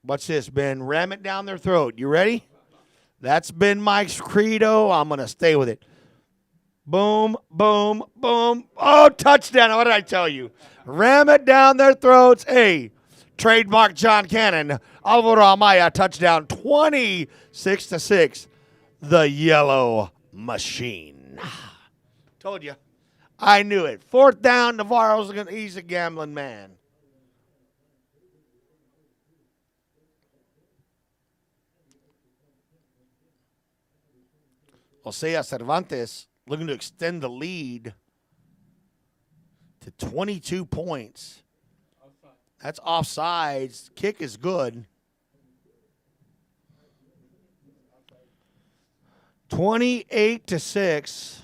Watch this, Ben. Ram it down their throat. You ready? That's been Mike's credo. I'm going to stay with it. Boom, boom, boom. Oh, touchdown. What did I tell you? Ram it down their throats. Hey, trademark John Cannon. Alvaro Amaya, touchdown. 26-6. The Yellow Machine. Told you. I knew it. 4th down. He's a gambling man. Osea Cervantes looking to extend the lead to 22 points. That's offsides. Kick is good. 28-6.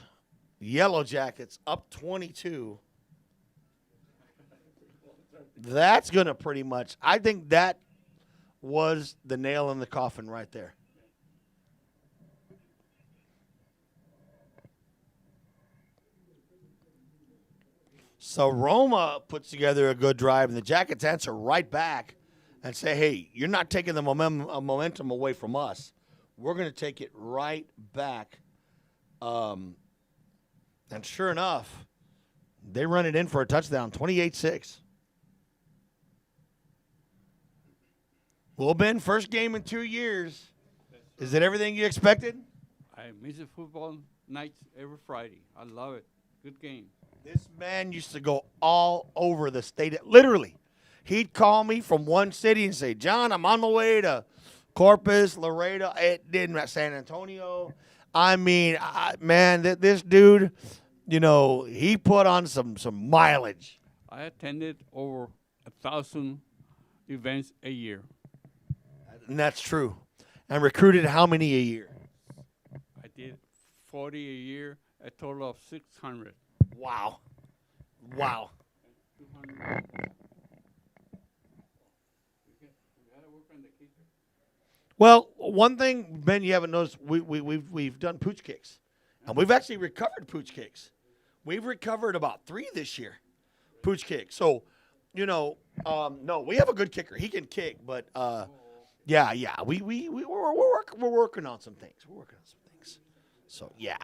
Yellow Jackets up 22. That's going to pretty much, I think that was the nail in the coffin right there. So Roma puts together a good drive, and the Jackets answer right back and say, hey, you're not taking the momentum away from us. We're going to take it right back. And sure enough, they run it in for a touchdown, 28-6. Well, Ben, first game in 2 years. Is it everything you expected? I miss the football nights every Friday. I love it. Good game. This man used to go all over the state. Literally, he'd call me from one city and say, John, I'm on my way to Corpus, Laredo, San Antonio. I mean, man, this dude, he put on some mileage. I attended over 1,000 events a year. And that's true. And recruited how many a year? I did 40 a year, a total of 600. Wow. Well, one thing, Ben, you haven't noticed, we've done pooch kicks. And we've actually recovered pooch kicks. We've recovered about 3 this year, pooch kicks. So, no, we have a good kicker. He can kick, but yeah, we're working on some things. So, yeah.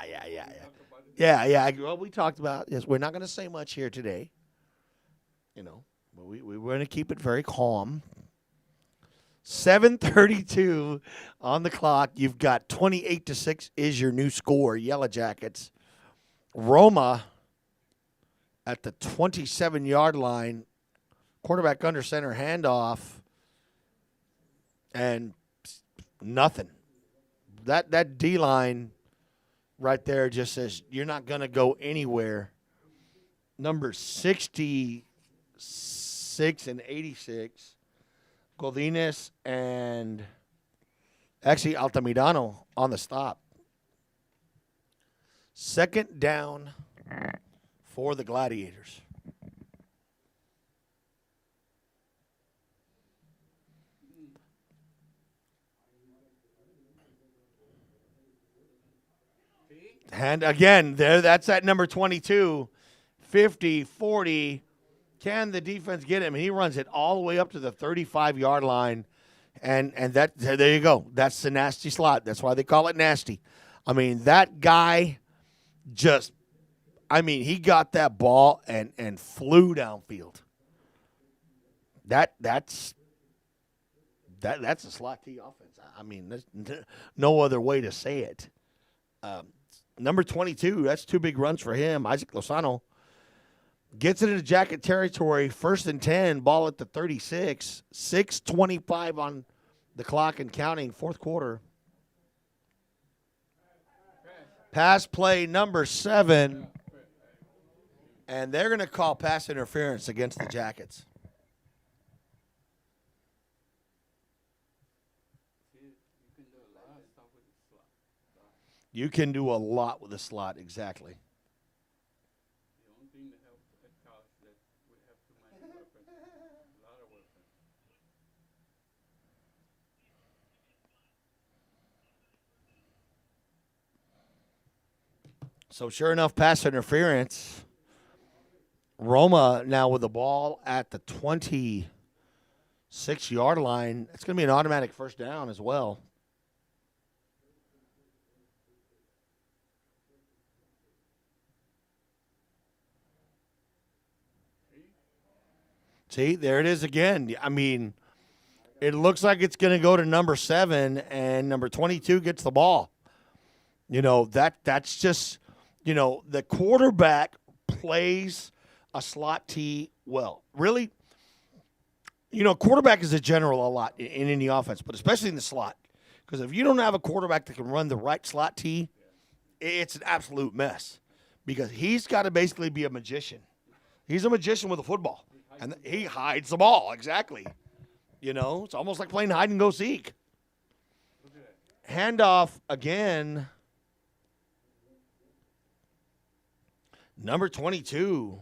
Well, we talked about, yes, we're not going to say much here today. But we're going to keep it very calm. 7:32 on the clock. You've got 28-6 is your new score, Yellow Jackets. Roma at the 27-yard line. Quarterback under center handoff. And nothing. That D-line right there just says you're not going to go anywhere. Number 66 and 86. Godinez and actually Altamirano on the stop. 2nd down for the Gladiators. And again, that's at number 22, 50, 40. Can the defense get him? And he runs it all the way up to the 35-yard line. And there you go. That's the nasty slot. That's why they call it nasty. I mean, that guy he got that ball and flew downfield. That's a slot T offense. I mean, there's no other way to say it. Number 22, that's 2 big runs for him. Isaac Lozano. Gets it into Jacket territory. 1st and 10. Ball at the 36. 6:25 on the clock and counting. 4th quarter. Pass play number 7. And they're going to call pass interference against the Jackets. You can do a lot with a slot, exactly. The only thing that helps Edcouch is that we have too many weapons, a lot of weapons. So sure enough, pass interference. Roma now with the ball at the 26-yard line. It's going to be an automatic first down as well. See, there it is again. I mean, it looks like it's going to go to number 7, and number 22 gets the ball. You know, that's just, you know, the quarterback plays a slot T well. Really, you know, quarterback is a general a lot in any offense, but especially in the slot. Because if you don't have a quarterback that can run the right slot T, it's an absolute mess. Because he's got to basically be a magician. He's a magician with a football. And he hides the ball, exactly. You know, it's almost like playing hide and go seek. Handoff again. Number 22,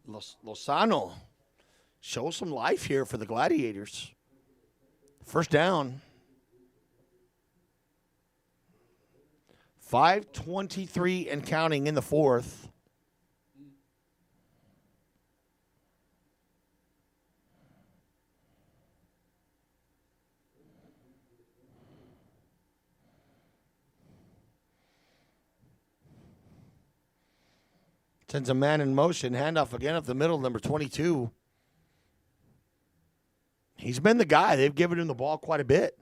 Lozano. Show some life here for the Gladiators. First down. 5:23 and counting in the 4th. Sends a man in motion. Handoff again up the middle, number 22. He's been the guy. They've given him the ball quite a bit.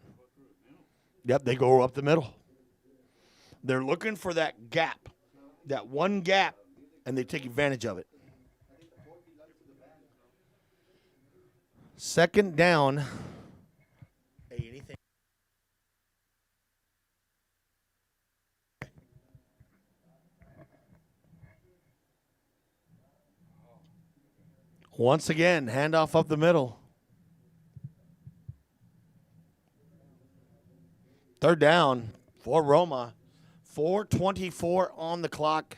Yep, they go up the middle. They're looking for that gap, that one gap, and they take advantage of it. 2nd down. Hey, anything? Once again, handoff up the middle. 3rd down for Roma. 4:24 on the clock.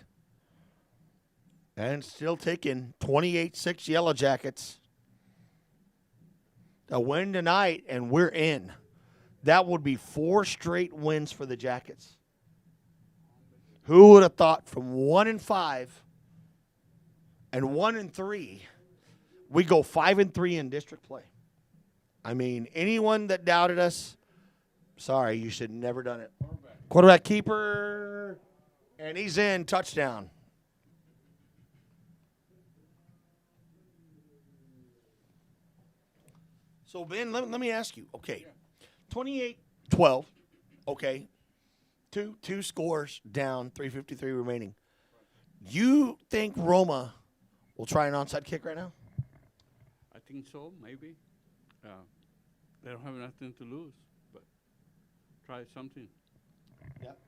And still taking 28-6 Yellow Jackets. A win tonight, and we're in. That would be 4 straight wins for the Jackets. Who would have thought from 1-5 and 1-3, we go 5-3 in district play? I mean, anyone that doubted us, sorry, you should have never done it. Quarterback keeper, and he's in, touchdown. So, Ben, let me ask you, okay, 28-12, okay, two scores down, 3:53 remaining. You think Roma will try an onside kick right now? I think so, maybe. They don't have nothing to lose, but try something.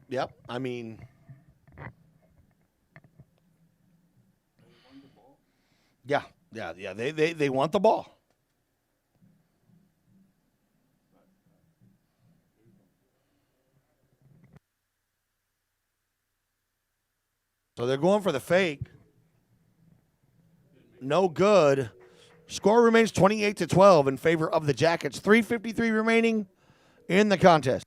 Yep. I mean, yeah. They want the ball. So they're going for the fake. No good. Score remains 28-12 in favor of the Jackets. 3:53 remaining in the contest.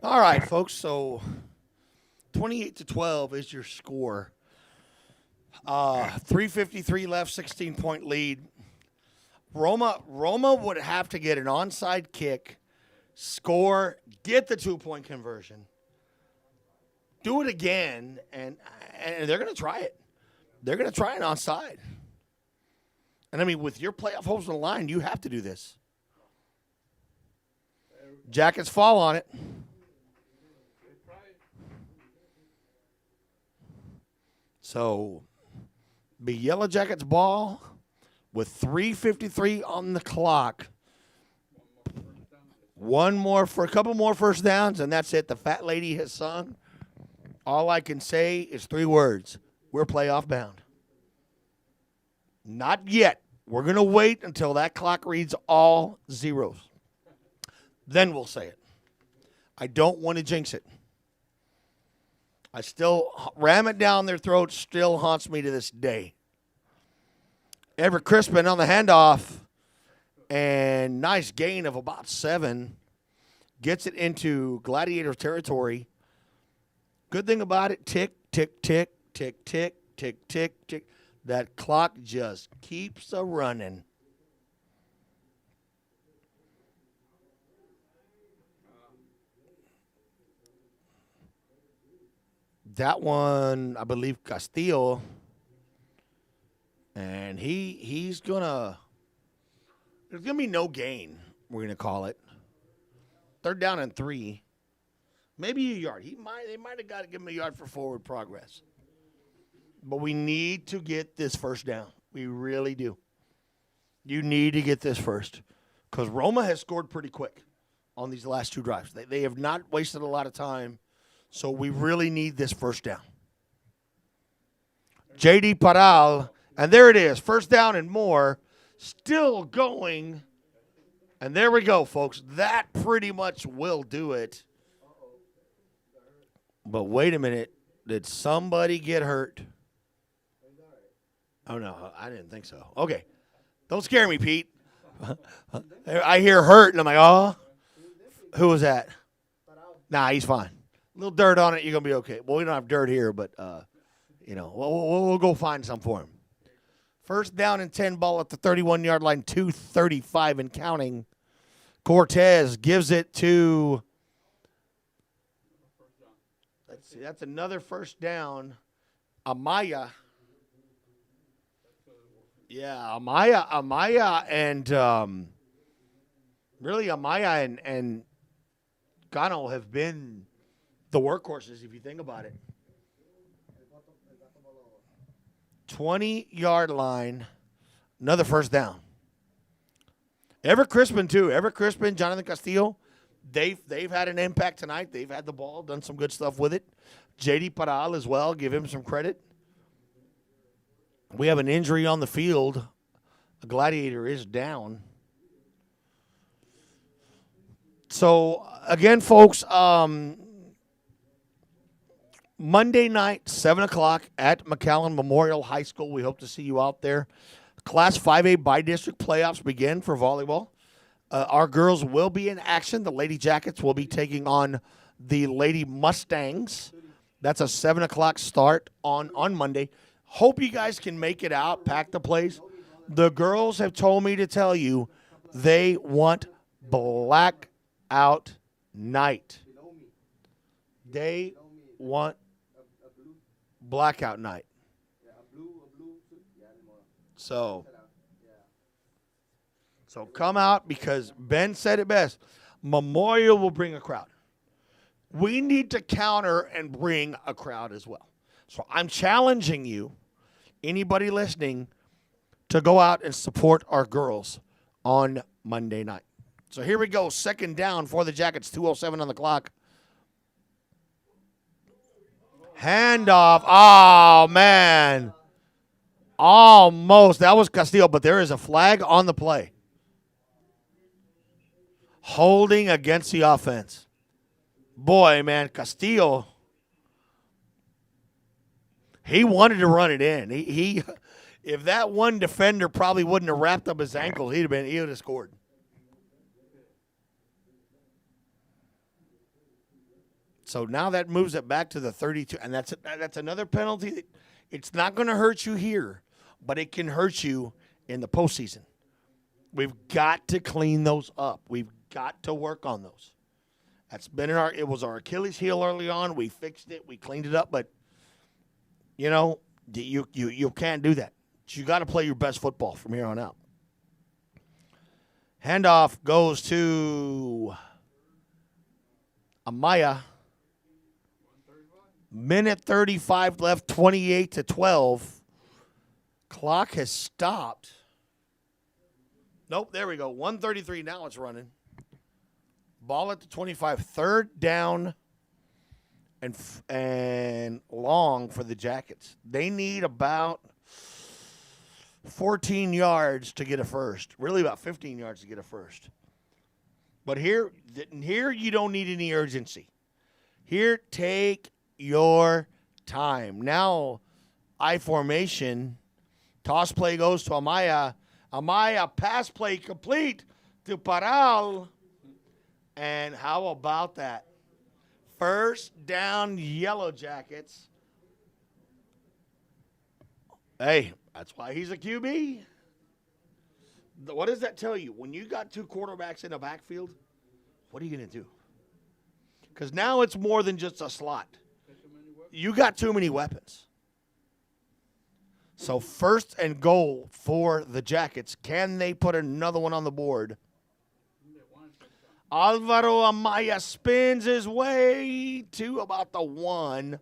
All right, folks. So 28-12 is your score. 3:53 left, 16-point lead. Roma would have to get an onside kick, score, get the 2-point conversion, do it again, and they're going to try it. They're going to try it onside. And, I mean, with your playoff hopes on the line, you have to do this. Jackets fall on it. So, the Yellow Jackets ball with 3:53 on the clock. A couple more first downs, and that's it. The fat lady has sung. All I can say is 3 words. We're playoff bound. Not yet. We're going to wait until that clock reads all zeros. Then we'll say it. I don't want to jinx it. I still ram it down their throat, still haunts me to this day. Everett Crispin on the handoff, and nice gain of about 7. Gets it into Gladiator territory. Good thing about it, tick, tick, tick, tick, tick, tick, tick, tick. That clock just keeps a running. That one, I believe, Castillo. And he's gonna. There's gonna be no gain. We're gonna call it 3rd down and 3, maybe a yard. They might have got to give him a yard for forward progress. But we need to get this first down. We really do. You need to get this first, because Roma has scored pretty quick on these last 2 drives. They have not wasted a lot of time, so we really need this first down. J.D. Paral. And there it is, 1st down and more, still going. And there we go, folks. That pretty much will do it. But wait a minute. Did somebody get hurt? Oh, no, I didn't think so. Okay. Don't scare me, Pete. I hear hurt, and I'm like, oh. Who was that? Nah, he's fine. A little dirt on it, you're going to be okay. Well, we don't have dirt here, but, we'll go find some for him. 1st down and 10, ball at the 31-yard line, 2:35 and counting. Cortez gives it to, let's see, that's another 1st down. Amaya. Yeah, Amaya and really Amaya and Connell have been the workhorses, if you think about it. 20-yard line, another 1st down. Everett Crispin, too. Everett Crispin, Jonathan Castillo, they've had an impact tonight. They've had the ball, done some good stuff with it. J.D. Paral as well, give him some credit. We have an injury on the field. A Gladiator is down. So, again, folks, Monday night, 7 o'clock at McAllen Memorial High School. We hope to see you out there. Class 5A by-district playoffs begin for volleyball. Our girls will be in action. The Lady Jackets will be taking on the Lady Mustangs. That's a 7 o'clock start on Monday. Hope you guys can make it out, pack the place. The girls have told me to tell you they want blackout night. They want blackout night. So come out, because Ben said it best. Memorial will bring a crowd. We need to counter and bring a crowd as well. So I'm challenging you, anybody listening, to go out and support our girls on Monday night. So here we go, 2nd down for the Jackets, 2:07 on the clock. Handoff. Oh, man. Almost. That was Castillo, but there is a flag on the play. Holding against the offense. Boy, man, Castillo, he wanted to run it in. He if that one defender probably wouldn't have wrapped up his ankle, he would have scored. So now that moves it back to the 32, and that's another penalty. It's not going to hurt you here, but it can hurt you in the postseason. We've got to clean those up. We've got to work on those. It was our Achilles heel early on. We fixed it. We cleaned it up, but you can't do that. You got to play your best football from here on out. Handoff goes to Amaya. Minute 35 left, 28-12. Clock has stopped. Nope, there we go. 1:33 now it's running. Ball at the 25. Third down and long for the Jackets. They need about 14 yards to get a first. Really about 15 yards to get a first. But here you don't need any urgency. Here, take your time. Now, I formation. Toss play goes to Amaya. Amaya, pass play complete to Paral. And how about that? First down, Yellow Jackets. Hey, that's why he's a QB. What does that tell you? When you got two quarterbacks in a backfield, what are you going to do? Because now it's more than just a slot. You got too many weapons. So first and goal for the Jackets. Can they put another one on the board? Alvaro Amaya spins his way to about the 1.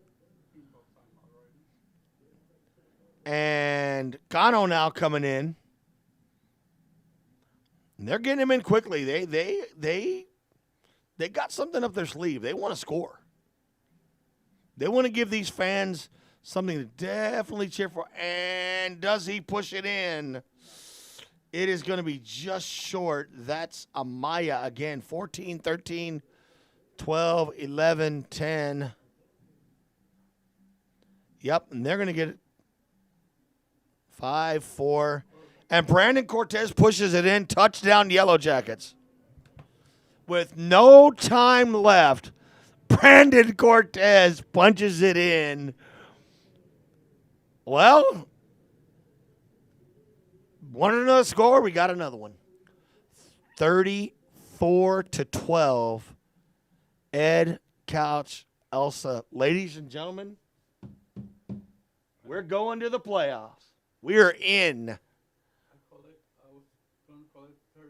And Connell now coming in. And they're getting him in quickly. They got something up their sleeve. They want to score. They want to give these fans something to definitely cheer for. And does he push it in? It is going to be just short. That's Amaya again. 14, 13, 12, 11, 10. Yep, and they're going to get it. 5, 4. And Brandon Cortez pushes it in. Touchdown, Yellow Jackets. With no time left, Brandon Cortez punches it in. Well, wanted another score? We got another one. 34-12. Edcouch-Elsa. Ladies and gentlemen, we're going to the playoffs. We are in. I was going to call it 35-12.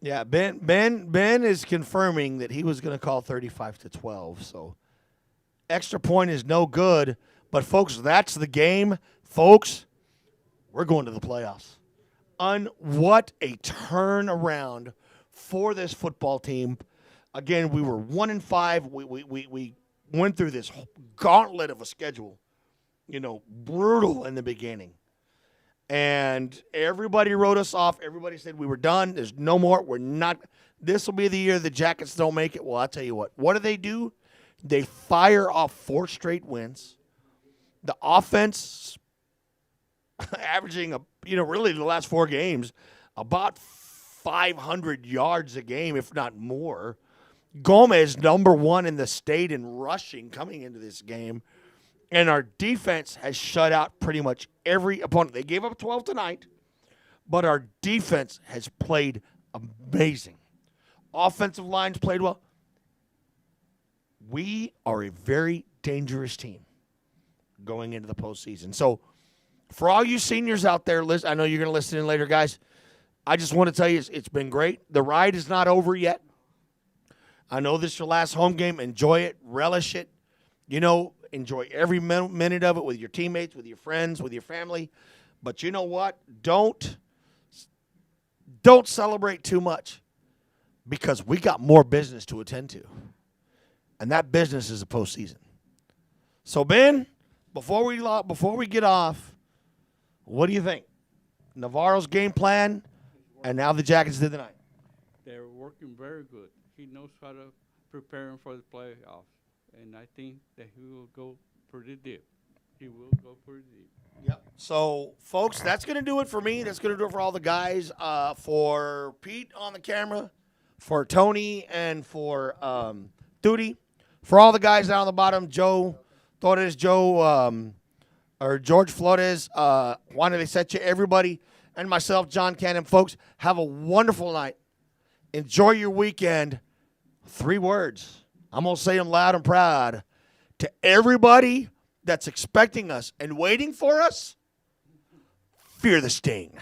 Yeah, Ben is confirming that he was going to call 35-12. So extra point is no good. But folks, that's the game. Folks, we're going to the playoffs. What a turnaround for this football team. Again, we were 1-5. We went through this gauntlet of a schedule. Brutal in the beginning. And everybody wrote us off. Everybody said we were done. There's no more. We're not. This will be the year the Jackets don't make it. Well, I'll tell you what. What do? They fire off 4 straight wins. The offense averaging, really the last 4 games, about 500 yards a game, if not more. Gomez, number 1 in the state in rushing coming into this game. And our defense has shut out pretty much every opponent. They gave up 12 tonight, but our defense has played amazing. Offensive lines played well. We are a very dangerous team going into the postseason. So for all you seniors out there, I know you're going to listen in later, guys. I just want to tell you it's been great. The ride is not over yet. I know this is your last home game. Enjoy it. Relish it. Enjoy every minute of it with your teammates, with your friends, with your family. But you know what? Don't celebrate too much because we got more business to attend to. And that business is the postseason. So, Ben, before we get off, what do you think? Navarro's game plan and now the Jackets did tonight. They're working very good. He knows how to prepare him for the playoffs. And I think that he will go pretty deep. Yep. So, folks, that's going to do it for me. That's going to do it for all the guys. For Pete on the camera, for Tony, and for Duty. For all the guys down on the bottom, Joe Torres, or George Flores, Juan de Seche, everybody, and myself, John Cannon. Folks, have a wonderful night. Enjoy your weekend. 3 words. I'm going to say them loud and proud. To everybody that's expecting us and waiting for us, fear the sting.